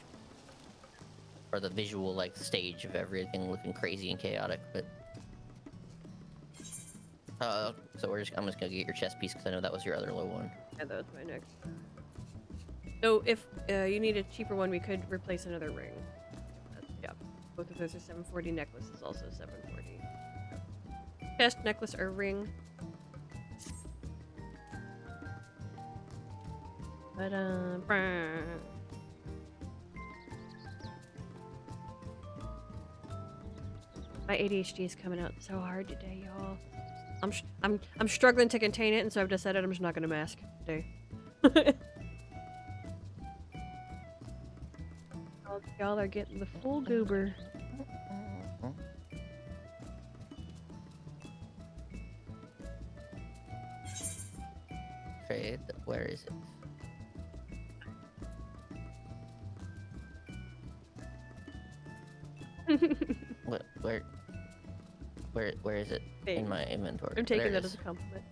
or the visual like stage of everything looking crazy and chaotic. But so I'm just gonna get your chest piece because I know that was your other low one. Yeah, that was my next. So if you need a cheaper one, we could replace another ring. Yeah. Both of those are 740. Necklace is also 740. Chest, necklace, or ring. But my ADHD is coming out so hard today, y'all. I'm struggling to contain it, and so I've decided I'm just not gonna mask today. Y'all are getting the full goober. Okay, where is it? Where is it in my inventory? I'm taking that as a compliment.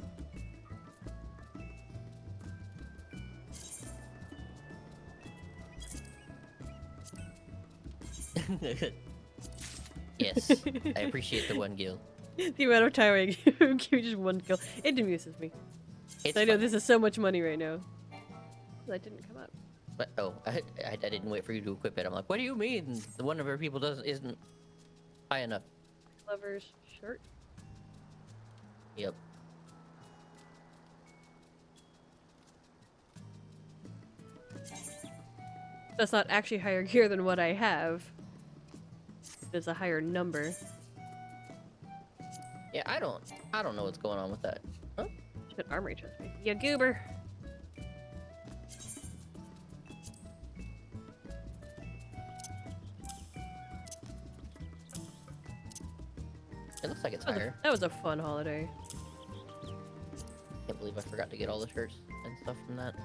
Yes, I appreciate the 1 gil. The amount of time I give you just 1 kill, it amuses me. I know this is so much money right now. That didn't come up. But oh, I didn't wait for you to equip it. I'm like, what do you mean? The one of our people isn't high enough. Lover's shirt. Yep. That's not actually higher gear than what I have. It's a higher number. Yeah, I don't know what's going on with that. Huh? Good armory trust me. Ya goober. It looks like it's higher. That was a fun holiday. Can't believe I forgot to get all the shirts and stuff from that.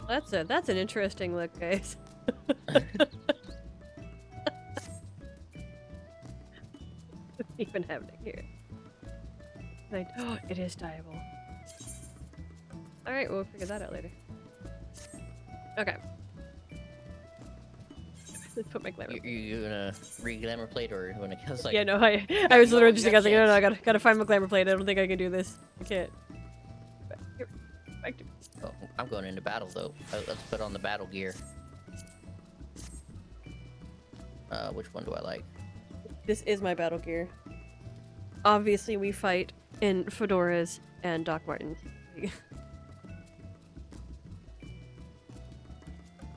That's an interesting look, guys. What's even happening here? Like, oh, it is dyeable. Alright, we'll figure that out later. Okay. Let's put my glamour plate. You gonna re-glamour plate or you wanna like, yeah, no, I was literally just thinking, I was like, no, I gotta find my glamour plate. I don't think I can do this. I can't. Back to oh, I'm going into battle though. Let's put on the battle gear. Which one do I like? This is my battle gear. Obviously, we fight in fedoras and Doc Martens.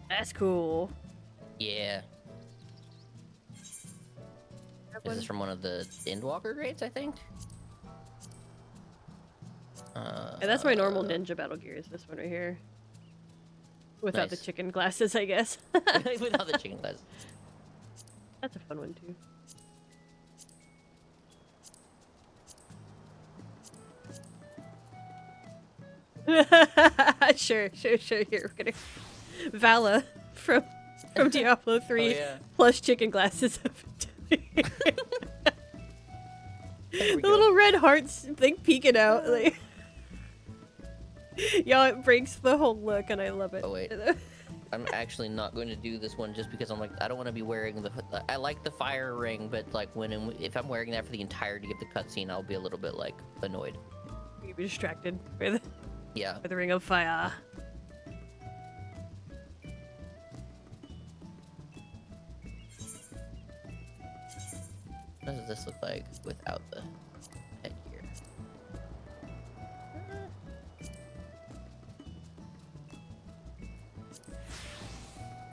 That's cool. Yeah. This is from one of the Endwalker raids, I think. And that's my normal ninja battle gear. Is this one right here? Without the chicken glasses, I guess. Without the chicken glasses. That's a fun one too. Sure. Here, we're gonna Vala from Diablo 3 oh, yeah. plus chicken glasses. The little red hearts thing peeking out. Like, y'all, it breaks the whole look, and I love it. Oh wait, I'm actually not going to do this one just because I'm like, I don't want to be wearing the. I like the fire ring, but like if I'm wearing that for the entirety of the cutscene, I'll be a little bit like annoyed. You'll be distracted by the the ring of fire. What does this look like without the headgear?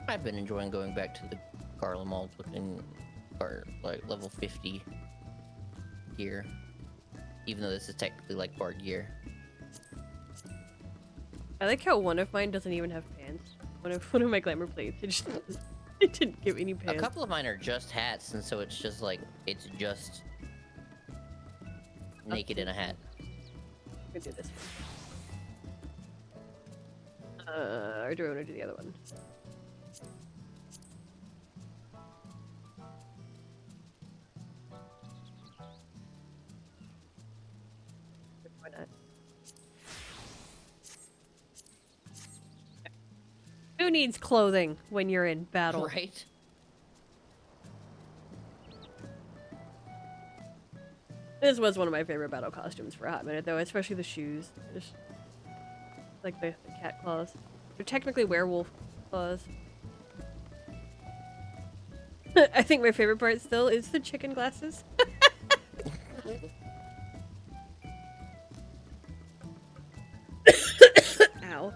I've been enjoying going back to the Garlemald looking, or like level 50 gear, even though this is technically like bar gear. I like how one of mine doesn't even have pants. One of my glamour plates, it didn't give any pants. A couple of mine are just hats, and so it's just like it's just naked in a hat. Let me do this one. Or do I want to do the other one? Why not? Who needs clothing when you're in battle? Right? This was one of my favorite battle costumes for a hot minute, though, especially the shoes. Just like the cat claws. They're technically werewolf claws. I think my favorite part still is the chicken glasses. Ow.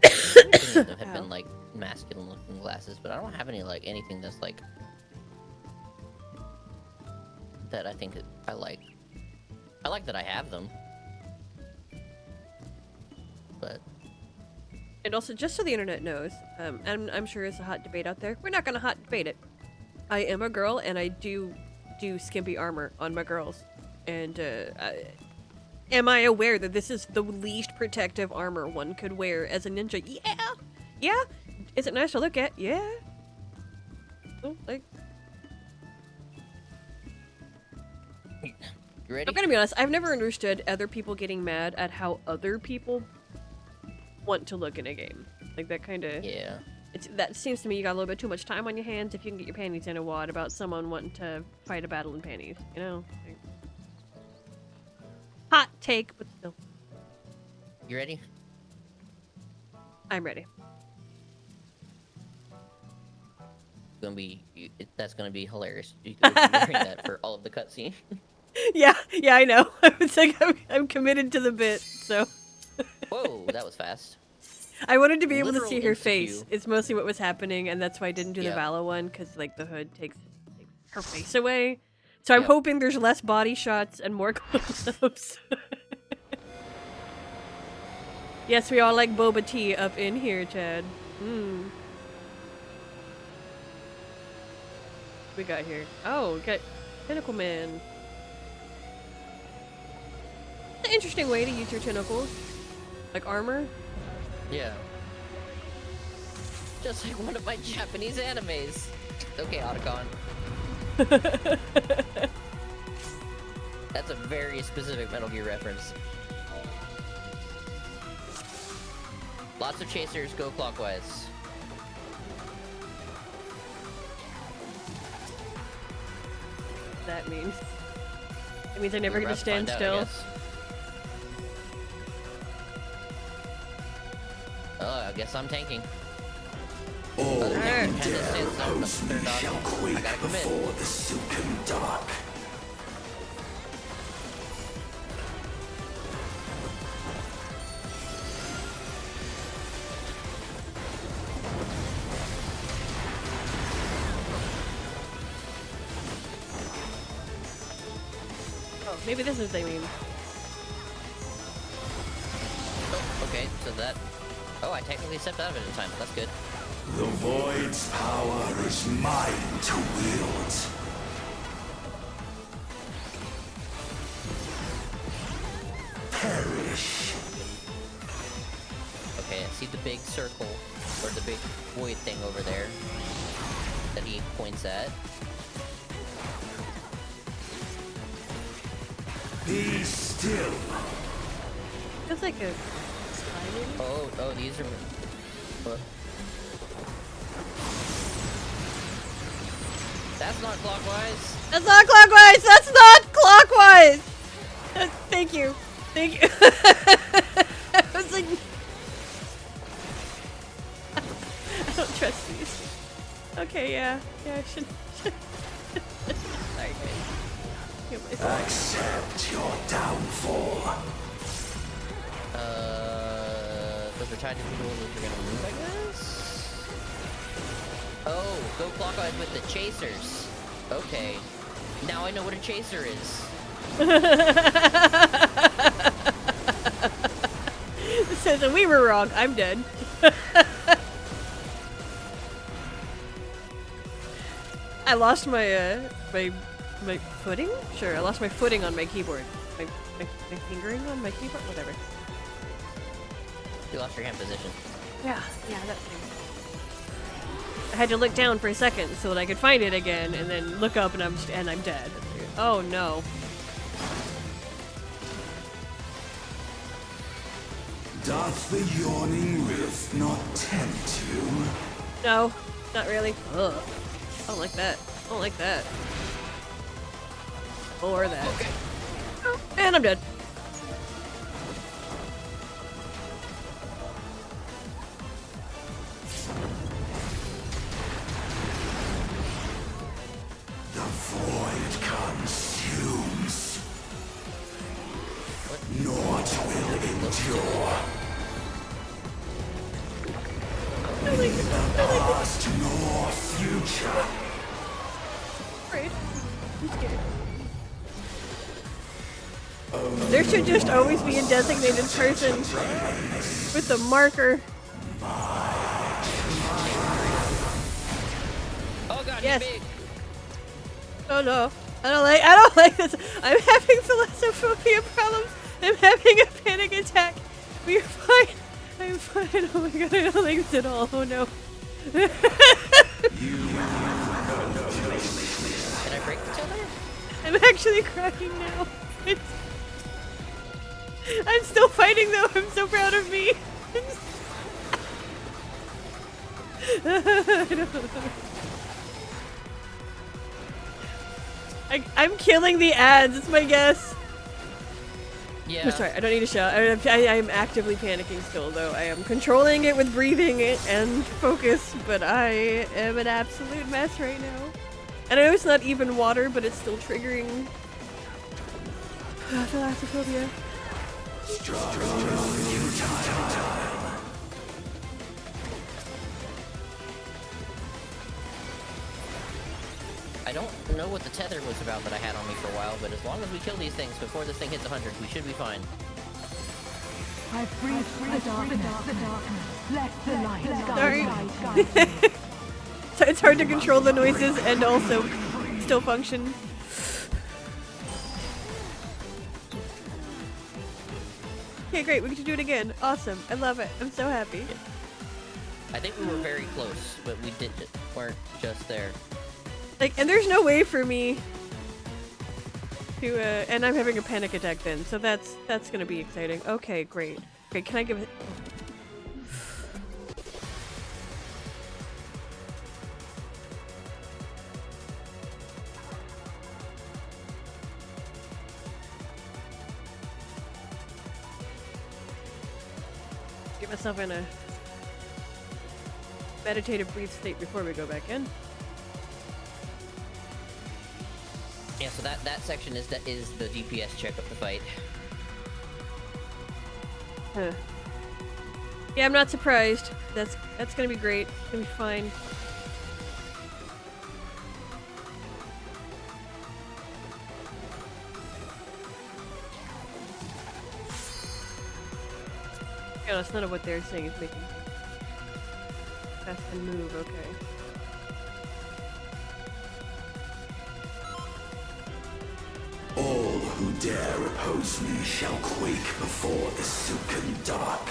Things that have been like masculine looking glasses, but I don't have any like anything that's like that I think I like. I like that I have them. But and also, just so the internet knows, I'm sure it's a hot debate out there. We're not gonna hot debate it. I am a girl, and I do skimpy armor on my girls. And am I aware that this is the least protective armor one could wear as a ninja? Yeah, yeah. Is it nice to look at? Yeah. Oh, like. you ready? I'm gonna be honest. I've never understood other people getting mad at how other people want to look in a game. Like that kind of. Yeah. That seems to me you got a little bit too much time on your hands if you can get your panties in a wad about someone wanting to fight a battle in panties. You know. Like, hot take, but still. You ready? I'm ready. That's gonna be hilarious. You could be wearing that for all of the cutscene. Yeah, I know. It's like I'm committed to the bit, so. Whoa, that was fast. I wanted to be able to Literal see her insta-queue. face. It's mostly what was happening, and that's why I didn't do the Vala one, because like the hood takes her face away. So I'm hoping there's less body shots and more close-ups. Yes, we all like boba tea up in here, Chad. We got here. Oh, we got Tentacle Man. It's an interesting way to use your tentacles. Like armor. Yeah. Just like one of my Japanese animes. Okay, Otacon. That's a very specific Metal Gear reference. Lots of chasers, go clockwise. That means. It means I never We're get to about stand find out, still. I guess. Oh, I guess I'm tanking. All Other undead tank kinda stands up, opposed me but shall I quake gotta commit. before the silken dark. Oh, maybe this is what they mean. Oh, okay, so that... Oh, I technically stepped out of it in time. That's good. The Void's power is mine to wield. Perish. Okay, I see the big circle, or the big void thing over there that he points at. Be still. Feels like a. Oh, these are. That's not clockwise. That's not clockwise! That's not clockwise! Thank you. Thank you. I was like. I don't trust these. Okay, yeah. Yeah, I should. Sorry, guys. Accept your downfall. Those are tied to people that are gonna move, I guess? Oh, go clockwise with the chasers. Okay. Now I know what a chaser is. It says that we were wrong. I'm dead. I lost my my footing? Sure, I lost my footing on my keyboard. My fingering on my keyboard? Whatever. You lost your hand position. Yeah, that thing. I had to look down for a second so that I could find it again, and then look up, and I'm dead. Oh no. Doth the yawning rift not tempt you? No, not really. Ugh. I don't like that. I don't like that. Or that. Okay. Oh, and I'm dead. Past nor future. Afraid. I'm scared. There should just always be a designated person with a marker. Oh god, yes. big. Oh no. I don't like this. I'm having thalassophobia problems. I'm having a panic attack. We're fine. I'm fine. Oh my god, I don't like this at all. Oh no. Can I break the tether? I'm actually crying now. I'm still fighting though. I'm so proud of me. I don't know. I'm killing the ads. It's my guess. Yeah. I'm sorry. I don't need to shout. I am actively panicking still, though. I am controlling it with breathing and focus, but I am an absolute mess right now. And I know it's not even water, but it's still triggering thalassophobia. I don't know what the tether was about that I had on me for a while, but as long as we kill these things before this thing hits 100, we should be fine. I breathe the darkness. Let the light Sorry. So it's hard to control the noises and also still function. Okay, great. We get to do it again. Awesome. I love it. I'm so happy. I think we were very close, but we weren't just there. Like, and there's no way for me to, and I'm having a panic attack then, so that's gonna be exciting. Okay, great. Great, can I give it... Get myself in a meditative breathe state before we go back in. Yeah, so that section is the DPS check of the fight. Huh. Yeah, I'm not surprised. That's gonna be great. It's gonna be fine. Yeah, that's none of what they're saying is making fast and move. Okay. All who dare oppose me shall quake before the silken dark.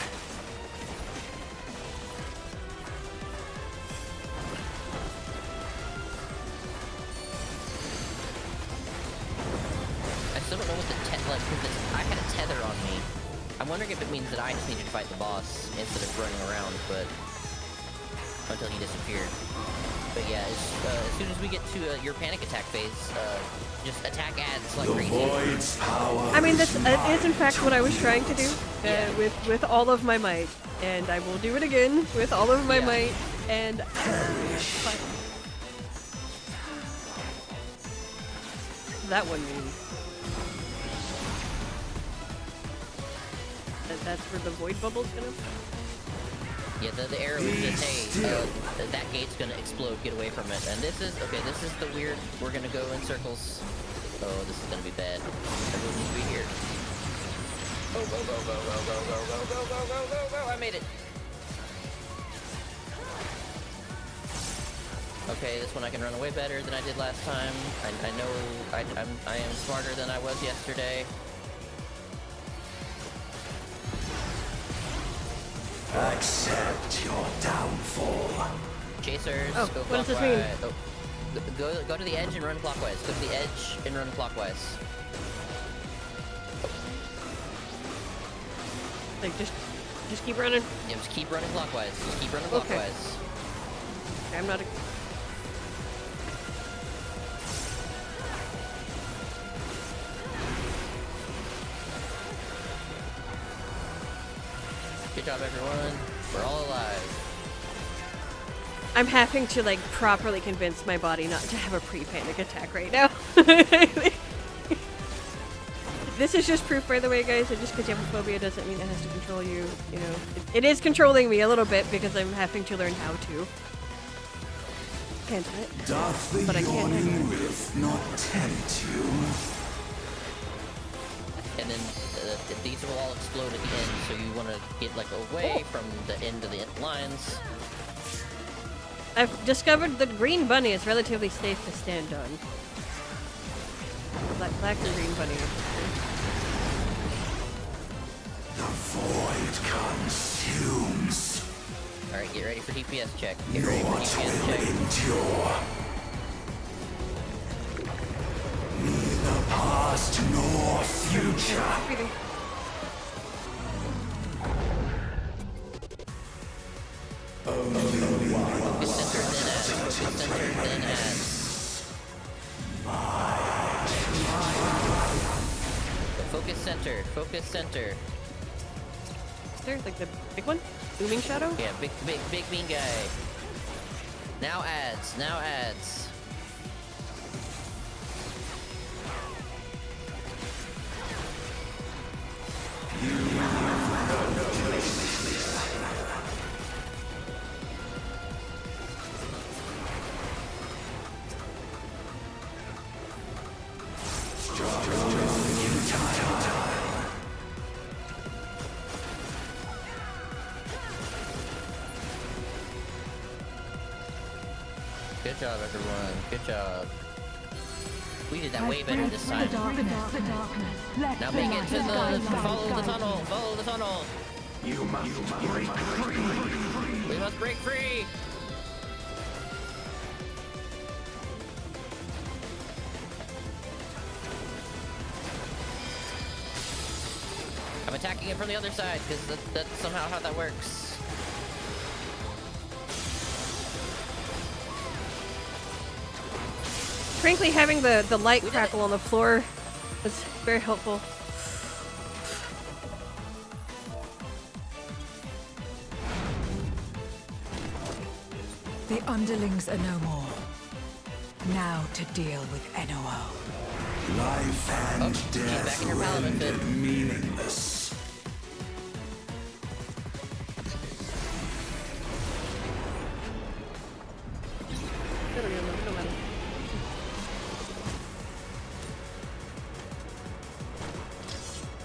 I still don't know what the I had a tether on me. I'm wondering if it means that I just needed to fight the boss instead of running around, but until he disappeared. But yeah, as soon as we get to your panic attack phase, just attack ads like crazy. Void's power. I mean, this is in fact what I was trying to do with all of my might, and I will do it again with all of my might. And that one means that's where the void bubble's gonna. Yeah, the arrow is just, hey, that gate's gonna explode, get away from it. And this is the weird, we're gonna go in circles. Oh, this is gonna be bad. Everyone needs to be here. Go, go, go, go, go, go, go, go, go, go, go, go, go, I made it. Okay, this one I can run away better than I did last time. I know I am smarter than I was yesterday. Accept your downfall. Chasers, oh, go what does clockwise. this mean? Go to the edge and run clockwise. Go to the edge and run clockwise. Like just keep running. Yeah, just keep running clockwise. Just keep running clockwise. Okay, I'm not. Good job, everyone. We're all alive. I'm having to like properly convince my body not to have a pre-panic attack right now. this is just proof, by the way, guys, that just because you have a phobia doesn't mean it has to control you, you know. It is controlling me a little bit because I'm having to learn how to. Can't do it. Doth the But I can't handle it. with not tempt you? And then these will all explode at the end, so you want to get like away from the end of the lines. I've discovered the green bunny is relatively safe to stand on. Black and green bunny. The void consumes. Alright, get ready for DPS check. Get ready for DPS check. Endure. Neither past nor future. Only one. Focus center, then add. Focus center, then add. Focus center, focus center. There, like the big one? Booming shadow? Yeah, big mean guy. Now ads, now ads. Good job, everyone. Good job. We did that way better this time. Now make it to the follow the tunnel. Follow the tunnel. You must break free. We must break free. I'm attacking it from the other side because that's somehow how that works. Frankly, having the light crackle on the floor is very helpful. The underlings are no more. Now to deal with NOO. Life and death rendered meaningless.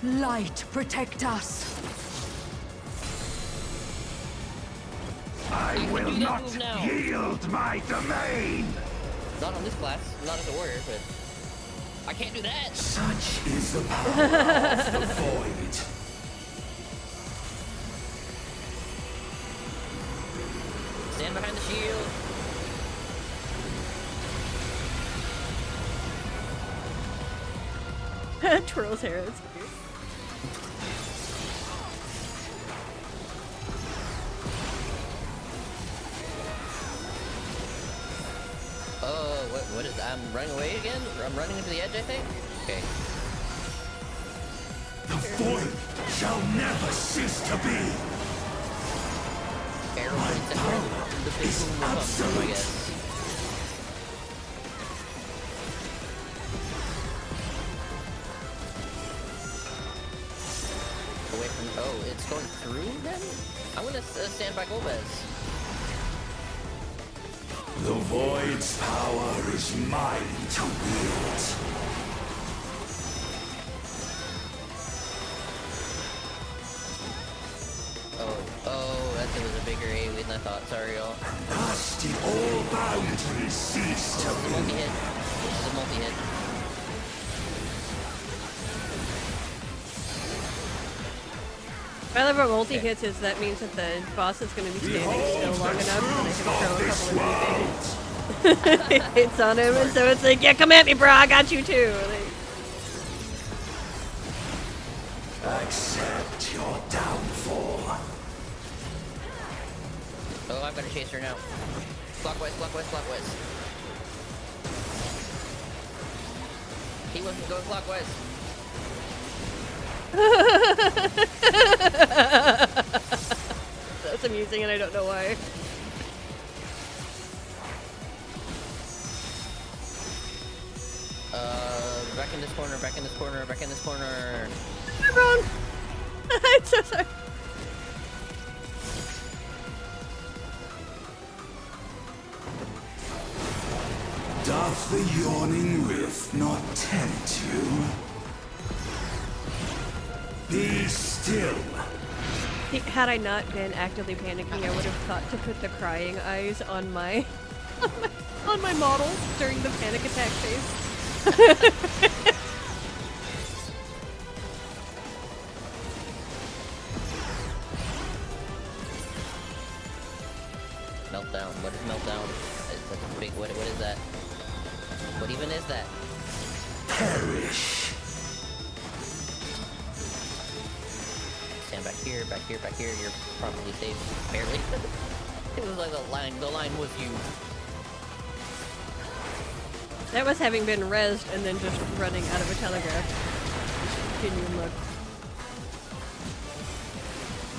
Light, protect us. I will not yield my domain. Not on this class, not as a warrior, but I can't do that. Such is the power of the void. Stand behind the shield. Twirls hair, that's cute. What is? I'm running away again? I'm running into the edge, I think? Okay. The void shall never cease to be. Arrow points at the big boom will come, I guess. Away from. Oh, it's going through then? I'm gonna stand by Golbez. The void's power is mine to wield. Oh, that was a bigger AoE than I thought. Sorry, y'all. Thus did all boundaries cease to be. Multi-hit. This is a multi-hit. What I love about multi-hits is that means that the boss is going to be standing still long enough and I can throw a couple of new hits on him, and so it's like, yeah, come at me, bro, I got you too. Like, Accept your downfall. Oh, I've got to chase her now. Clockwise, clockwise, clockwise. He wasn't going clockwise. That's amusing and I don't know why. Back in this corner, back in this corner, back in this corner. I'm wrong. I'm so sorry. Doth the yawning rift not tempt you? Be still. Had I not been actively panicking, I would have thought to put the crying eyes on my on my model during the panic attack phase. Meltdown. What is meltdown? That's a big. What is that? What even is that? Perish. Stand back here, back here, back here. You're probably safe. Barely. It was like the line was you. That was having been rezzed and then just running out of a telegraph. Continuing look.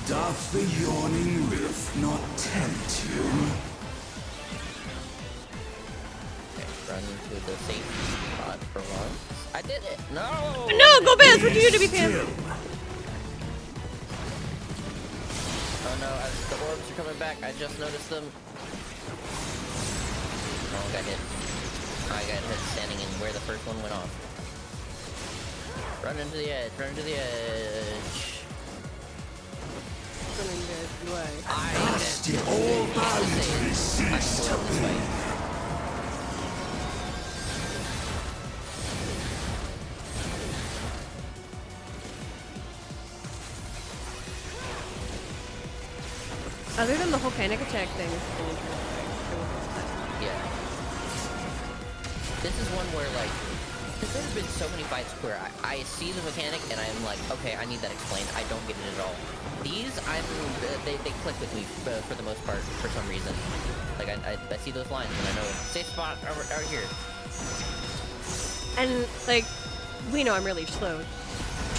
Doth the yawning rift not tempt you? Okay, run to the safe spot for once. I did it! No! No, go Baz! What do you do to be Pam? Oh no, the orbs are coming back. I just noticed them. Oh, I got hit. I got hit standing in where the first one went off. Run into the edge, run into the edge. All boundaries cease to be. Other than the whole panic attack thing. Yeah. This is one where, like, there's been so many fights where I see the mechanic and I'm like, okay, I need that explained. I don't get it at all. These, they click with me for the most part, for some reason. Like, I see those lines and I know, safe spot over here. And, like, we know I'm really slow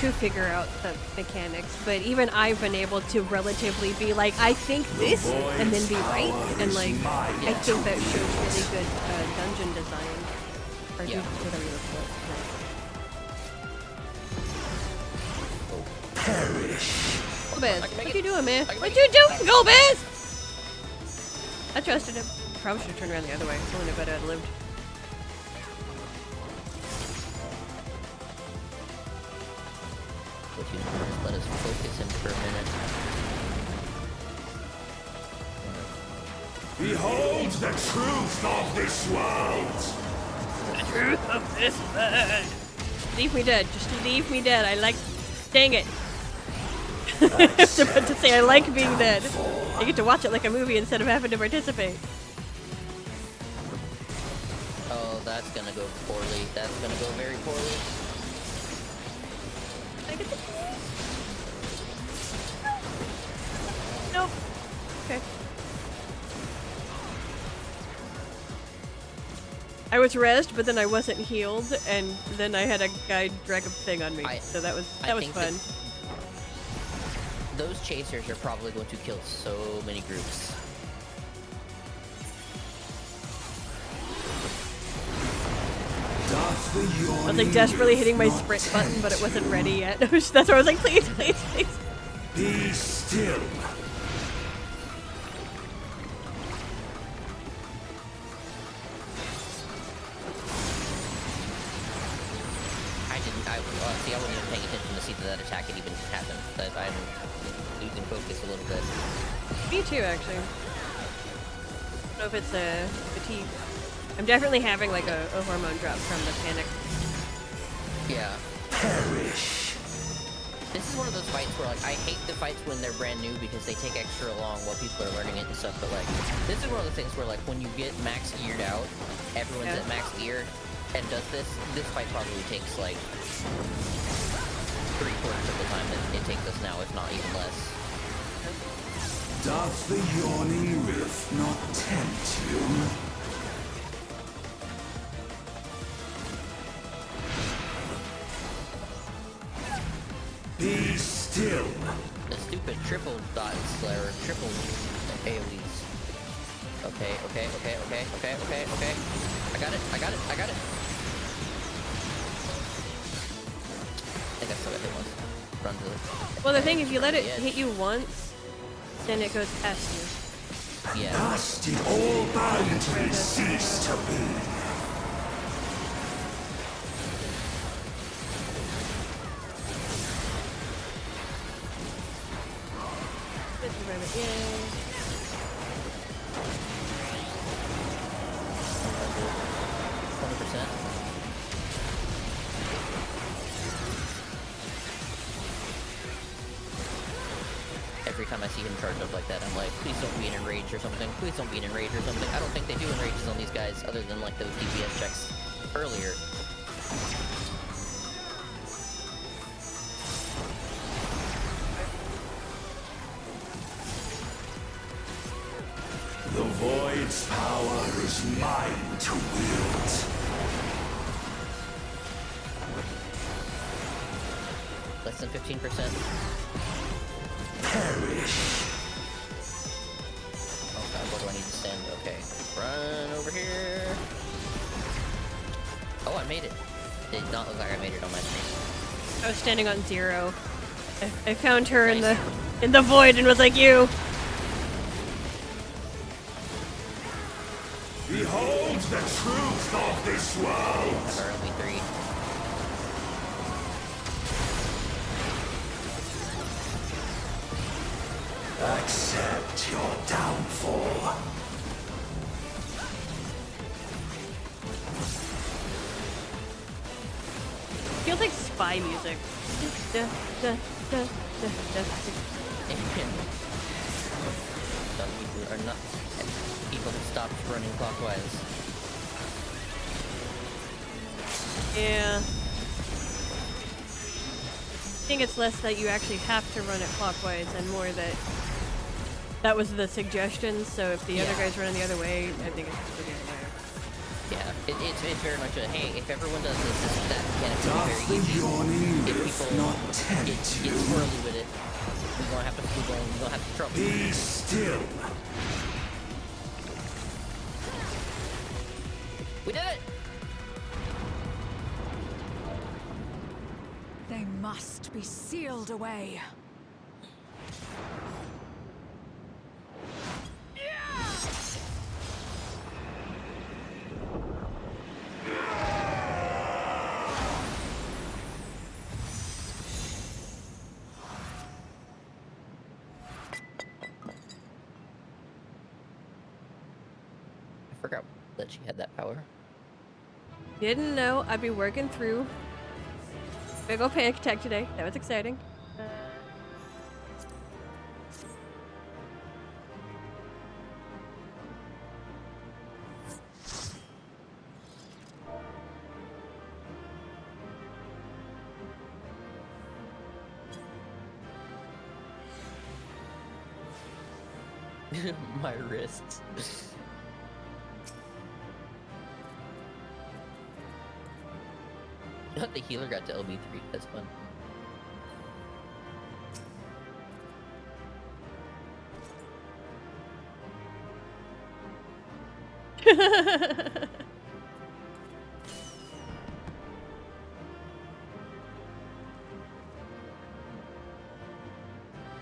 to figure out the mechanics, but even I've been able to relatively be like, I think this, and then be right. And, like, I think that shows really good dungeon design. Or yeah. Whatever you call it. Perish. Go Baz. What you doing, man? What you doing? Go Baz! I trusted him. Probably should have turned around the other way. I wouldn't have better had lived. What you do is let us focus him for a minute. Behold the truth of this world. The truth of this world. Leave me dead. Just leave me dead. I like. Dang it. I was about to say I like being dead. I get to watch it like a movie instead of having to participate. Oh, that's gonna go poorly. That's gonna go very poorly. I get the... Nope. Okay. I was rezzed, but then I wasn't healed, and then I had a guy drag a thing on me. So that was fun. Those chasers are probably going to kill so many groups. I was like desperately hitting my sprint button, but it wasn't ready yet. That's why I was like, please, please, please. Be still. See, I wasn't even paying attention to see that attack had even happened. I'm losing focus a little bit. Me too, actually. I don't know if it's fatigue. I'm definitely having like a hormone drop from the panic. Yeah. Perish. This is one of those fights where, like, I hate the fights when they're brand new because they take extra long while people are learning it and stuff, but, like, this is one of the things where, like, when you get max geared out, everyone's at max gear, and does this fight probably takes, like, 3/4 of the time that it takes us now, if not even less. Doth the yawning rift not tempt you? Be still. The stupid triple dots, or triple AoEs. Okay. I got it. front of it. Well, the thing, if you let it hit you once, then it goes past you. Yeah. Thus did all boundaries cease to be. Yay. 20%. Every time I see him charge up like that, I'm like, please don't be in enrage or something. Please don't be in enrage or something. I don't think they do enrages on these guys other than like those DPS checks earlier. The Void's power is mine to wield. Less than 15%. Perish. Oh god, where do I need to stand? Okay. Run over here. Oh, I made it. Did not look like I made it on my screen. I was standing on 0. I found her in the void and was like, you. Behold the truth of this world! Have our only 3. Accept your downfall. Feels like spy music. Some people are not. People have stopped running clockwise. Yeah. I think it's less that you actually have to run it clockwise and more that was the suggestion, so if the other guy's running the other way, I think it's just the other way. Yeah, it's very much a, hey, if everyone does this, that mechanic will be very easy. If people get swirly with it, we won't have to trouble. Be still. We did it! They must be sealed away. I forgot that she had that power. Didn't know I'd be working through big ol' panic attack today. That was exciting. My wrists. The healer got to LB3. That's fun.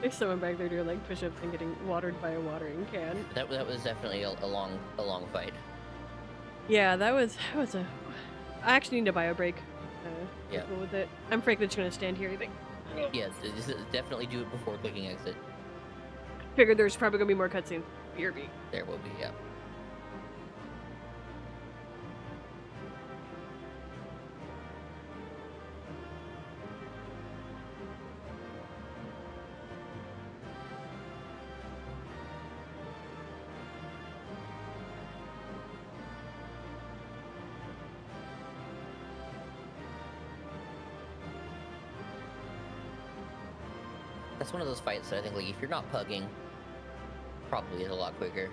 There's someone back there doing like push-ups and getting watered by a watering can. That was definitely a long fight. Yeah, that was a. I actually need a bio break. Yeah. Cool with it. I'm frankly just gonna stand here. I think. Yeah, definitely do it before clicking exit. Figured there's probably gonna be more cutscenes. BRB. There will be, yeah. That's one of those fights that I think, like, if you're not pugging, probably is a lot quicker.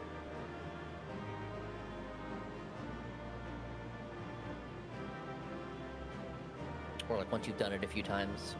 Or, like, once you've done it a few times.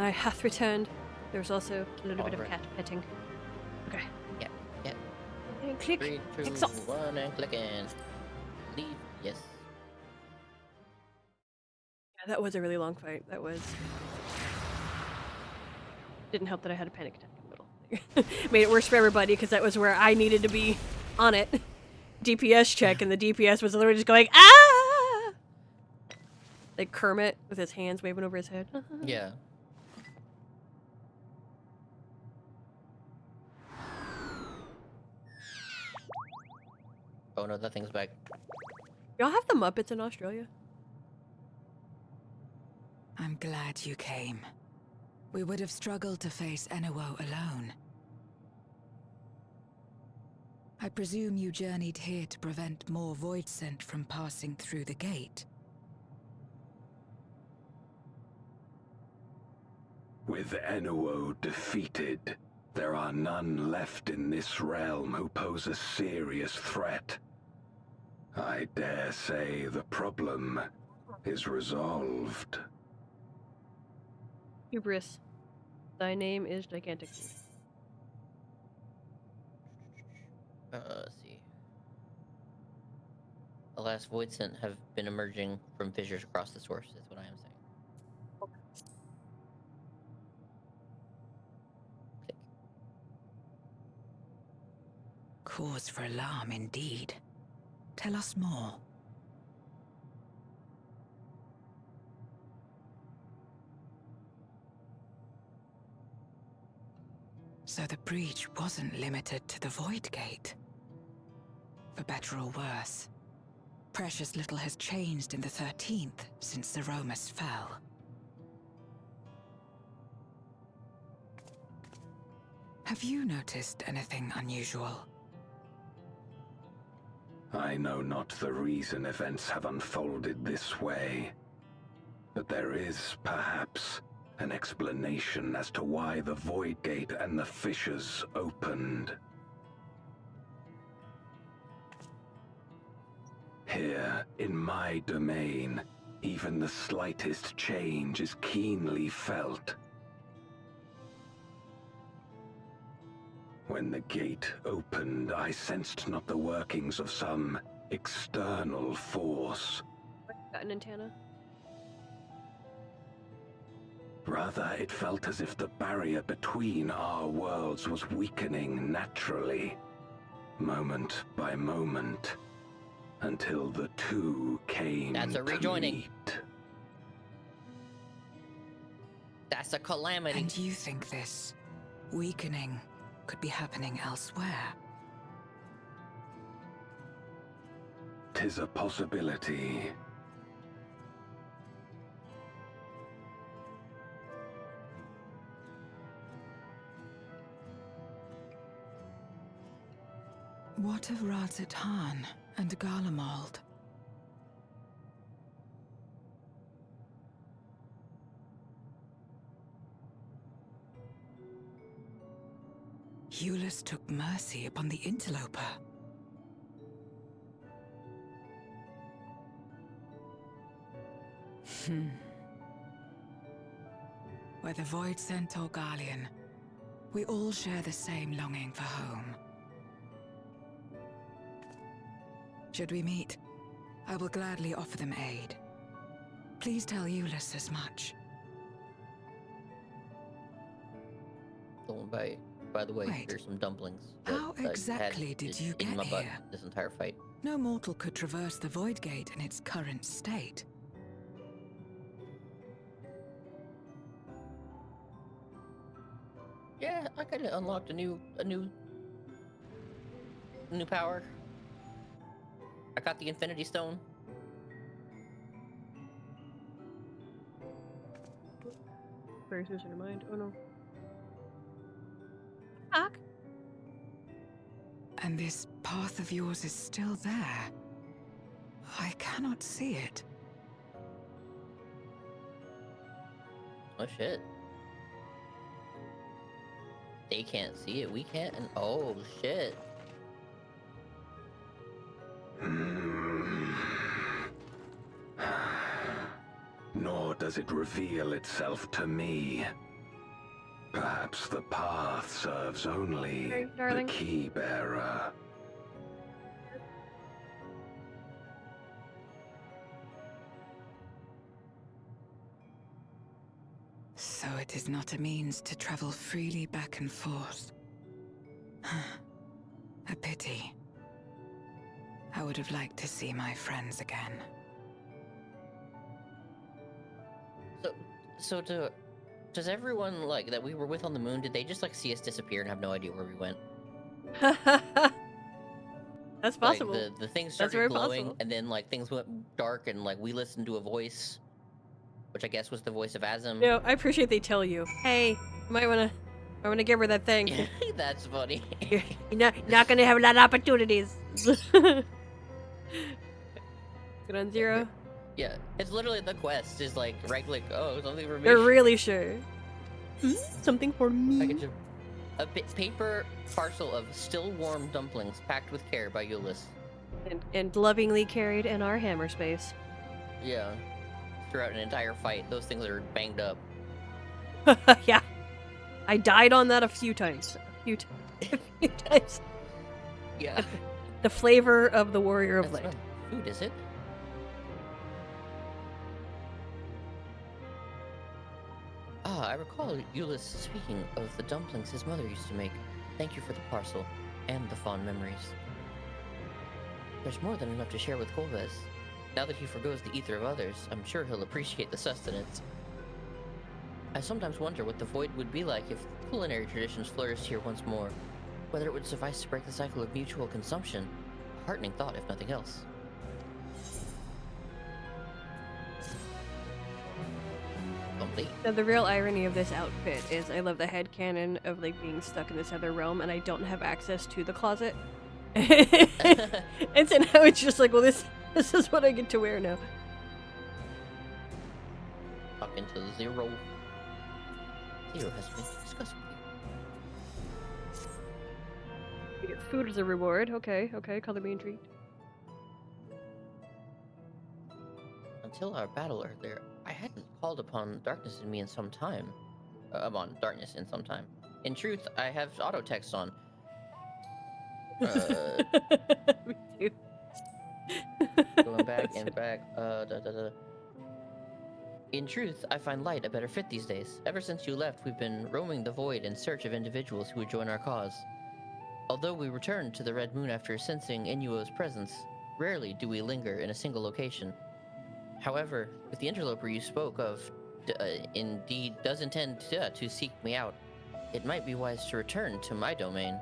I hath returned. There's also a little bit of cat petting. Okay. Yep. And click. 3, 2, Clicks off. 1, and click in. Leave. Yes. Yeah, that was a really long fight. That was. Didn't help that I had a panic attack in the middle. Made it worse for everybody because that was where I needed to be on it. DPS check, and the DPS was literally just going, ah! Like Kermit with his hands waving over his head. Yeah. Oh no, that thing's back. Y'all have the Muppets in Australia? I'm glad you came. We would have struggled to face Enuo alone. I presume you journeyed here to prevent more void scent from passing through the gate. With Enuo defeated, there are none left in this realm who pose a serious threat. I dare say the problem is resolved. Hubris. Thy name is gigantic. Let's see. Alas, void scent have been emerging from fissures across the source, is what I am saying. Click. Cause for alarm indeed. Tell us more. So the breach wasn't limited to the Void Gate. For better or worse, precious little has changed in the 13th since the Romus fell. Have you noticed anything unusual? I know not the reason events have unfolded this way, but there is, perhaps, an explanation as to why the Void Gate and the fissures opened. Here, in my domain, even the slightest change is keenly felt. When the gate opened, I sensed not the workings of some external force. Got an antenna. Rather, it felt as if the barrier between our worlds was weakening naturally, moment by moment, until the two came That's a rejoining. to meet. That's a calamity. And you think this weakening could be happening elsewhere? 'Tis a possibility. What of Radzatan and Garlemald? Eulus took mercy upon the interloper. Whether Void Scent or Garlean, we all share the same longing for home. Should we meet, I will gladly offer them aid. Please tell Eulus as much. Oh, by the way, Wait. there's some dumplings. How that exactly had did you in get my butt here? this entire fight. No mortal could traverse the Void Gate in its current state. Yeah, I kind of unlocked a new power. I got the Infinity Stone. Very soon in mind. Oh no. Fuck. And this path of yours is still there. I cannot see it. Oh shit. They can't see it, we can't, and oh shit. Nor does it reveal itself to me. Perhaps the path serves only Sorry, the darling. key bearer. So it is not a means to travel freely back and forth. A pity. I would have liked to see my friends again. Does everyone like that we were with on the moon? Did they just like see us disappear and have no idea where we went? That's possible. Like, the things That's started very glowing, possible. and then like things went dark, and like we listened to a voice, which I guess was the voice of Azim. No, I appreciate they tell you. Hey, you might wanna give her that thing. Yeah, that's funny. You're not gonna have a lot of opportunities. Good on Zero. Yeah, it's literally the quest is like right click. Oh, something for me. They're really sure. Something for me. Package of a paper parcel of still warm dumplings packed with care by Euless. And lovingly carried in our hammer space. Yeah, throughout an entire fight, those things are banged up. Yeah, I died on that a few times. A few times. Yeah. The flavor of the Warrior of That's Light. not food, is it? Ah, I recall Euless speaking of the dumplings his mother used to make. Thank you for the parcel, and the fond memories. There's more than enough to share with Golbez. Now that he forgoes the ether of others, I'm sure he'll appreciate the sustenance. I sometimes wonder what the Void would be like if culinary traditions flourished here once more. Whether it would suffice to break the cycle of mutual consumption. A heartening thought, if nothing else. Now, the real irony of this outfit is I love the headcanon of like being stuck in this other realm and I don't have access to the closet. And so now it's just like, well, this is what I get to wear now. Talking to Zero. Zero has been discussed with You get food as a reward. Okay, color me intrigued. Until our battle earlier, I hadn't called upon darkness in me in some time. Upon darkness in some time. In truth, I have auto text on. Me too. Going back and back. In truth, I find light a better fit these days. Ever since you left, we've been roaming the void in search of individuals who would join our cause. Although we returned to the Red Moon after sensing Inuo's presence, rarely do we linger in a single location. However, with the interloper you spoke of, indeed does intend to seek me out, it might be wise to return to my domain.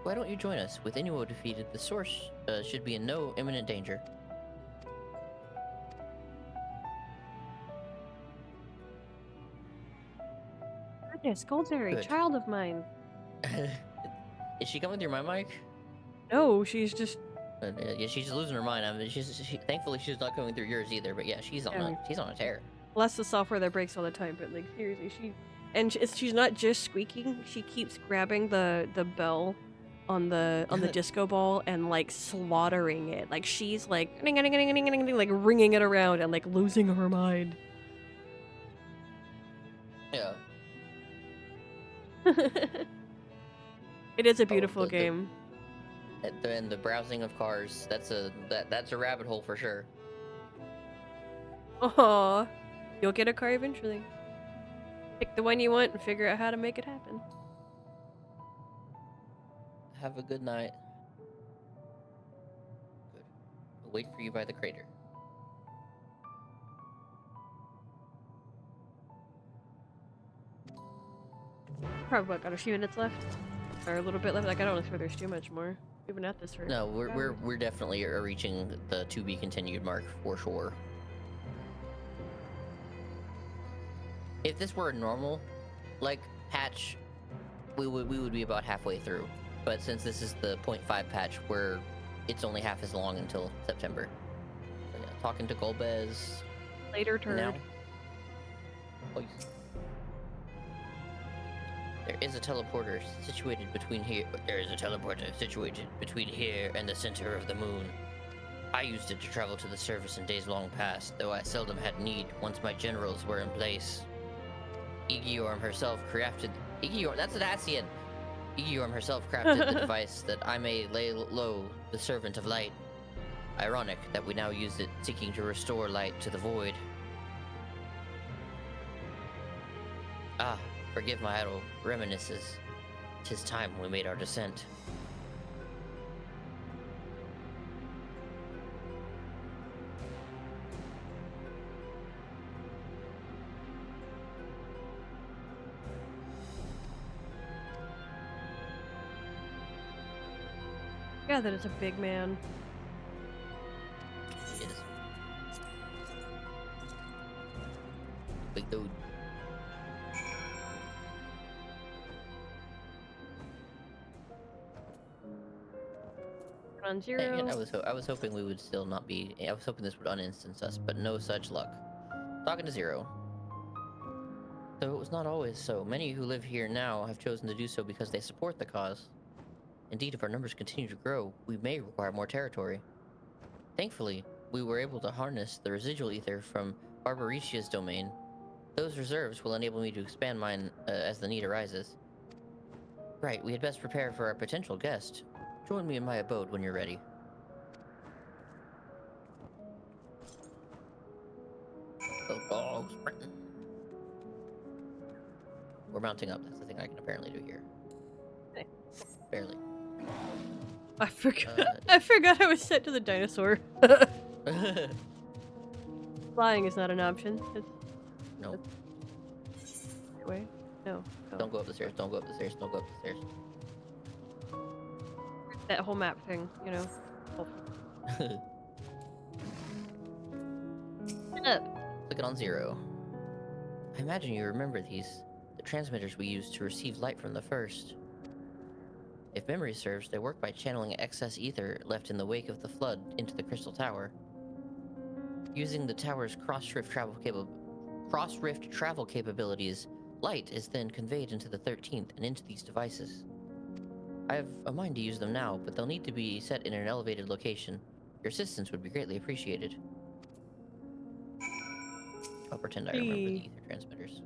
Why don't you join us? With Inuo defeated, the source should be in no imminent danger. Goodness, Goldberry, Good. child of mine. Is she coming through my mic? No, she's just. Yeah, she's losing her mind. I mean, thankfully she's not coming through yours either. But yeah, she's on a tear. Bless the software that breaks all the time, but like seriously, she's not just squeaking. She keeps grabbing the bell on the disco ball and like slaughtering it. Like she's like like ringing it around and like losing her mind. Yeah. It is a beautiful game. And the browsing of cars, that's a rabbit hole for sure. Aww. You'll get a car eventually. Pick the one you want and figure out how to make it happen. Have a good night. Good. I'll wait for you by the crater. Probably got a few minutes left. Or a little bit left. Like I don't know if there's too much more. We've been at this for No, we're definitely reaching the to be continued mark for sure. If this were a normal, like, patch, we would be about halfway through. But since this is the 0.5 patch, where it's only half as long until September. So yeah, talking to Golbez. Later turd. Now. Oh, there is a teleporter situated between here. There is a teleporter situated between here and the center of the moon. I used it to travel to the surface in days long past, though I seldom had need once my generals were in place. Igiorm herself crafted... Igiorm, that's an Asian! Igiorm herself crafted the device that I may lay low the servant of light. Ironic that we now use it seeking to restore light to the void. Ah, forgive my idle reminiscences. 'Tis time we made our descent. Yeah, that is a big man. He is. Big dude. On 0. Dang it, I was hoping we would still not be... I was hoping this would uninstance us, but no such luck. Talking to 0. Though it was not always so. Many who live here now have chosen to do so because they support the cause. Indeed, if our numbers continue to grow, we may require more territory. Thankfully, we were able to harness the residual ether from Barbaricia's domain. Those reserves will enable me to expand mine as the need arises. Right, we had best prepare for our potential guest. Join me in my abode when you're ready. Those dogs sprinting. We're mounting up. That's the thing I can apparently do here. Okay. Barely. I forgot. I forgot I was set to the dinosaur. Flying is not an option. No. Wait. No. Don't go up the stairs. Don't go up the stairs. Don't go up the stairs. That whole map thing, you know. Click it on 0. I imagine you remember these. The transmitters we used to receive light from the first. If memory serves, they work by channeling excess ether left in the wake of the flood into the Crystal Tower. Using the tower's cross-rift travel capabilities, light is then conveyed into the 13th and into these devices. I have a mind to use them now, but they'll need to be set in an elevated location. Your assistance would be greatly appreciated. I'll pretend I remember the ether transmitters.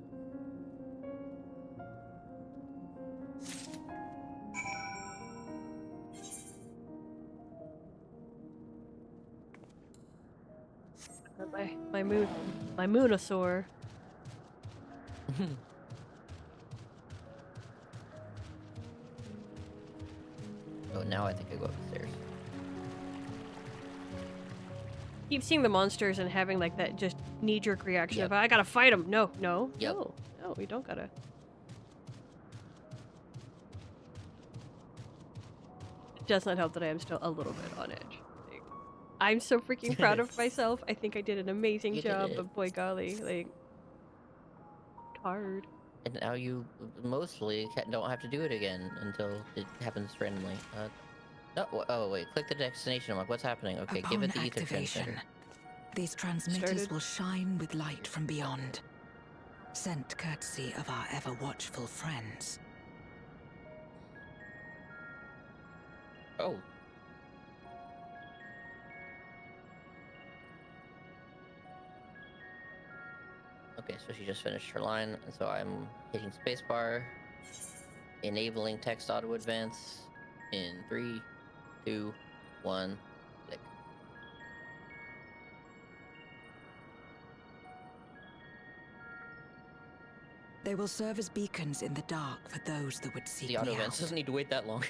My moonosaur. Oh, now I think I go up the stairs. Keep seeing the monsters and having like that just knee-jerk reaction of I gotta fight them. No, no, no, we don't gotta. It does not help that I am still a little bit on edge. Like, I'm so freaking proud of myself. I think I did an amazing job, but boy golly, like, hard. And now you mostly don't have to do it again until it happens randomly. Oh wait, click the destination. I'm like, what's happening? Okay, Upon give it the ether activation, transmitter. these transmitters will shine with light from beyond, sent courtesy of our ever-watchful friends. Oh. Okay, so she just finished her line, and so I'm hitting spacebar, enabling text auto advance in 3, 2, 1, click. They will serve as beacons in the dark for those that would seek The auto me advance out. doesn't need to wait that long.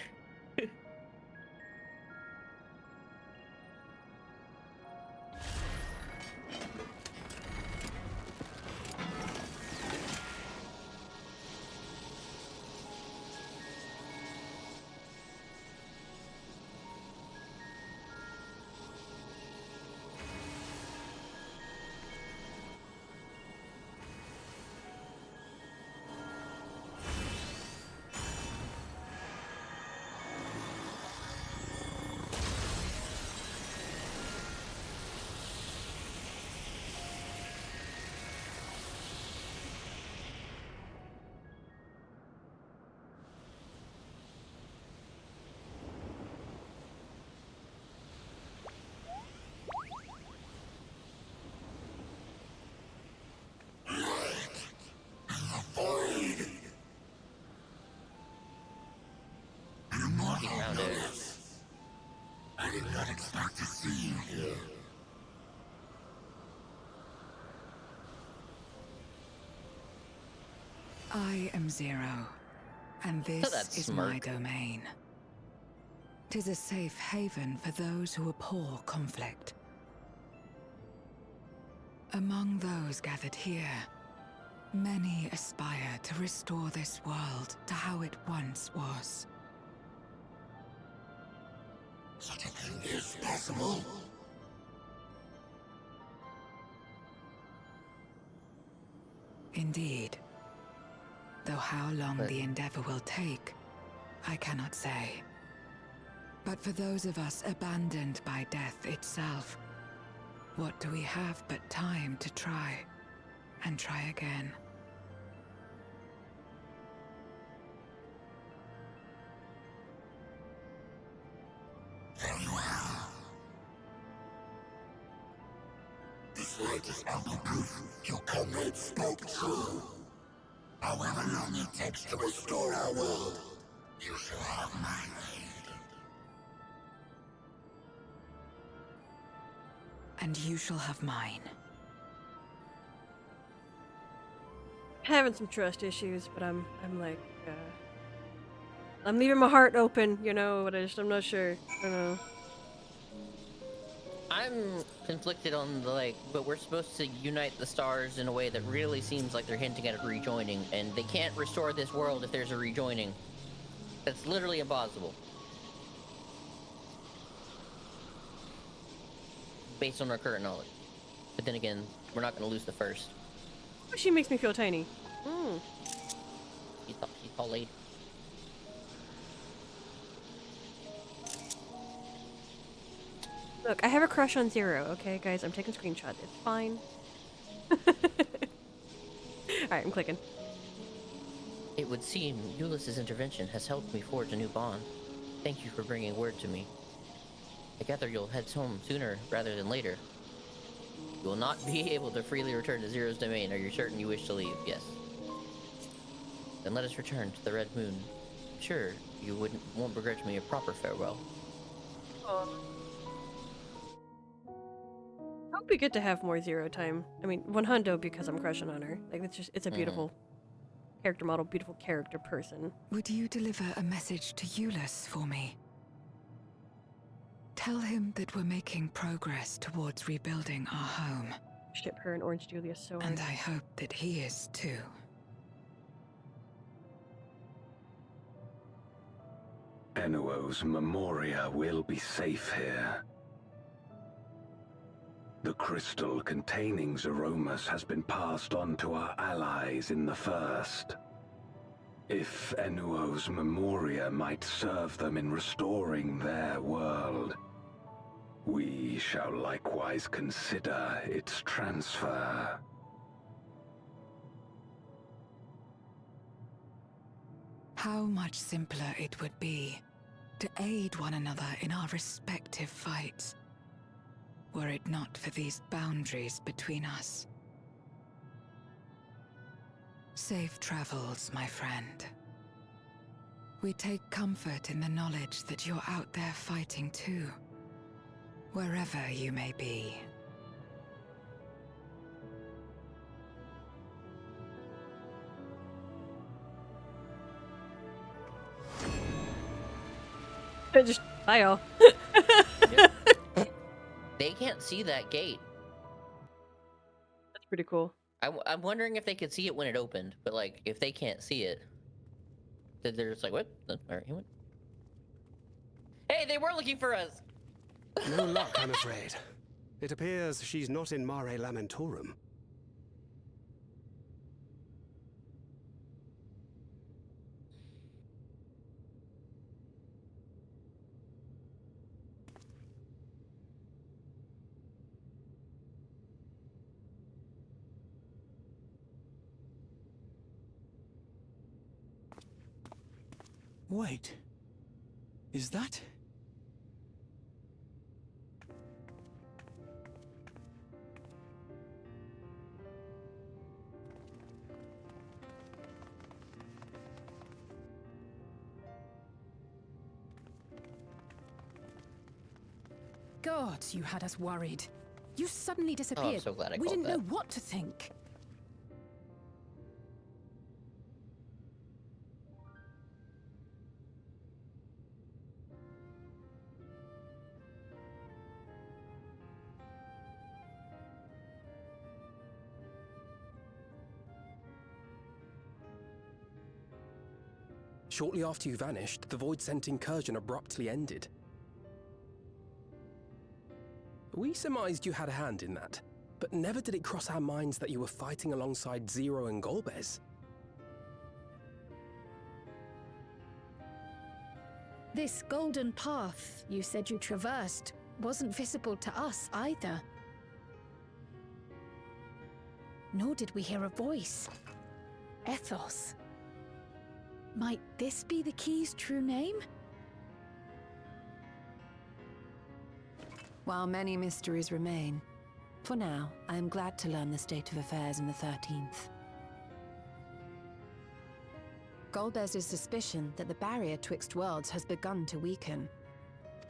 He found it. I did not expect to see you here. I am Zero, and this is my domain. 'Tis a safe haven for those who abhor conflict. Among those gathered here, many aspire to restore this world to how it once was. Such a thing is possible. Indeed. Though how long the endeavor will take, I cannot say. But for those of us abandoned by death itself, what do we have but time to try, and try again? Very well. This latest ample proof your comrade spoke true. However long it takes to restore our world, you shall have my aid. And you shall have mine. Having some trust issues, but I'm like, I'm leaving my heart open, you know, but I'm not sure. I don't know. I'm conflicted on the, like, but we're supposed to unite the stars in a way that really seems like they're hinting at a rejoining, and they can't restore this world if there's a rejoining. That's literally impossible. Based on our current knowledge. But then again, we're not going to lose the first. Oh, she makes me feel tiny. Mm. She's all late. Look, I have a crush on Zero, okay, guys? I'm taking a screenshot. It's fine. Alright, I'm clicking. It would seem Ulysses' intervention has helped me forge a new bond. Thank you for bringing word to me. I gather you'll head home sooner rather than later. You will not be able to freely return to Zero's domain. Are you certain you wish to leave? Yes. Then let us return to the Red Moon. Sure, you won't begrudge me a proper farewell. I hope we get to have more Zero time. I mean, 100 because I'm crushing on her. Like, it's a beautiful character model, beautiful character person. Would you deliver a message to Ulysses for me? Tell him that we're making progress towards rebuilding our home. Ship her and Orange Julius so hard. And I hope that he is too. Enuo's Memoria will be safe here. The crystal containing Zeromus has been passed on to our allies in the First. If Enuo's Memoria might serve them in restoring their world, we shall likewise consider its transfer. How much simpler it would be to aid one another in our respective fights, were it not for these boundaries between us. Safe travels, my friend. We take comfort in the knowledge that you're out there fighting too, wherever you may be. Just, bye y'all. They can't see that gate. That's pretty cool. I'm wondering if they could see it when it opened, but like, if they can't see it, then they're just like, what? Alright, he went. Hey, they were looking for us! No luck, I'm afraid. It appears she's not in Mare Lamentorum. Wait. Is that... gods, you had us worried. You suddenly Oh, disappeared. I'm so glad I We called didn't know that. what to think. Shortly after you vanished, the Void-sent incursion abruptly ended. We surmised you had a hand in that, but never did it cross our minds that you were fighting alongside Zero and Golbez. This golden path you said you traversed wasn't visible to us either. Nor did we hear a voice. Ethos. Might this be the key's true name? While many mysteries remain, for now, I am glad to learn the state of affairs in the 13th. Golbez's suspicion that the barrier twixt worlds has begun to weaken.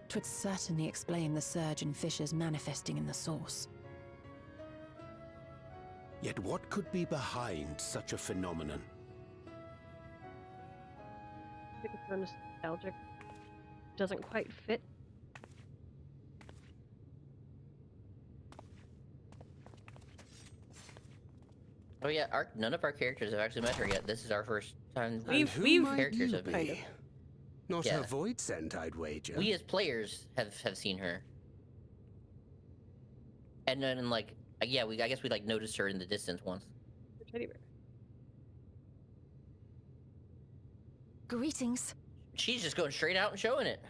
'Twould certainly explain the surge in fissures manifesting in the source. Yet what could be behind such a phenomenon? I think it's nostalgic. Doesn't quite fit. Oh yeah, none of our characters have actually met her yet. This is our first time. We've characters have kind of. Not Yeah. her void sent, I'd wager. We as players have seen her. And then like yeah, I guess we like noticed her in the distance once. Teddy bear. Greetings. She's just going straight out and showing it.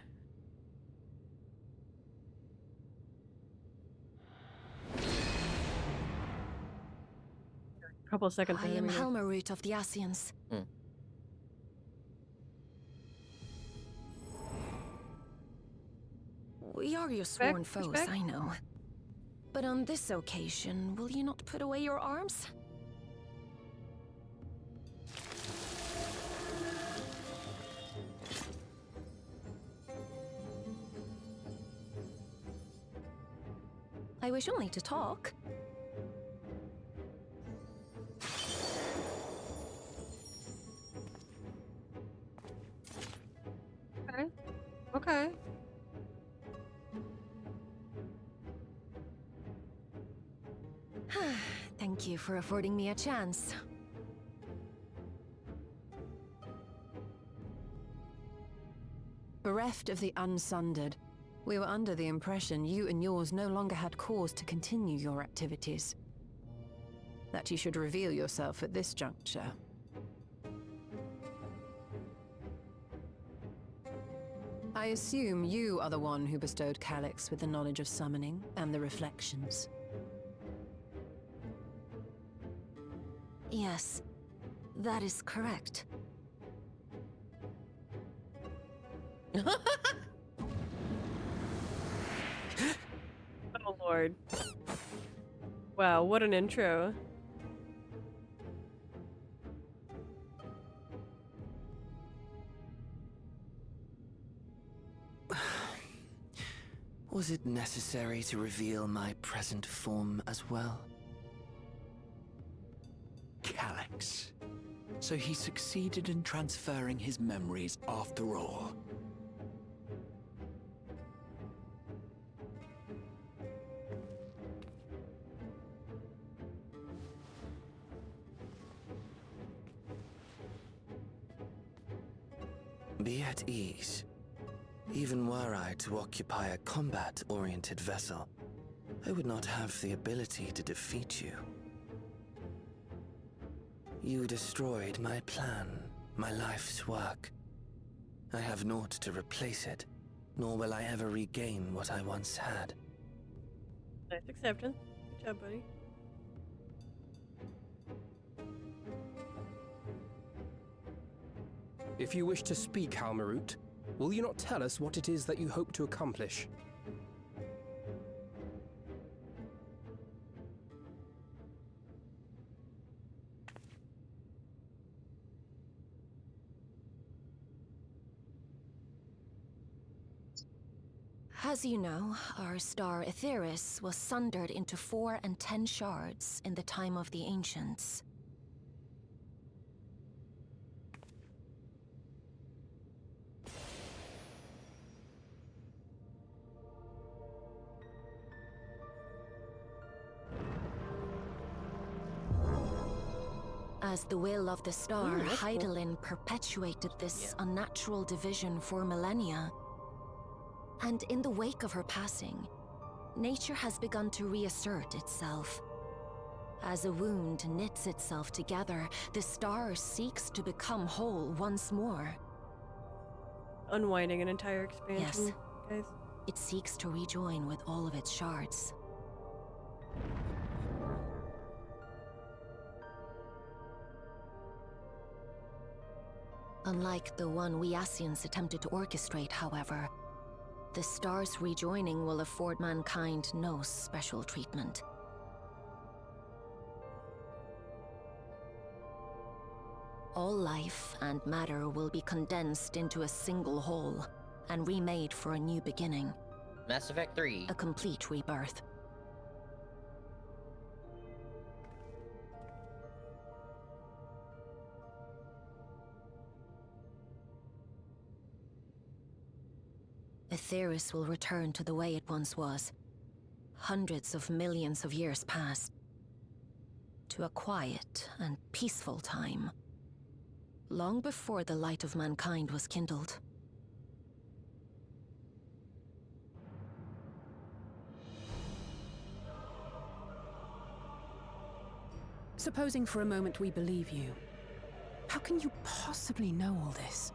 A couple of seconds. I there am we go. Helmarut of the Asians. We are your sworn foes, I know. But on this occasion, will you not put away your arms? I wish only to talk. Okay. Okay. Thank you for affording me a chance. Bereft of the Unsundered, we were under the impression you and yours no longer had cause to continue your activities. That you should reveal yourself at this juncture. I assume you are the one who bestowed Calyx with the knowledge of summoning and the reflections. Yes, that is correct. Oh lord. Wow, what an intro. Was it necessary to reveal my present form as well? Calyx. So he succeeded in transferring his memories after all. Be at ease. Even were I to occupy a combat-oriented vessel, I would not have the ability to defeat you. You destroyed my plan, my life's work. I have naught to replace it, nor will I ever regain what I once had. Nice acceptance. Good job, buddy. If you wish to speak, Helmarut, will you not tell us what it is that you hope to accomplish? As you know, our star Aetheris was sundered into 4 and 10 shards in the time of the Ancients. As the will of the star, Hydaelyn perpetuated this unnatural division for millennia. And in the wake of her passing, nature has begun to reassert itself. As a wound knits itself together, the star seeks to become whole once more. Unwinding an entire expansion, Yes. guys. It seeks to rejoin with all of its shards. Unlike the one we Ascians attempted to orchestrate, however, the star's rejoining will afford mankind no special treatment. All life and matter will be condensed into a single whole, and remade for a new beginning. Mass Effect 3. A complete rebirth. Aetheris will return to the way it once was. Hundreds of millions of years past. To a quiet and peaceful time. Long before the light of mankind was kindled. Supposing for a moment we believe you, how can you possibly know all this?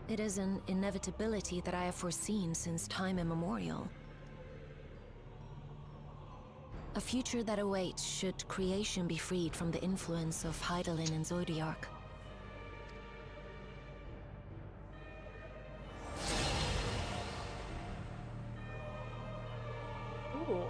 It is an inevitability that I have foreseen since time immemorial. A future that awaits should creation be freed from the influence of Hydaelyn and Zodiark. Ooh.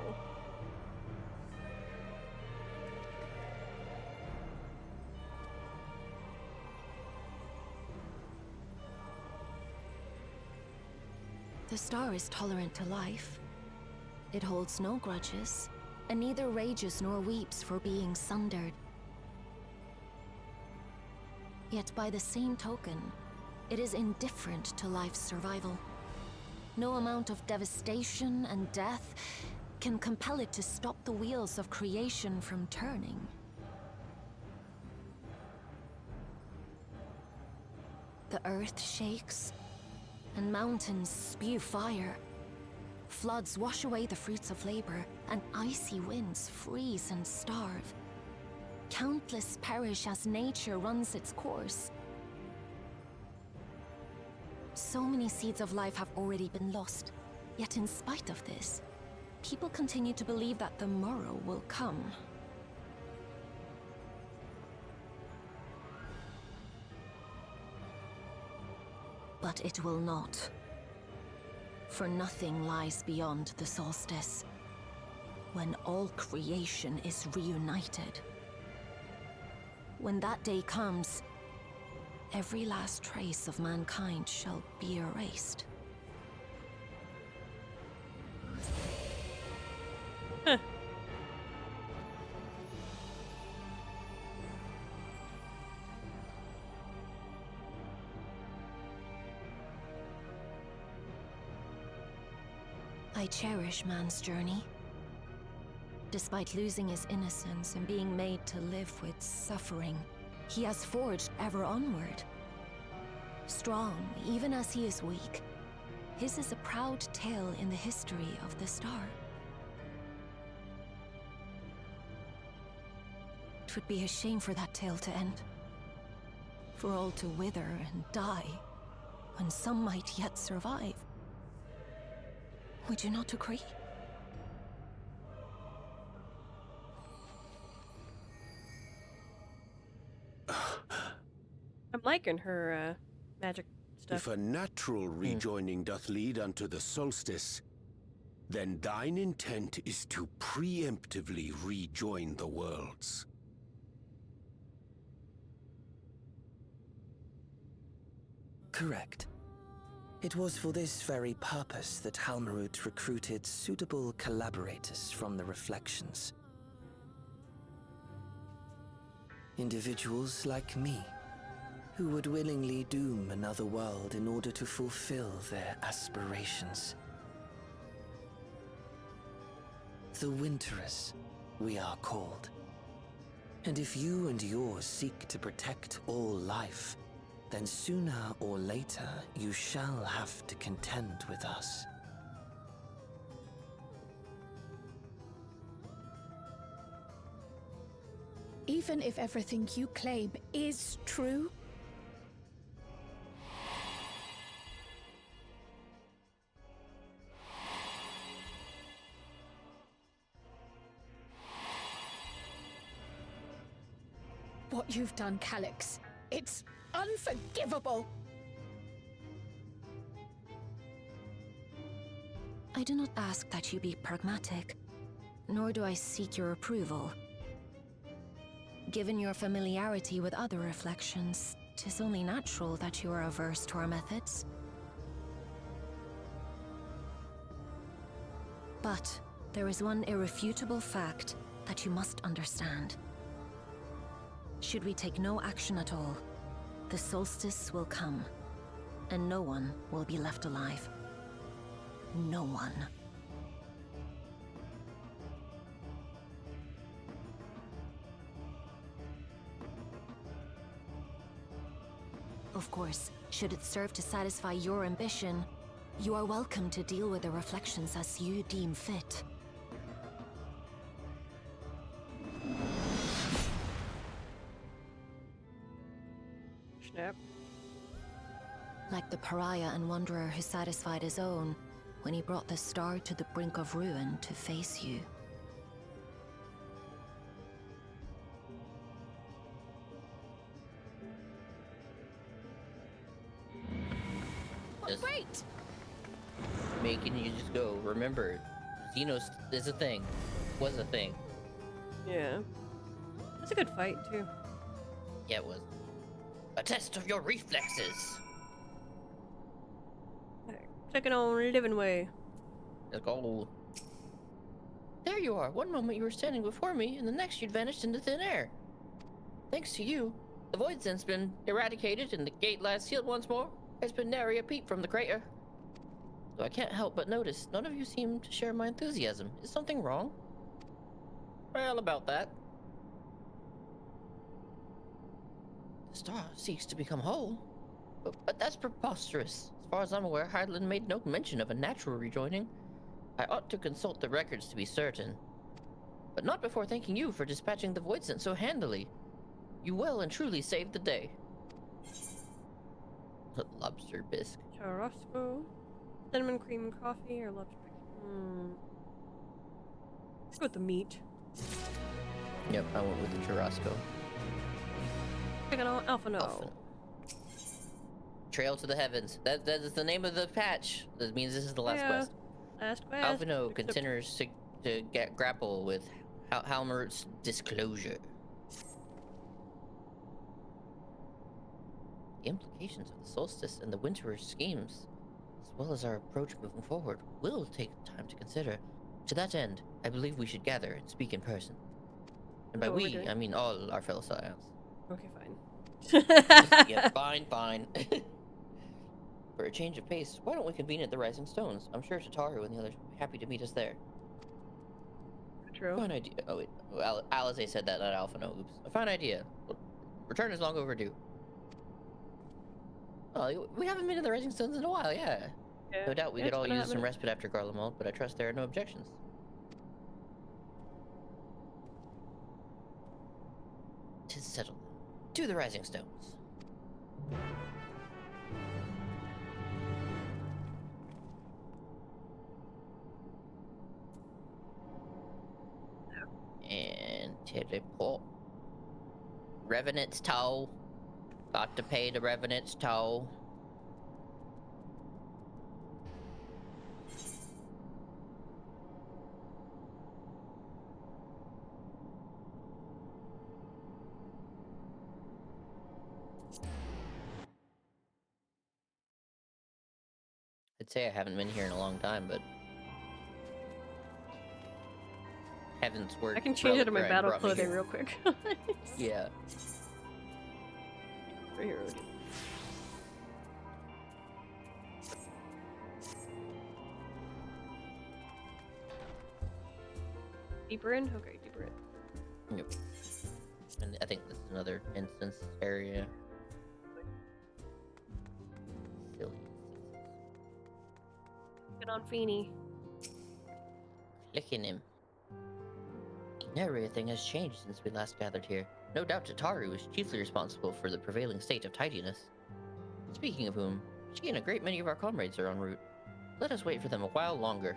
The star is tolerant to life. It holds no grudges, and neither rages nor weeps for being sundered. Yet by the same token, it is indifferent to life's survival. No amount of devastation and death can compel it to stop the wheels of creation from turning. The earth shakes, and mountains spew fire. Floods wash away the fruits of labor, and icy winds freeze and starve. Countless perish as nature runs its course. So many seeds of life have already been lost. Yet in spite of this, people continue to believe that the morrow will come. But it will not. For nothing lies beyond the solstice, when all creation is reunited. When that day comes, every last trace of mankind shall be erased. Huh. I cherish man's journey. Despite losing his innocence and being made to live with suffering, he has forged ever onward. Strong, even as he is weak, his is a proud tale in the history of the star. It would be a shame for that tale to end. For all to wither and die, when some might yet survive. Would you not agree? I'm liking her magic stuff. If a natural rejoining doth lead unto the solstice, then thine intent is to preemptively rejoin the worlds. Correct. It was for this very purpose that Halmarut recruited suitable collaborators from the Reflections. Individuals like me, who would willingly doom another world in order to fulfill their aspirations. The Winterers, we are called. And if you and yours seek to protect all life, then sooner or later you shall have to contend with us. Even if everything you claim is true, what you've done, Calyx, it's unforgivable! I do not ask that you be pragmatic, nor do I seek your approval. Given your familiarity with other reflections, 'tis only natural that you are averse to our methods. But there is one irrefutable fact that you must understand. Should we take no action at all, the solstice will come, and no one will be left alive. No one. Of course, should it serve to satisfy your ambition, you are welcome to deal with the reflections as you deem fit. Snap. Like the pariah and wanderer who satisfied his own when he brought the star to the brink of ruin to face you. Wait! Making you just go. Remember, Xenos is a thing. Was a thing. Yeah. That's a good fight, too. Yeah, it was. A test of your reflexes. Second on living way. Let's go. There you are. One moment you were standing before me, and the next you'd vanished into thin air. Thanks to you, the void sense been eradicated, and the gate lies sealed once more. There's been nary a peep from the crater. So I can't help but notice none of you seem to share my enthusiasm. Is something wrong? Well, about that. The star seeks to become whole. But that's preposterous. As far as I'm aware, Hydaelyn made no mention of a natural rejoining. I ought to consult the records to be certain. But not before thanking you for dispatching the void sense so handily. You well and truly saved the day. Lobster bisque. Churrasco. Cinnamon cream coffee or lobster bisque? Let's go with the meat. Yep, I went with the churrasco. Chicken on Alphano. Trail to the heavens. That is the name of the patch. That means this is the last quest. Last quest. Alphino continues to grapple with Halmarut's disclosure. The implications of the solstice and the winter's schemes, as well as our approach moving forward, will take time to consider. To that end, I believe we should gather and speak in person. And by we, I mean all our fellow Scions. Okay, fine. Yeah, fine. For a change of pace, why don't we convene at the Rising Stones? I'm sure Tataru and the others will be happy to meet us there. True. Fine idea. Oh wait, Alize said that, not Alpha. No, oops. A fine idea. Return is long overdue. Oh, we haven't been to the Rising Stones in a while, yeah. No doubt we could all use some respite after Garlemald, but I trust there are no objections. Tis settled. To the Rising Stones. And teleport. Revenant's toll. Got to pay the Revenant's toll. I'd say I haven't been here in a long time, but Heaven's word. I can change it to my relic battle brought me clothing here. real quick. Yeah. Right here, okay. Deeper in? Okay, deeper in. Yep. And I think this is another instance area. Silly. Get on Feeny. Licking him. Everything has changed since we last gathered here. No doubt Tataru is chiefly responsible for the prevailing state of tidiness. Speaking of whom, she and a great many of our comrades are en route. Let us wait for them a while longer.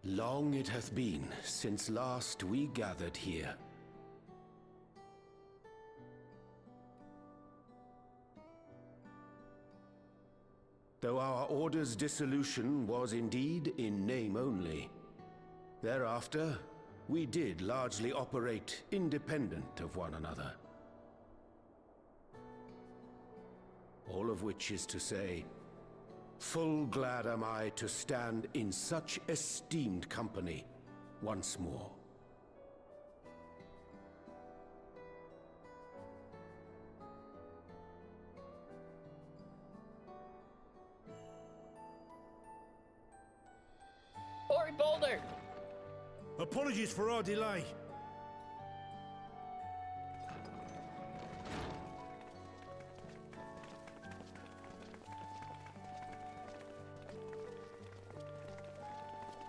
Long it hath been since last we gathered here. Though our order's dissolution was indeed in name only, thereafter we did largely operate independent of one another. All of which is to say, full glad am I to stand in such esteemed company once more. Ori Boulder! Apologies for our delay.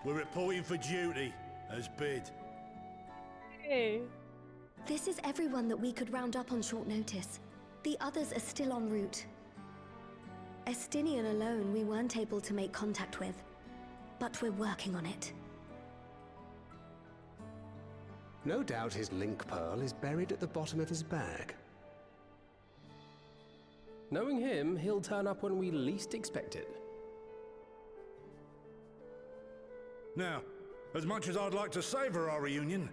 We're reporting for duty, as bid. Hey. This is everyone that we could round up on short notice. The others are still en route. Estinian alone we weren't able to make contact with, but we're working on it. No doubt his link pearl is buried at the bottom of his bag. Knowing him, he'll turn up when we least expect it. Now, as much as I'd like to savor our reunion,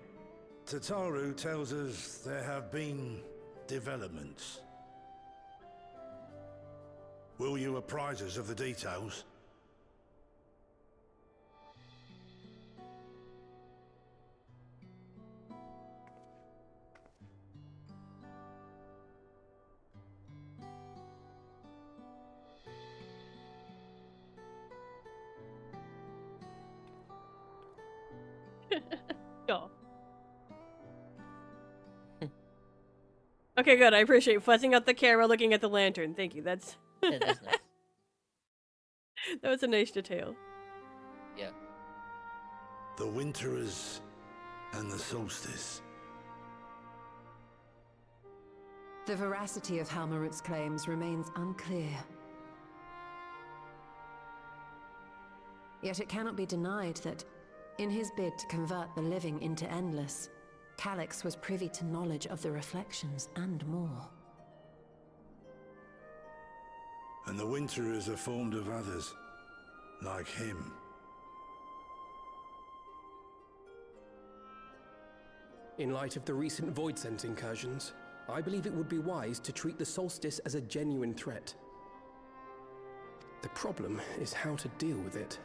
Tataru tells us there have been developments. Will you apprise us of the details? Oh. Okay, good. I appreciate fuzzing out the camera, looking at the lantern. Thank you. That's It is nice. that was a nice detail. Yeah. The Winterers and the Solstice. The veracity of Halmarut's claims remains unclear. Yet it cannot be denied that, in his bid to convert the living into endless, Calyx was privy to knowledge of the reflections and more. And the Winterers are formed of others, like him. In light of the recent Void Scent incursions, I believe it would be wise to treat the Solstice as a genuine threat. The problem is how to deal with it.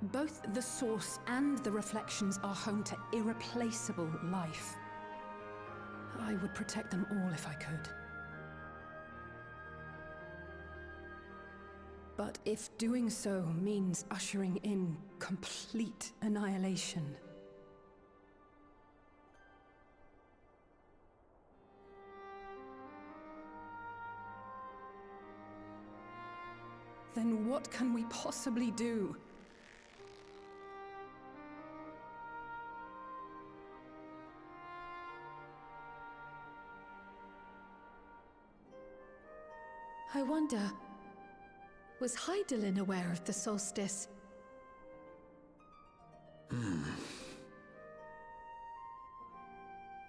Both the source and the reflections are home to irreplaceable life. I would protect them all if I could. But if doing so means ushering in complete annihilation, then what can we possibly do? I wonder, Was Hydaelyn aware of the solstice?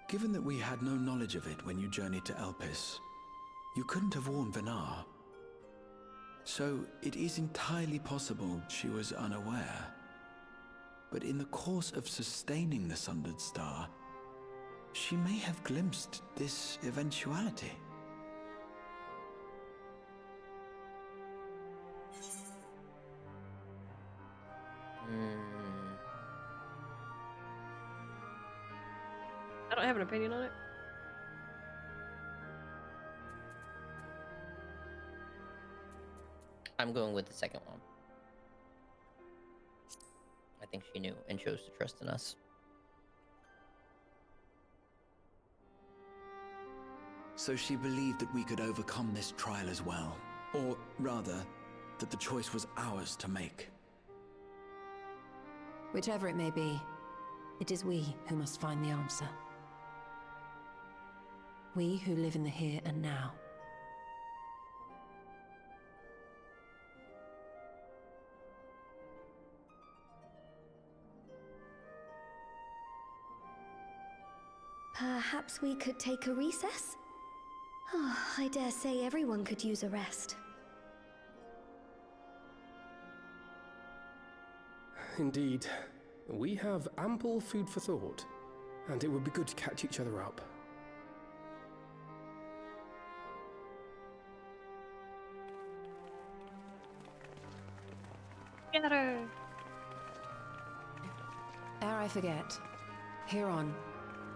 Given that we had no knowledge of it when you journeyed to Elpis, you couldn't have warned Venar. So it is entirely possible she was unaware. But in the course of sustaining the Sundered Star, she may have glimpsed this eventuality. I don't have an opinion on it. I'm going with the second one. I think she knew and chose to trust in us. So she believed that we could overcome this trial as well. Or rather, that the choice was ours to make. Whichever it may be, it is we who must find the answer. We who live in the here and now. Perhaps we could take a recess? Oh, I dare say everyone could use a rest. Indeed. We have ample food for thought, and it would be good to catch each other up. Get her! Ere I forget, Huron,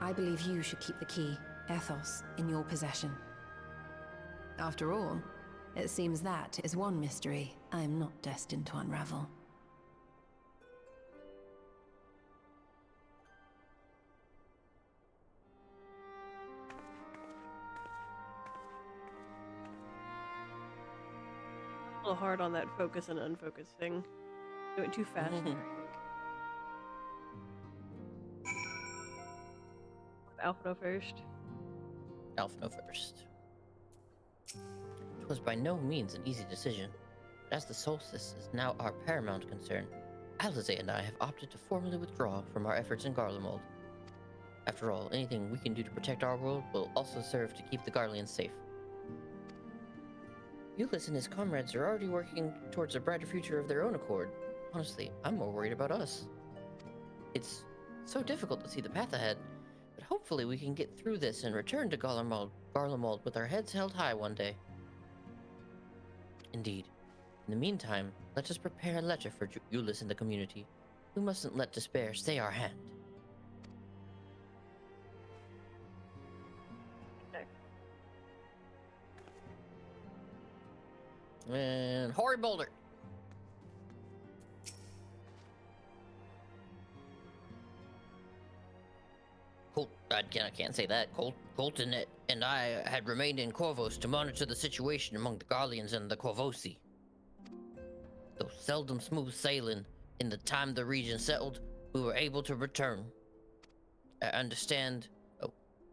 I believe you should keep the key, Ethos, in your possession. After all, it seems that is one mystery I am not destined to unravel. A little hard on that focus and unfocus thing. Do it too fast. Alphino first. Alphino first. It was by no means an easy decision, but as the solstice is now our paramount concern, Alizé and I have opted to formally withdraw from our efforts in Garlemald. After all, anything we can do to protect our world will also serve to keep the Garleans safe. Ulyss and his comrades are already working towards a brighter future of their own accord. Honestly, I'm more worried about us. It's so difficult to see the path ahead, but hopefully we can get through this and return to Garlemald with our heads held high one day. Indeed. In the meantime, let us prepare a letter for Ulyss and the community. We mustn't let despair stay our hand. And Hoard Boulder. I can't say that. Colton and I had remained in Corvos to monitor the situation among the Garleans and the Corvosi. Though seldom smooth sailing, in the time the region settled, we were able to return. I understand.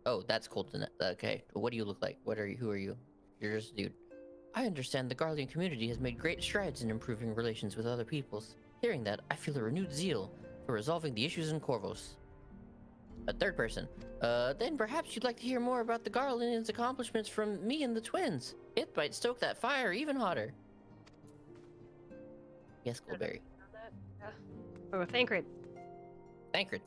Oh, that's Colton. Okay, what do you look like? Who are you? You're just a dude. I understand the Garlean community has made great strides in improving relations with other peoples. Hearing that, I feel a renewed zeal for resolving the issues in Corvos. A third person. Then perhaps you'd like to hear more about the Garleans' accomplishments from me and the twins. It might stoke that fire even hotter. Yes, Goldberry. Yeah. Oh, Thancred. Thancred.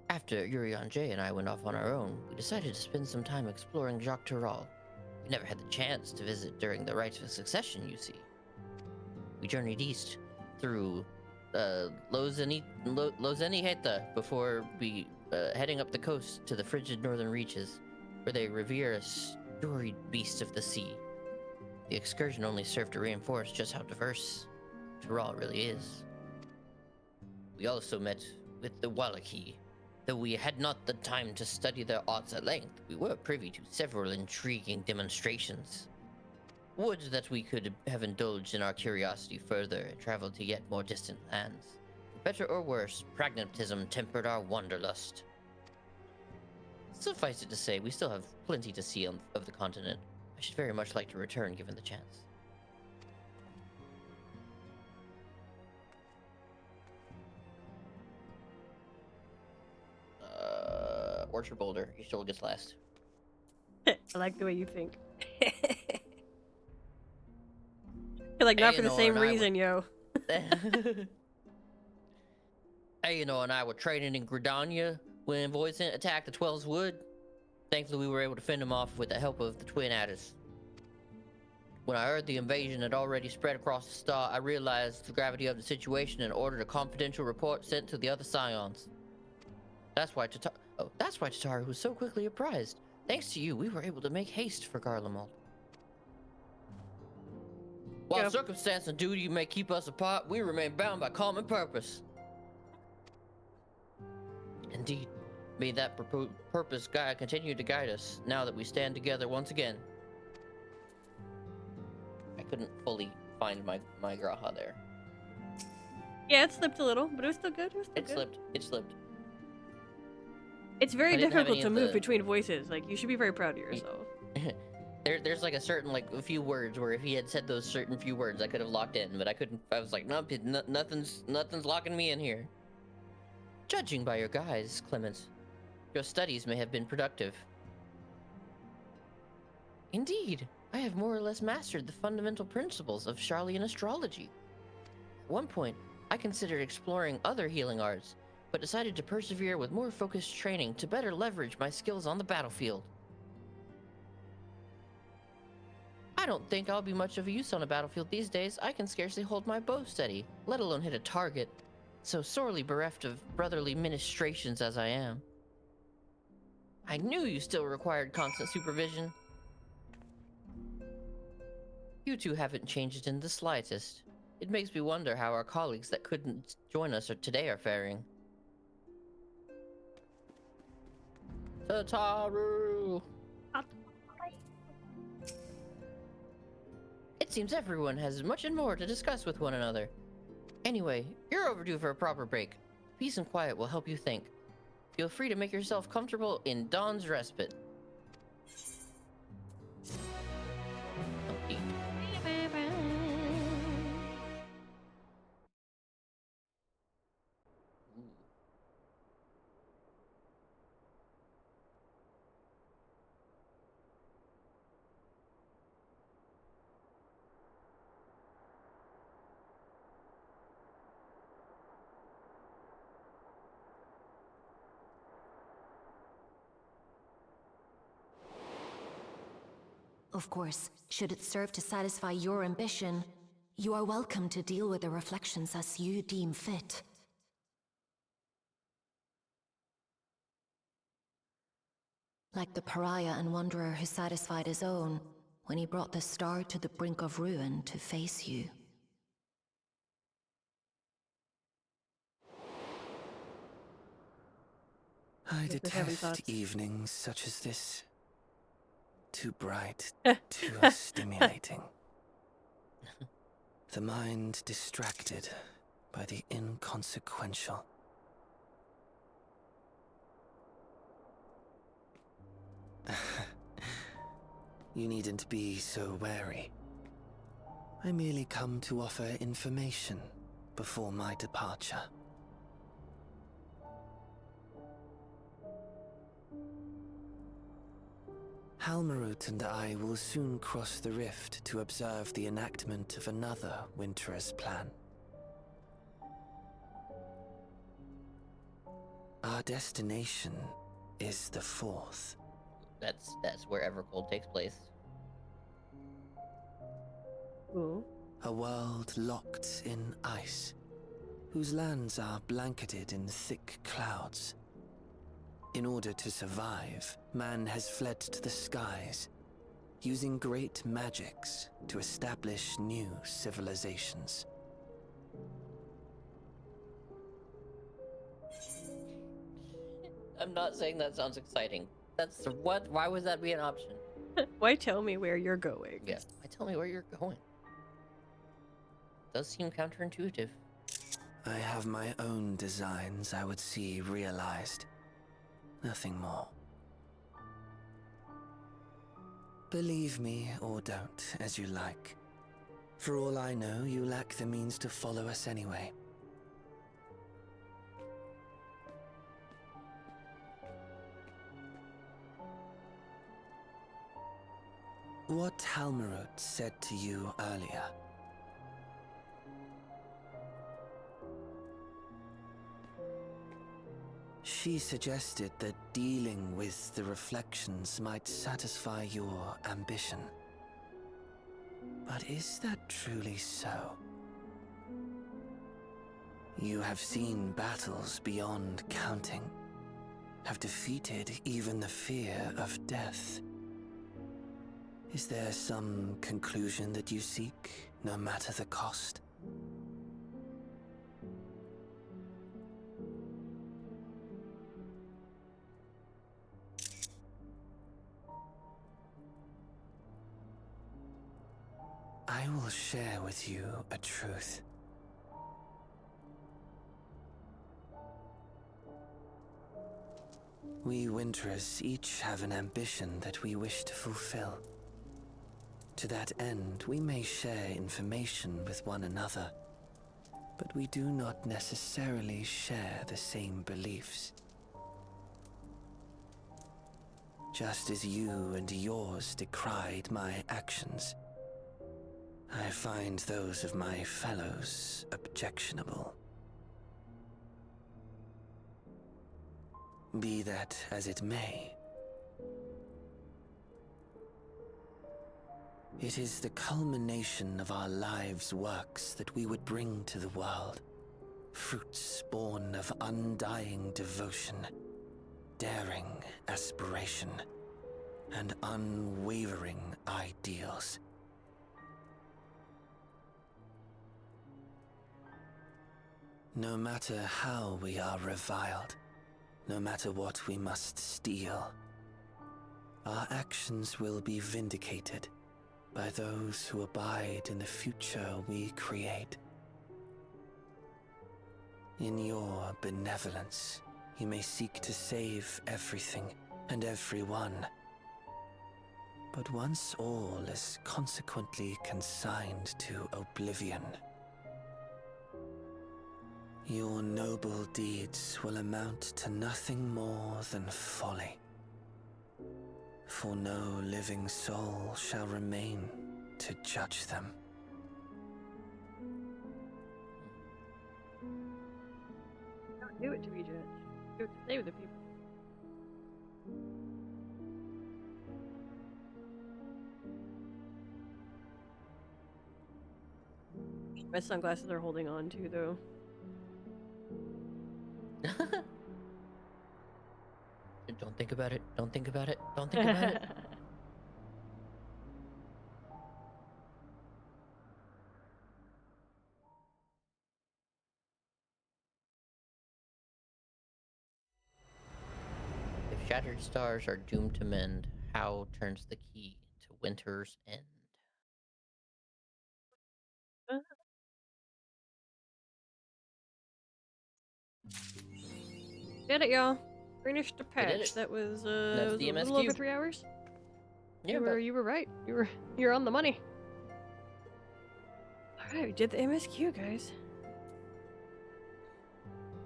After Rion J and I went off on our own, we decided to spend some time exploring Jacques Tural. We never had the chance to visit during the rites of succession, you see. We journeyed east through Lozeniheta before heading up the coast to the frigid northern reaches, where they revere a storied beast of the sea. The excursion only served to reinforce just how diverse Tural really is. We also met with the Wallachie. Though we had not the time to study their arts at length, we were privy to several intriguing demonstrations. Would that we could have indulged in our curiosity further and traveled to yet more distant lands. For better or worse, pragmatism tempered our wanderlust. Suffice it to say, we still have plenty to see of the continent. I should very much like to return given the chance. Orchard Boulder, you still gets last. I like the way you think. Like, not for the same reason, yo. Hey, and I were training in Gridania when Voisin attacked the 12's Wood. Thankfully, we were able to fend him off with the help of the Twin Adders. When I heard the invasion had already spread across the star, I realized the gravity of the situation and ordered a confidential report sent to the other Scions. That's why Tataru was so quickly apprised. Thanks to you, we were able to make haste for Garlemald. While circumstance and duty may keep us apart, we remain bound by common purpose. Indeed, may that purpose continue to guide us now that we stand together once again. I couldn't fully find my Graha there. Yeah, it slipped a little, but it was still good. It slipped. It's very difficult to move between voices. Like, you should be very proud of yourself. There's like a certain, like, a few words where if he had said those certain few words, I could have locked in, but I couldn't. I was like, nope, nothing's locking me in here. Judging by your guise, Clement, your studies may have been productive. Indeed, I have more or less mastered the fundamental principles of Charlian astrology. At one point, I considered exploring other healing arts, but decided to persevere with more focused training to better leverage my skills on the battlefield. I don't think I'll be much of a use on a battlefield these days. I can scarcely hold my bow steady, let alone hit a target, so sorely bereft of brotherly ministrations as I am. I knew you still required constant supervision. You two haven't changed in the slightest. It makes me wonder how our colleagues that couldn't join us today are faring. Tataru! It seems everyone has much and more to discuss with one another. Anyway, you're overdue for a proper break. Peace and quiet will help you think. Feel free to make yourself comfortable in Dawn's respite. Of course, should it serve to satisfy your ambition, you are welcome to deal with the reflections as you deem fit. Like the pariah and wanderer who satisfied his own when he brought the star to the brink of ruin to face you. I detest evenings such as this. Too bright, too stimulating. The mind distracted by the inconsequential. You needn't be so wary. I merely come to offer information before my departure. Halmarut and I will soon cross the rift to observe the enactment of another Winter's plan. Our destination is the fourth. That's where Evercold takes place. Ooh. A world locked in ice, whose lands are blanketed in thick clouds. In order to survive, man has fled to the skies, using great magics to establish new civilizations. I'm not saying that sounds exciting. That's what? Why would that be an option? Why tell me where you're going? Yeah, why tell me where you're going? Does seem counterintuitive. I have my own designs I would see realized. Nothing more. Believe me or don't, as you like. For all I know, you lack the means to follow us anyway. What Halmarut said to you earlier. She suggested that dealing with the reflections might satisfy your ambition. But is that truly so? You have seen battles beyond counting, have defeated even the fear of death. Is there some conclusion that you seek, no matter the cost? I will share with you a truth. We Winterers each have an ambition that we wish to fulfill. To that end, we may share information with one another, but we do not necessarily share the same beliefs. Just as you and yours decried my actions, I find those of my fellows objectionable. Be that as it may, it is the culmination of our lives' works that we would bring to the world. Fruits born of undying devotion, daring aspiration, and unwavering ideals. No matter how we are reviled, no matter what we must steal, our actions will be vindicated by those who abide in the future we create. In your benevolence, you may seek to save everything and everyone. But once all is consequently consigned to oblivion, your noble deeds will amount to nothing more than folly. For no living soul shall remain to judge them. Don't do it to be judged. Do it to save the people. My sunglasses are holding on too, though. Don't think about it. Don't think about it. Don't think about it. If shattered stars are doomed to mend, how turns the key to winter's end? Did it, y'all. Finished the We did patch. it. That was That's a the little over MSQ. 3 hours. Yeah, You were right. You're on the money. Alright, we did the MSQ, guys.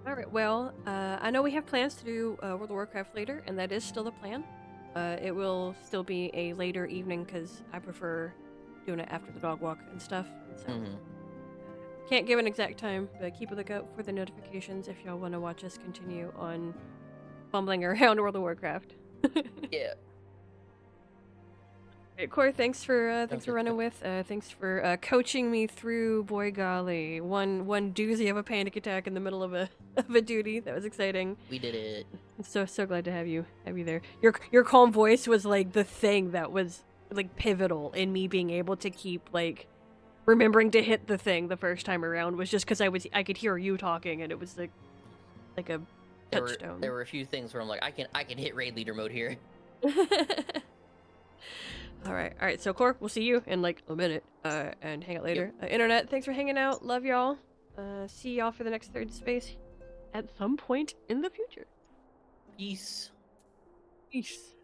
Alright, well, I know we have plans to do World of Warcraft later, and that is still the plan. It will still be a later evening, because I prefer doing it after the dog walk and stuff. So can't give an exact time, but keep a lookout for the notifications if y'all want to watch us continue on fumbling around World of Warcraft. Yeah. Hey, Corey, thanks for running with. Thanks for coaching me through. Boy golly, one doozy of a panic attack in the middle of a duty. That was exciting. We did it. I'm so glad to have you there. Your calm voice was like the thing that was like pivotal in me being able to keep like remembering to hit the thing the first time around. Was just because I could hear you talking and it was like a touchstone. There were a few things where I'm like, I can hit raid leader mode here. All right. So, Cor, we'll see you in like a minute, and hang out later. Internet, thanks for hanging out. Love y'all. See y'all for the next third space at some point in the future. Peace. Peace.